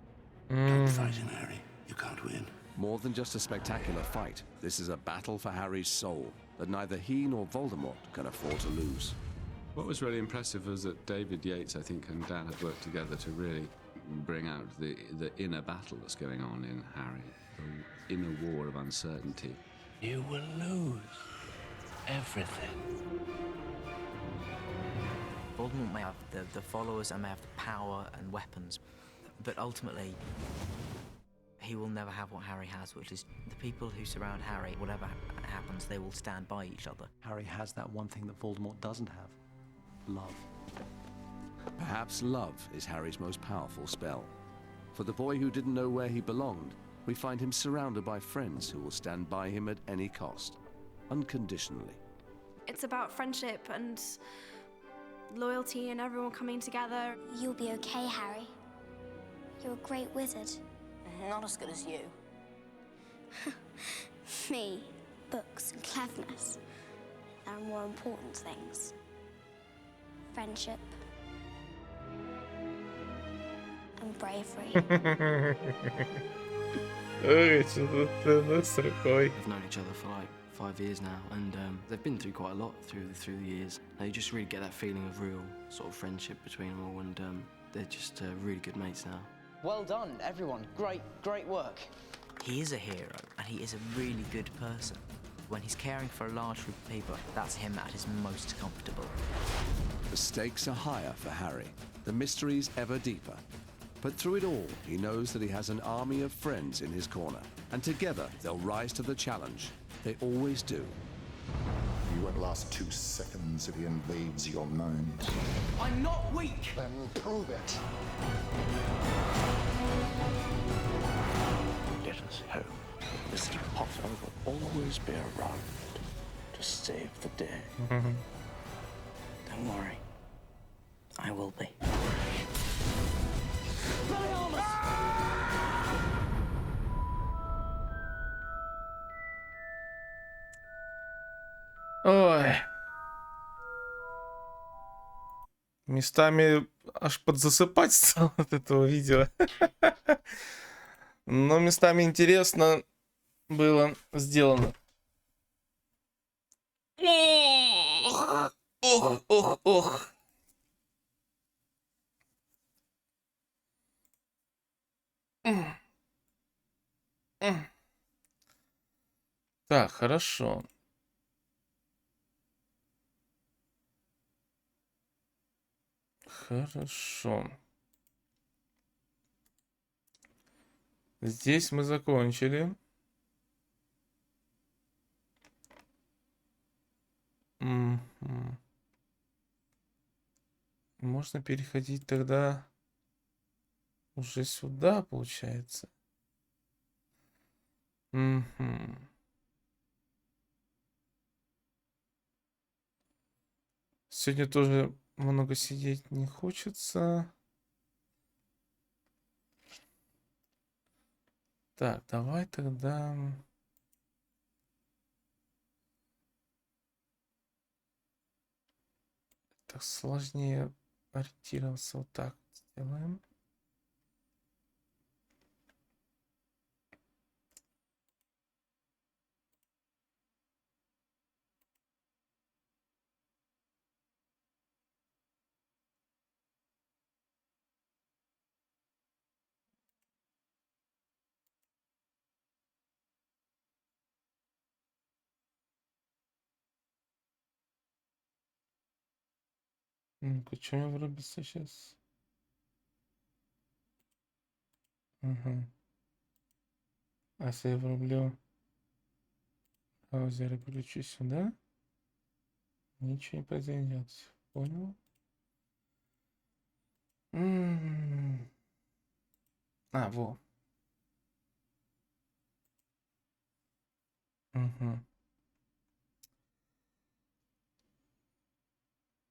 Don't fight him, Harry. You can't win. More than just a spectacular fight, this is a battle for Harry's soul that neither he nor Voldemort can afford to lose. What was really impressive was that David Yates, I think, and Dan had worked together to really bring out the inner battle that's going on in Harry, the inner war of uncertainty. You will lose everything. Voldemort may have the followers and may have the power and weapons, but ultimately he will never have what Harry has, which is the people who surround Harry. Whatever happens, they will stand by each other. Harry has that one thing that Voldemort doesn't have. Love. Perhaps love is Harry's most powerful spell. For the boy who didn't know where he belonged, we find him surrounded by friends who will stand by him at any cost, unconditionally. It's about friendship and loyalty and everyone coming together. You'll be okay, Harry. You're a great wizard. Not as good as you. Me, books and cleverness. There are more important things. Friendship. And bravery. Ой, что-то нас рукой. They've known each other for like 5 years now, and they've been through quite a lot through the years. Now you just really get that feeling of real sort of friendship between them all, and they're just really good mates now. Well done, everyone. Great work. He is a hero, and he is a really good person. When he's caring for a large group of people, that's him at his most comfortable. The stakes are higher for Harry, the mysteries ever deeper. But through it all, he knows that he has an army of friends in his corner, and together they'll rise to the challenge. They always do. You won't last 2 seconds if he invades your mind. I'm not weak! Then prove it. Let us hope Mr. Potter will always be around to save the day. Don't worry. I will be. Ой. Местами аж подзасыпать стало от этого видео. Но местами интересно было сделано. Ох. Так, хорошо. Хорошо. Здесь мы закончили. Можно переходить тогда уже сюда, получается. Сегодня тоже много сидеть не хочется. Так, давай тогда... Так, сложнее ориентироваться. Вот так сделаем. Ну-ка, что я врубился сейчас? Угу. А если я врублю браузер и включу сюда, ничего не произойдет. Понял? А, во. Угу.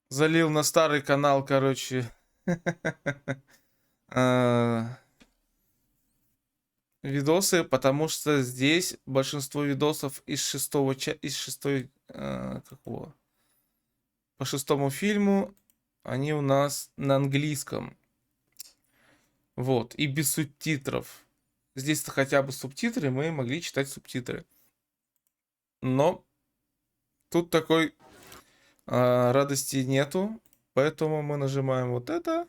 Залил на старый канал, короче. Видосы, потому что здесь большинство видосов из шестой какого? По 6-му фильму они у нас на английском. Вот, и без субтитров. Здесь-то хотя бы субтитры, мы могли читать субтитры. Но тут такой радости нету, поэтому мы нажимаем вот это.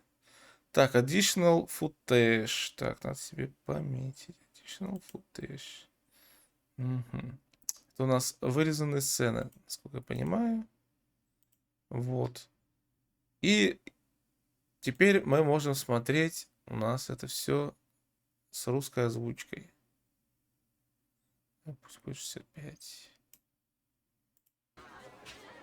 Так, additional footage. Так, надо себе пометить. Additional footage. Угу. Это у нас вырезанные сцены, насколько я понимаю. Вот. И теперь мы можем смотреть. У нас это все с русской озвучкой. Пусть будет 65.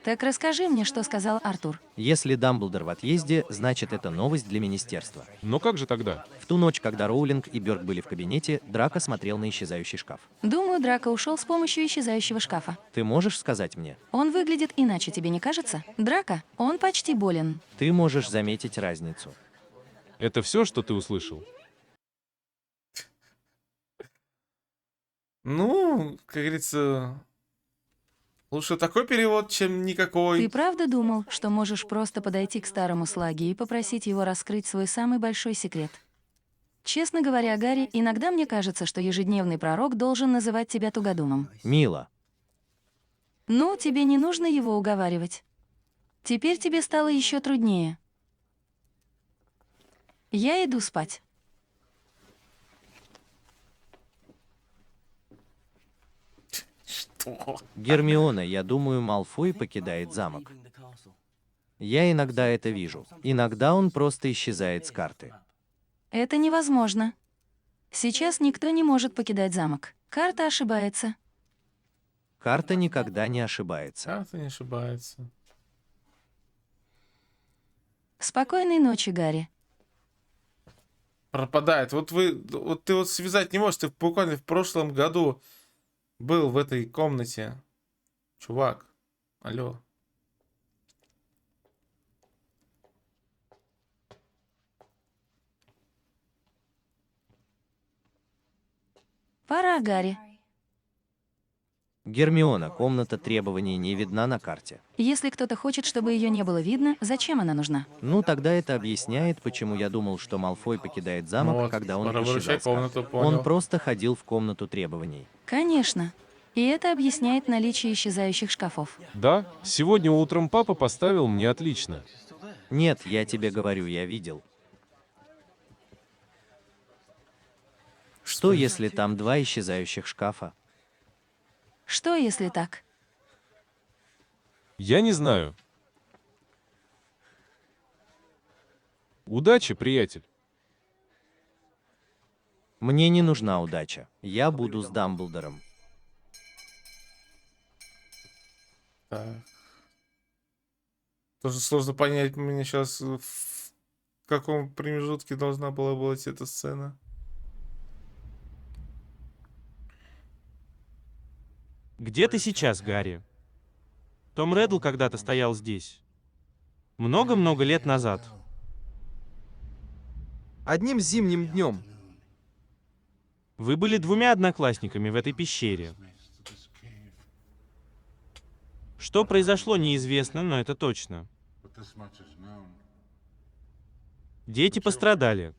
Так расскажи мне, что сказал Артур. Если Дамблдор в отъезде, значит это новость для министерства. Но как же тогда? В ту ночь, когда Роулинг и Бёрк были в кабинете, Драко смотрел на исчезающий шкаф. Думаю, Драко ушел с помощью исчезающего шкафа. Ты можешь сказать мне? Он выглядит иначе, тебе не кажется? Драко, он почти болен. Ты можешь заметить разницу. Это все, что ты услышал? Ну, как говорится, лучше такой перевод, чем никакой. Ты правда думал, что можешь просто подойти к старому Слаге и попросить его раскрыть свой самый большой секрет? Честно говоря, Гарри, иногда мне кажется, что ежедневный пророк должен называть тебя тугодумом. Мила. Ну, тебе не нужно его уговаривать. Теперь тебе стало еще труднее. Я иду спать. Что? Гермиона, я думаю, Малфой покидает замок. Я иногда это вижу. Иногда он просто исчезает с карты. Это невозможно. Сейчас никто не может покидать замок. Карта ошибается. Карта никогда не ошибается. Карта не ошибается. Спокойной ночи, Гарри. Пропадает. Вот ты вот связать не можешь. Ты буквально в прошлом году был в этой комнате. Чувак. Алло. Пора, Гарри. Гермиона, комната требований не видна на карте. Если кто-то хочет, чтобы ее не было видно, зачем она нужна? Ну, тогда это объясняет, почему я думал, что Малфой покидает замок, Вот, когда он пора исчезал выручать с карты. комнату, понял. Он просто ходил в комнату требований. Конечно. И это объясняет наличие исчезающих шкафов. Да, сегодня утром папа поставил мне отлично. Нет, я тебе говорю, я видел. Что, если там 2 исчезающих шкафа? Что, если так? Я не знаю. Удачи, приятель. Мне не нужна удача. Я буду с Дамблдором. Так. Тоже сложно понять мне сейчас, в каком промежутке должна была быть эта сцена. Где ты сейчас, Гарри? Том Реддл когда-то стоял здесь. Много-много лет назад. Одним зимним днем. Вы были двумя одноклассниками в этой пещере. Что произошло, неизвестно, но это точно. Дети пострадали.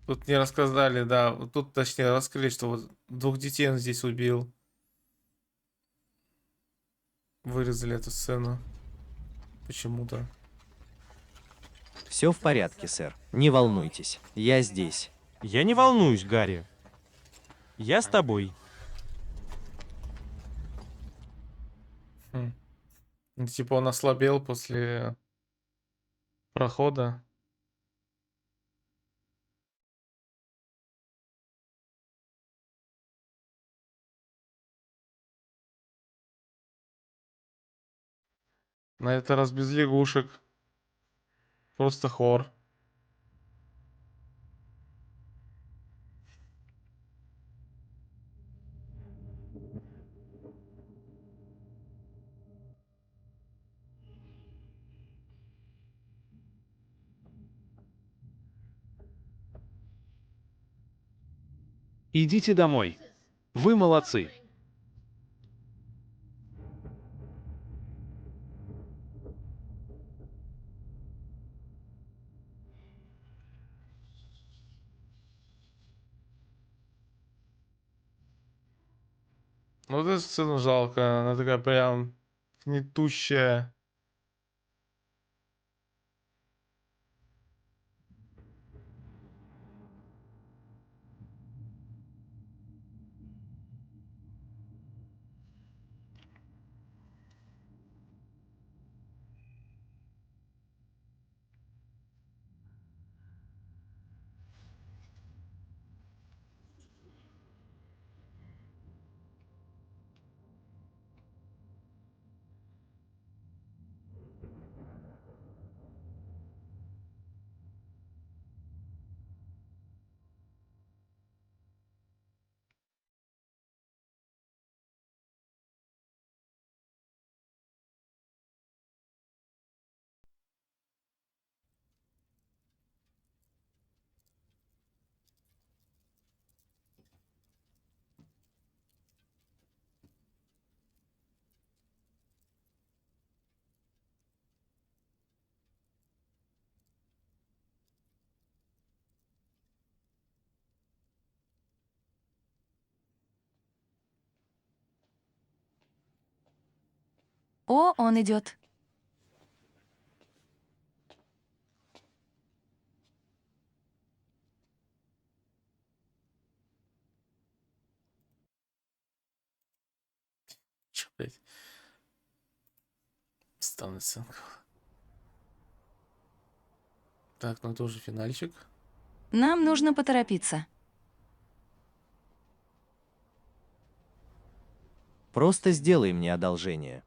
Тут не рассказали, да. Вот тут, точнее, раскрыли, что вот 2 детей он здесь убил. Вырезали эту сцену. Почему-то. Все в порядке, сэр. Не волнуйтесь. Я здесь. Я не волнуюсь, Гарри. Я с тобой. Ну, типа он ослабел после прохода. На этот раз без лягушек. Просто хор. Идите домой. Вы молодцы. Ну, вот эту сцену жалко. Она такая прям гнетущая. О, он идет. Чё, блядь? Ставлю оценку. Так, ну тоже финальчик. Нам нужно поторопиться. Просто сделай мне одолжение.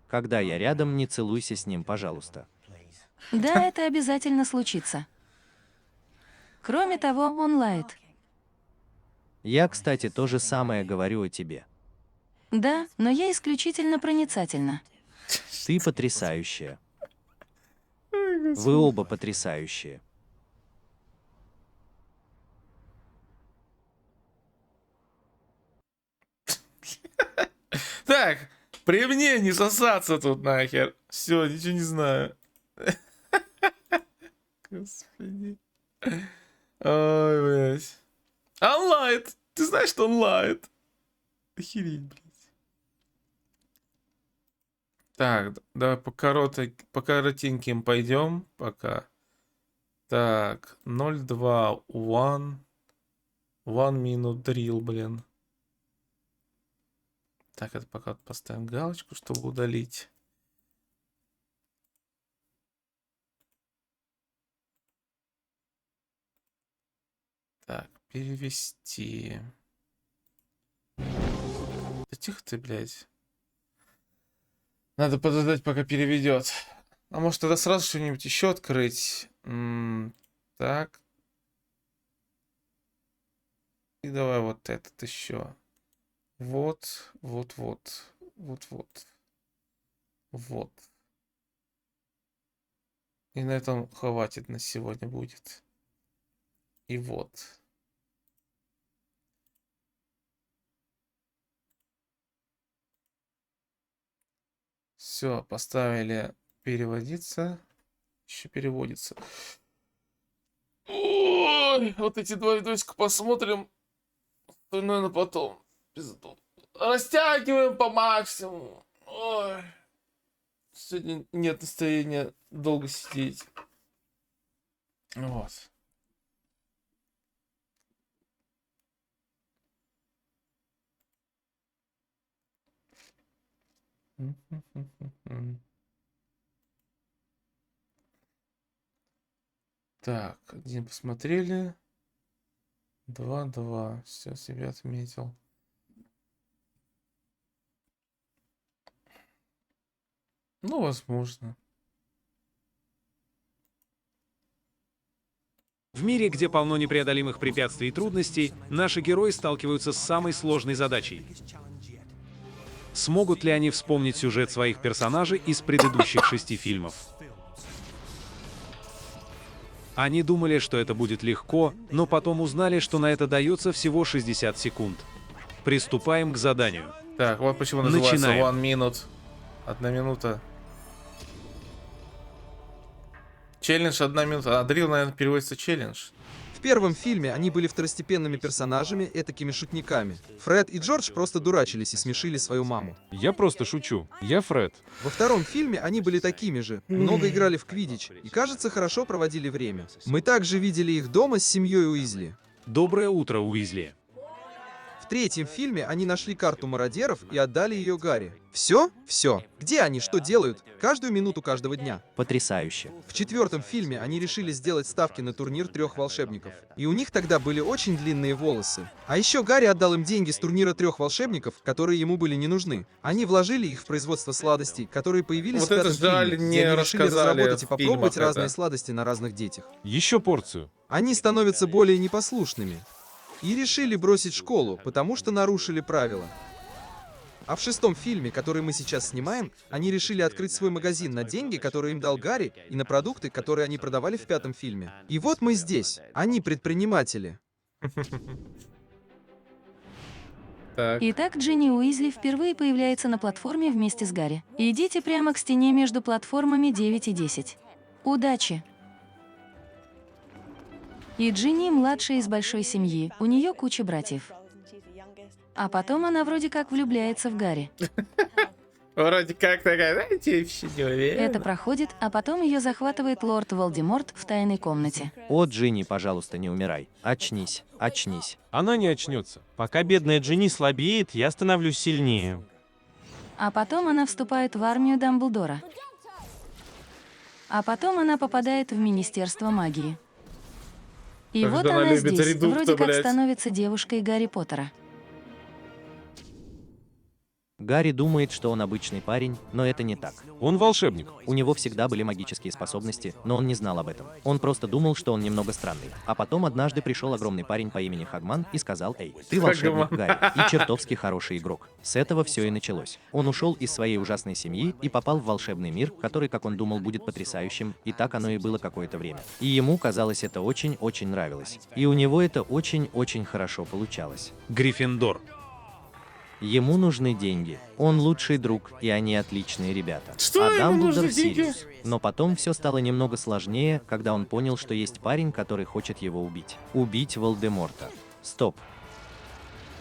Когда я рядом, не целуйся с ним, пожалуйста. Да, это обязательно случится. Кроме того, он лает. Я, кстати, то же самое говорю о тебе. Да, но я исключительно проницательна. Ты потрясающая. Вы оба потрясающие. Так, при мне не сосаться тут нахер. Все, ничего не знаю. Господи. Ой, блядь. Он лает. Ты знаешь, что он лает? Охереть, блядь. Так, давай по коротеньким пойдем пока. Так, 0.2, 1 minute drill, блин. Так, это пока поставим галочку, чтобы удалить. Так, перевести. Да тихо ты, блядь. Надо подождать, пока переведет. А может тогда сразу что-нибудь еще открыть? Так. И давай вот этот еще. Вот. Вот. Вот. И на этом хватит на сегодня будет. И вот. Все, поставили переводиться. Еще переводится. Ой, вот эти два видосика посмотрим. Остальное на потом. Пизду. Растягиваем по максимуму. Ой. Сегодня нет настроения долго сидеть. Вот. Так, один посмотрели. 2. Все, себя отметил. Ну, возможно. В мире, где полно непреодолимых препятствий и трудностей, наши герои сталкиваются с самой сложной задачей. Смогут ли они вспомнить сюжет своих персонажей из предыдущих 6 фильмов? Они думали, что это будет легко, но потом узнали, что на это дается всего 60 секунд. Приступаем к заданию. Так, вот почему называется Начинаем. One Minute. 1 минута. Челлендж 1 минута. А дрил, наверное, переводится челлендж. В первом фильме они были второстепенными персонажами, этакими шутниками. Фред и Джордж просто дурачились и смешили свою маму. Я просто шучу. Я Фред. Во втором фильме они были такими же, много играли в квиддич и, кажется, хорошо проводили время. Мы также видели их дома с семьей Уизли. Доброе утро, Уизли. В третьем фильме они нашли карту мародеров и отдали ее Гарри. Все? Все. Где они? Что делают? Каждую минуту каждого дня. Потрясающе. В четвертом фильме они решили сделать ставки на турнир 3 волшебников. И у них тогда были очень длинные волосы. А еще Гарри отдал им деньги с турнира 3 волшебников, которые ему были не нужны. Они вложили их в производство сладостей, которые появились Вот в пятом это жаль, фильме, не где они решили рассказали разработать и в попробовать фильмах разные это. сладости на разных детях. Еще порцию. Они становятся более непослушными. И решили бросить школу, потому что нарушили правила. А в 6-м фильме, который мы сейчас снимаем, они решили открыть свой магазин на деньги, которые им дал Гарри, и на продукты, которые они продавали в 5-м фильме. И вот мы здесь. Они предприниматели. Итак, Джинни Уизли впервые появляется на платформе вместе с Гарри. Идите прямо к стене между платформами 9 и 10. Удачи! И Джинни младшая из большой семьи, у нее куча братьев. А потом она вроде как влюбляется в Гарри. Вроде как такая, знаете, вообще не уверен. Это проходит, а потом ее захватывает лорд Волдеморт в тайной комнате. О, Джинни, пожалуйста, не умирай. Очнись, очнись. Она не очнется. Пока бедная Джинни слабеет, я становлюсь сильнее. А потом она вступает в армию Дамблдора. А потом она попадает в Министерство магии. И Как вот же она она любит здесь, редукта, вроде как блядь. становится девушкой Гарри Поттера. Гарри думает, что он обычный парень, но это не так. Он волшебник. У него всегда были магические способности, но он не знал об этом. Он просто думал, что он немного странный. А потом однажды пришел огромный парень по имени Хагман и сказал: «Эй, ты волшебник, Гарри, и чертовски хороший игрок». С этого все и началось. Он ушел из своей ужасной семьи и попал в волшебный мир, который, как он думал, будет потрясающим, и так оно и было какое-то время. И ему, казалось, это очень-очень нравилось. И у него это очень-очень хорошо получалось. Гриффиндор. Ему нужны деньги. Он лучший друг, и они отличные ребята. Что А ему Дамблдор нужны деньги? Сириус. Но потом все стало немного сложнее, когда он понял, что есть парень, который хочет его убить. Убить Волдеморта. Стоп.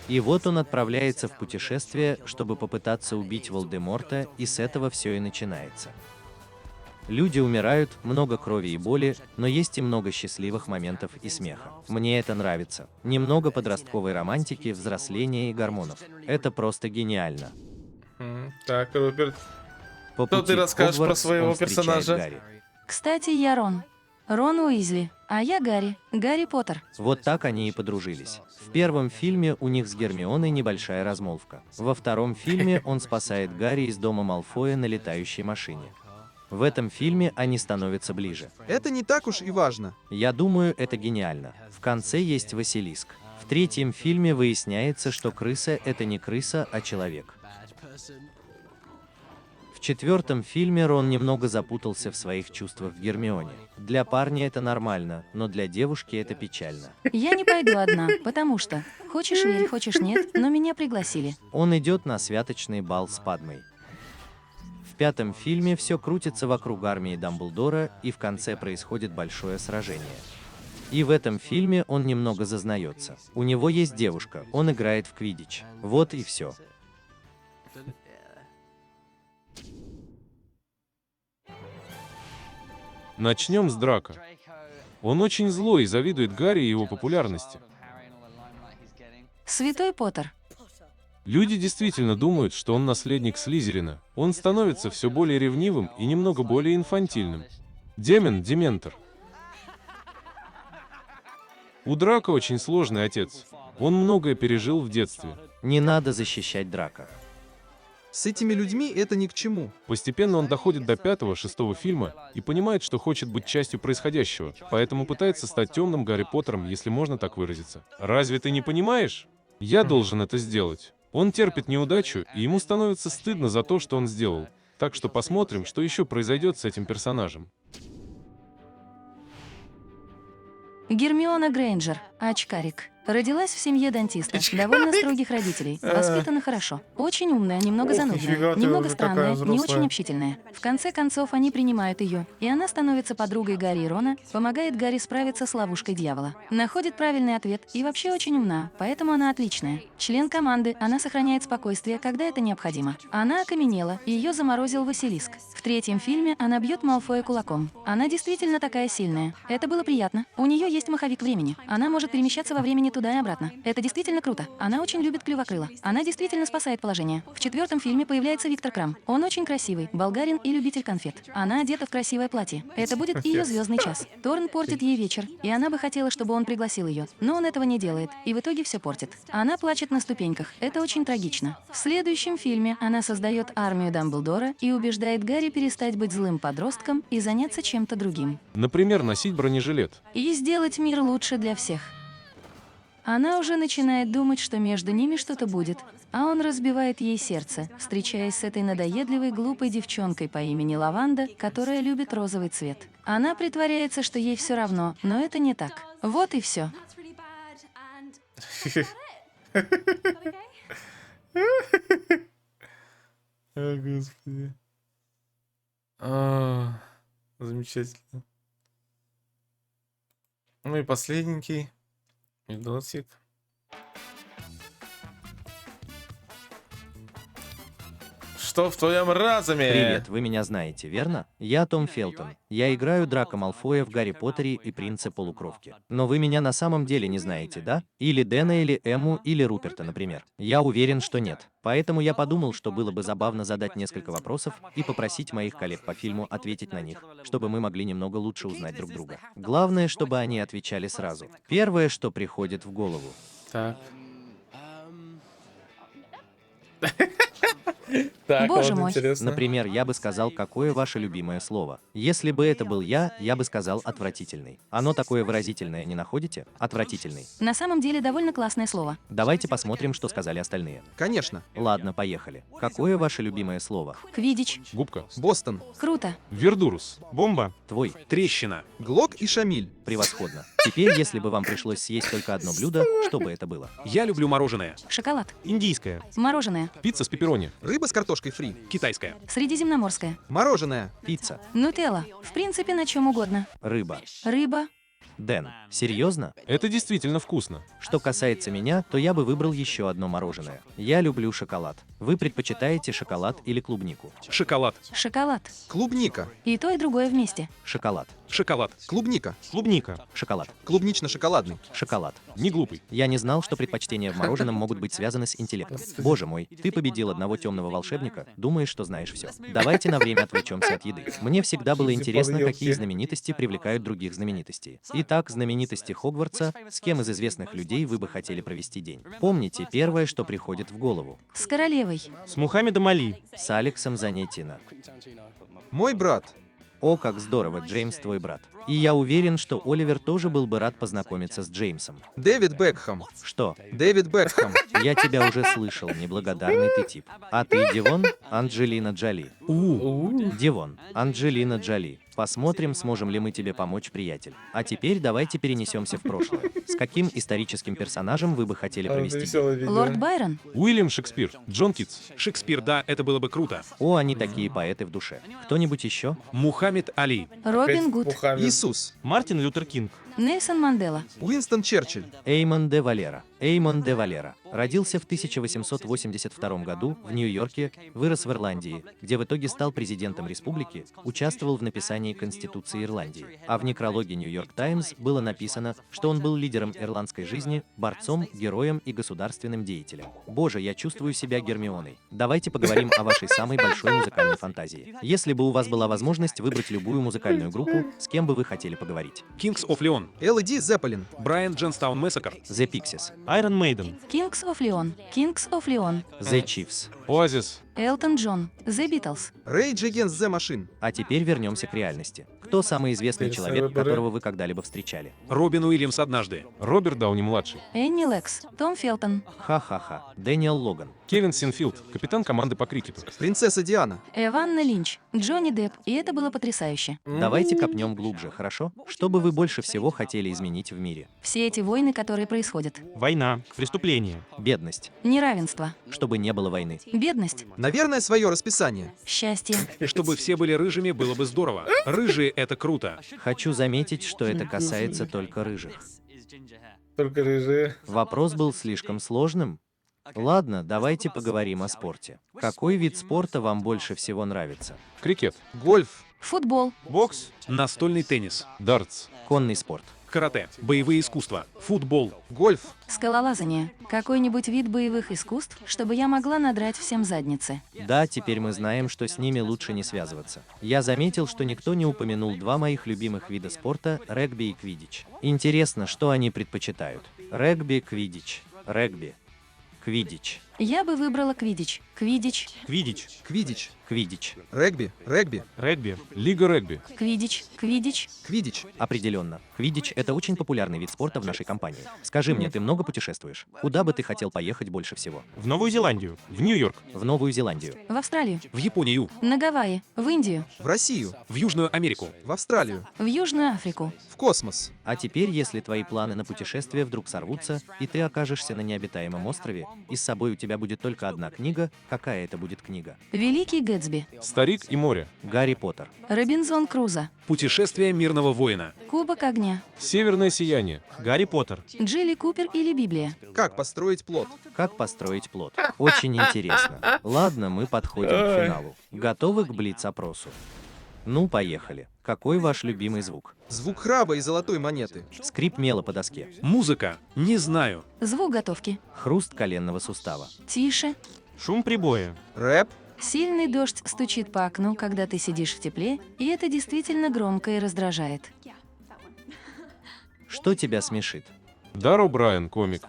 И вот он отправляется в путешествие, чтобы попытаться убить Волдеморта, и с этого все и начинается. Люди умирают, много крови и боли, но есть и много счастливых моментов и смеха. Мне это нравится. Немного подростковой романтики, взросления и гормонов. Это просто гениально. Так, Роберт, По что пути ты в расскажешь про Хогвартс своего он встречает персонажа? Гарри. Кстати, я Рон. Рон Уизли, а я Гарри. Гарри Поттер. Вот так они и подружились. В первом фильме у них с Гермионой небольшая размолвка. Во втором фильме он спасает Гарри из дома Малфоя на летающей машине. В этом фильме они становятся ближе. Это не так уж и важно. Я думаю, это гениально. В конце есть Василиск. В третьем фильме выясняется, что крыса — это не крыса, а человек. 4-м фильме Рон немного запутался в своих чувствах к Гермионе. Для парня это нормально, но для девушки это печально. Я не пойду одна, потому что хочешь верь, хочешь нет, но меня пригласили. Он идет на святочный бал с Падмой. В 5-м фильме все крутится вокруг армии Дамблдора, и в конце происходит большое сражение. И в этом фильме он немного зазнается. У него есть девушка, он играет в квиддич. Вот и все. Начнем с Драко. Он очень злой и завидует Гарри и его популярности. Святой Поттер. Люди действительно думают, что он наследник Слизерина. Он становится все более ревнивым и немного более инфантильным. Дементор. У Драко очень сложный отец. Он многое пережил в детстве. Не надо защищать Драко. С этими людьми это ни к чему. Постепенно он доходит до 5-6 фильма и понимает, что хочет быть частью происходящего, поэтому пытается стать темным Гарри Поттером, если можно так выразиться. Разве ты не понимаешь? Я должен это сделать. Он терпит неудачу, и ему становится стыдно за то, что он сделал. Так что посмотрим, что еще произойдет с этим персонажем. Гермиона Грейнджер, очкарик. Родилась в семье дантиста, довольно строгих родителей, воспитана хорошо, очень умная, немного занудная, немного странная, не очень общительная. В конце концов, они принимают ее, и она становится подругой Гарри и Рона, помогает Гарри справиться с ловушкой дьявола. Находит правильный ответ и вообще очень умна, поэтому она отличная. Член команды, она сохраняет спокойствие, когда это необходимо. Она окаменела, и ее заморозил Василиск. В 3-м фильме она бьет Малфоя кулаком. Она действительно такая сильная. Это было приятно. У нее есть маховик времени. Она может перемещаться во времени туда и обратно. Это действительно круто. Она очень любит клювокрыла. Она действительно спасает положение. В 4-м фильме появляется Виктор Крам. Он очень красивый, болгарин и любитель конфет. Она одета в красивое платье. Это будет ее звездный час. Торн портит ей вечер, и она бы хотела, чтобы он пригласил ее. Но он этого не делает, и в итоге все портит. Она плачет на ступеньках. Это очень трагично. В следующем фильме она создает армию Дамблдора и убеждает Гарри перестать быть злым подростком и заняться чем-то другим. Например, носить бронежилет. И сделать мир лучше для всех. Она уже начинает думать, что между ними что-то будет, а он разбивает ей сердце, встречаясь с этой надоедливой глупой девчонкой по имени Лаванда, которая любит розовый цвет. Она притворяется, что ей все равно, но это не так. Вот и все. О, Господи. Замечательно. Ну и последненький. Видосик. Что в твоем разуме? Привет, вы меня знаете, верно? Я Том Фелтон. Я играю Драко Малфоя в Гарри Поттере и Принце Полукровки. Но вы меня на самом деле не знаете, да? Или Дэна, или Эмму, или Руперта, например. Я уверен, что нет. Поэтому я подумал, что было бы забавно задать несколько вопросов и попросить моих коллег по фильму ответить на них, чтобы мы могли немного лучше узнать друг друга. Главное, чтобы они отвечали сразу. Первое, что приходит в голову. Так. Так, Боже вот мой. интересно. Например, я бы сказал, какое ваше любимое слово. Если бы это был я бы сказал отвратительный. Оно такое выразительное, не находите? Отвратительный. На самом деле довольно классное слово. Давайте посмотрим, что сказали остальные. Конечно. Ладно, поехали. Какое ваше любимое слово? Квиддич. Губка. Бостон. Круто. Вердурус. Бомба. Твой. Трещина. Глок и Шамиль. Превосходно. Теперь, если бы вам пришлось съесть только одно блюдо, что бы это было? Я люблю мороженое. Шоколад. Индийское. Мороженое. Пицца с пепперони. Рыба с картошкой фри. Китайская. Средиземноморское. Мороженое. Пицца. Нутелла. В принципе, на чем угодно. Рыба. Рыба. Дэн, серьезно? Это действительно вкусно. Что касается меня, то я бы выбрал еще одно мороженое. Я люблю шоколад. Вы предпочитаете шоколад или клубнику? Шоколад. Шоколад. Клубника. И то, и другое вместе. Шоколад. Шоколад. Клубника. Клубника. Шоколад. Клубнично-шоколадный. Шоколад. Не глупый. Я не знал, что предпочтения в мороженом могут быть связаны с интеллектом. Боже мой, ты победил одного темного волшебника, думаешь, что знаешь все. Давайте на время отвлечемся от еды. Мне всегда было интересно, какие знаменитости привлекают других знаменитостей. Итак, знаменитости Хогвартса, с кем из известных людей вы бы хотели провести день? Помните первое, что приходит в голову? С королевой. С Мухаммедом Али. С Алексом Занетино. Мой брат. О, как здорово, Джеймс твой брат. И я уверен, что Оливер тоже был бы рад познакомиться с Джеймсом. Дэвид Бекхэм. Что? Дэвид Бекхэм. Я тебя уже слышал, неблагодарный ты тип. А ты, Дивон, Анджелина Джоли. Дивон, Анджелина Джоли. Посмотрим, сможем ли мы тебе помочь, приятель. А теперь давайте перенесемся в прошлое. С каким историческим персонажем вы бы хотели провести день? Лорд Байрон? Уильям Шекспир, Джон Китс. Шекспир, да, это было бы круто. О, они такие поэты в душе. Кто-нибудь еще? Мухаммед Али. Робин Гуд. Иисус. Мартин Лютер Кинг. Нельсон Мандела. Уинстон Черчилль. Эймон де Валера. Эймон де Валера. Родился в 1882 году в Нью-Йорке, вырос в Ирландии, где в итоге стал президентом республики, участвовал в написании Конституции Ирландии. А в некрологе Нью-Йорк Таймс было написано, что он был лидером ирландской жизни, борцом, героем и государственным деятелем. Боже, я чувствую себя Гермионой. Давайте поговорим о вашей самой большой музыкальной фантазии. Если бы у вас была возможность выбрать любую музыкальную группу, с кем бы вы хотели поговорить? Kings of Leon. Л.Д. Зеппелин. Брайан Джонстаун Massacre. The Pixies. Iron Maiden. Kings of Leon. Kings of Leon. The Chiefs. Оазис. Элтон Джон. The Beatles. Rage Against the Machine. А теперь вернемся к реальности. Кто самый известный человек, которого вы когда-либо встречали? Робин Уильямс однажды. Роберт Дауни-младший. Энни Лекс. Том Фелтон. Ха-ха-ха. Дэниел Логан. Кевин Синфилд, капитан команды по крикету. Принцесса Диана. Эванна Линч. Джонни Депп. И это было потрясающе. Давайте копнем глубже, хорошо? Что бы вы больше всего хотели изменить в мире? Все эти войны, которые происходят. Война. Преступление. Бедность. Неравенство. Чтобы не было войны. Бедность. Наверное, свое расписание. Счастье. Чтобы все были рыжими, было бы здорово. Рыжие — это круто. Хочу заметить, что это касается только рыжих. Только рыжие. Вопрос был слишком сложным. Ладно, давайте поговорим о спорте. Какой вид спорта вам больше всего нравится? Крикет. Гольф. Футбол. Бокс. Настольный теннис. Дартс. Конный спорт. Карате. Боевые искусства. Футбол. Гольф. Скалолазание. Какой-нибудь вид боевых искусств, чтобы я могла надрать всем задницы. Да, теперь мы знаем, что с ними лучше не связываться. Я заметил, что никто не упомянул два моих любимых вида спорта – регби и квиддич. Интересно, что они предпочитают. Регби, квиддич. Регби. Квиддич. Я бы выбрала квиддич. Квиддич. Квиддич. Квиддич. Квиддич. Регби. Регби. Регби. Лига регби. Квиддич. Квиддич. Квиддич. Определенно. Квиддич – это очень популярный вид спорта в нашей компании. Скажи мне, ты много путешествуешь? Куда бы ты хотел поехать больше всего? В Новую Зеландию. В Нью-Йорк. В Новую Зеландию. В Австралию. В Японию. На Гавайи. В Индию. В Россию. В Южную Америку. В Австралию. В Южную Африку. В космос. А теперь, если твои планы на путешествие вдруг сорвутся, и ты окажешься на необитаемом острове, и с собой у тебя будет только одна книга, какая это будет книга? Великий Гэтсби. Старик и море. Гарри Поттер. Робинзон Крузо. Путешествие мирного воина. Кубок огня. Северное сияние. Гарри Поттер. Джилли Купер или Библия. Как построить плод? Как построить плод? Очень интересно. Ладно, мы подходим к финалу. Готовы к блиц-опросу? Ну, поехали. Какой ваш любимый звук? Звук краба и золотой монеты. Скрип мела по доске. Музыка. Не знаю. Звук готовки. Хруст коленного сустава. Тише. Шум прибоя. Рэп. Сильный дождь стучит по окну, когда ты сидишь в тепле, и это действительно громко и раздражает. Что тебя смешит? Даро Брайан, комик.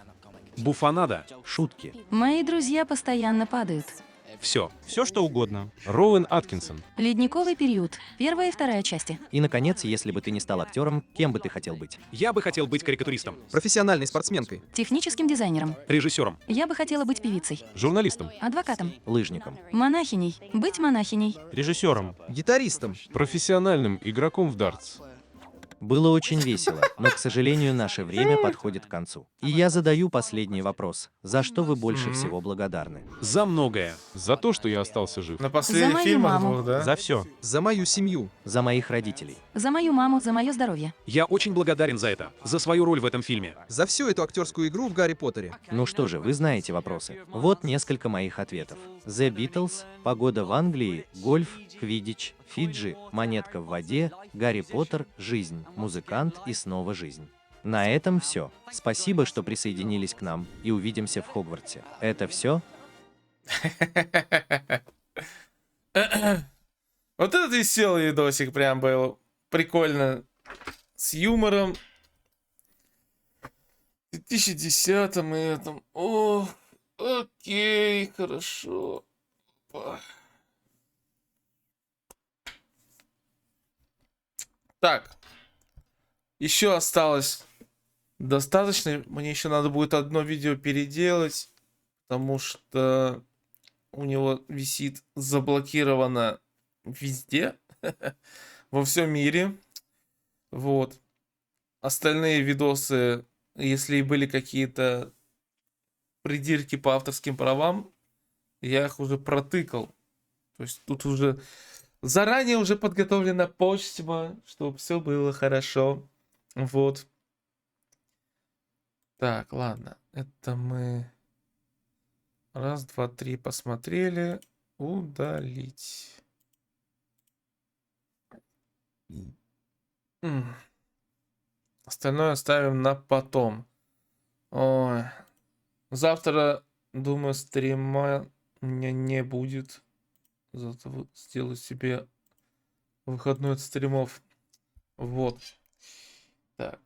Буфонада. Шутки. Мои друзья постоянно падают. Все. Все что угодно. Роуэн Аткинсон. Ледниковый период. Первая и вторая части. И, наконец, если бы ты не стал актером, кем бы ты хотел быть? Я бы хотел быть карикатуристом. Профессиональной спортсменкой. Техническим дизайнером. Режиссером. Я бы хотела быть певицей. Журналистом. Адвокатом. Лыжником. Монахиней. Быть монахиней. Режиссером. Гитаристом. Профессиональным игроком в дартс. Было очень весело, но, к сожалению, наше время подходит к концу. И я задаю последний вопрос. За что вы больше всего благодарны? За многое. За то, что я остался жив. На последних мою фильмах маму. двух, да? За все. За мою семью. За моих родителей. За мою маму, за мое здоровье. Я очень благодарен за это. За свою роль в этом фильме. За всю эту актерскую игру в Гарри Поттере. Ну что же, вы знаете вопросы. Вот несколько моих ответов. The Beatles, погода в Англии, гольф, квиддич, Фиджи, монетка в воде, Гарри Поттер, жизнь, музыкант и снова жизнь. На этом все. Спасибо, что присоединились к нам, и увидимся в Хогвартсе. Это все? Вот этот веселый видосик прям был. Прикольно. С юмором. В 2010-м и этом. О, окей, хорошо. Опа. Так. Еще осталось достаточно. Мне еще надо будет одно видео переделать, потому что у него висит заблокировано везде, во всем мире. Вот. Остальные видосы, если и были какие-то придирки по авторским правам, я их уже протыкал. То есть тут уже заранее уже подготовлена почта, чтобы все было хорошо. Вот. Так, ладно. Это мы... Раз, два, три посмотрели. Удалить. Остальное оставим на потом. Ой. Завтра, думаю, стрима у меня не будет. Зато сделаю себе выходной от стримов. Вот. Так.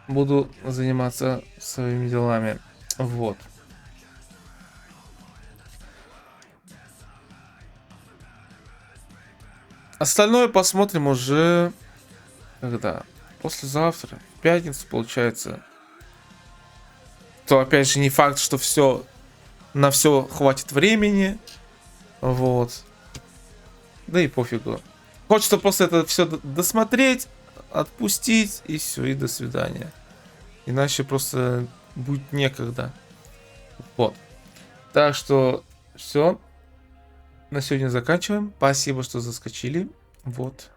Буду заниматься своими делами. Вот. Остальное посмотрим уже когда? Послезавтра. В пятницу, получается. То опять же не факт, что все на все хватит времени. Вот. Да и пофигу. Хочется просто это все досмотреть, отпустить и все, и до свидания. Иначе просто будет некогда. Вот. Так что все. На сегодня заканчиваем. Спасибо, что заскочили. Вот.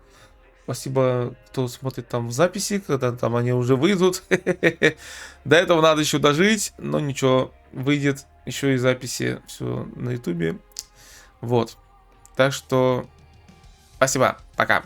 Спасибо, кто смотрит там в записи, когда там они уже выйдут. До этого надо еще дожить, но ничего, выйдет еще и записи все на ютубе. Вот. Так что спасибо. Пока.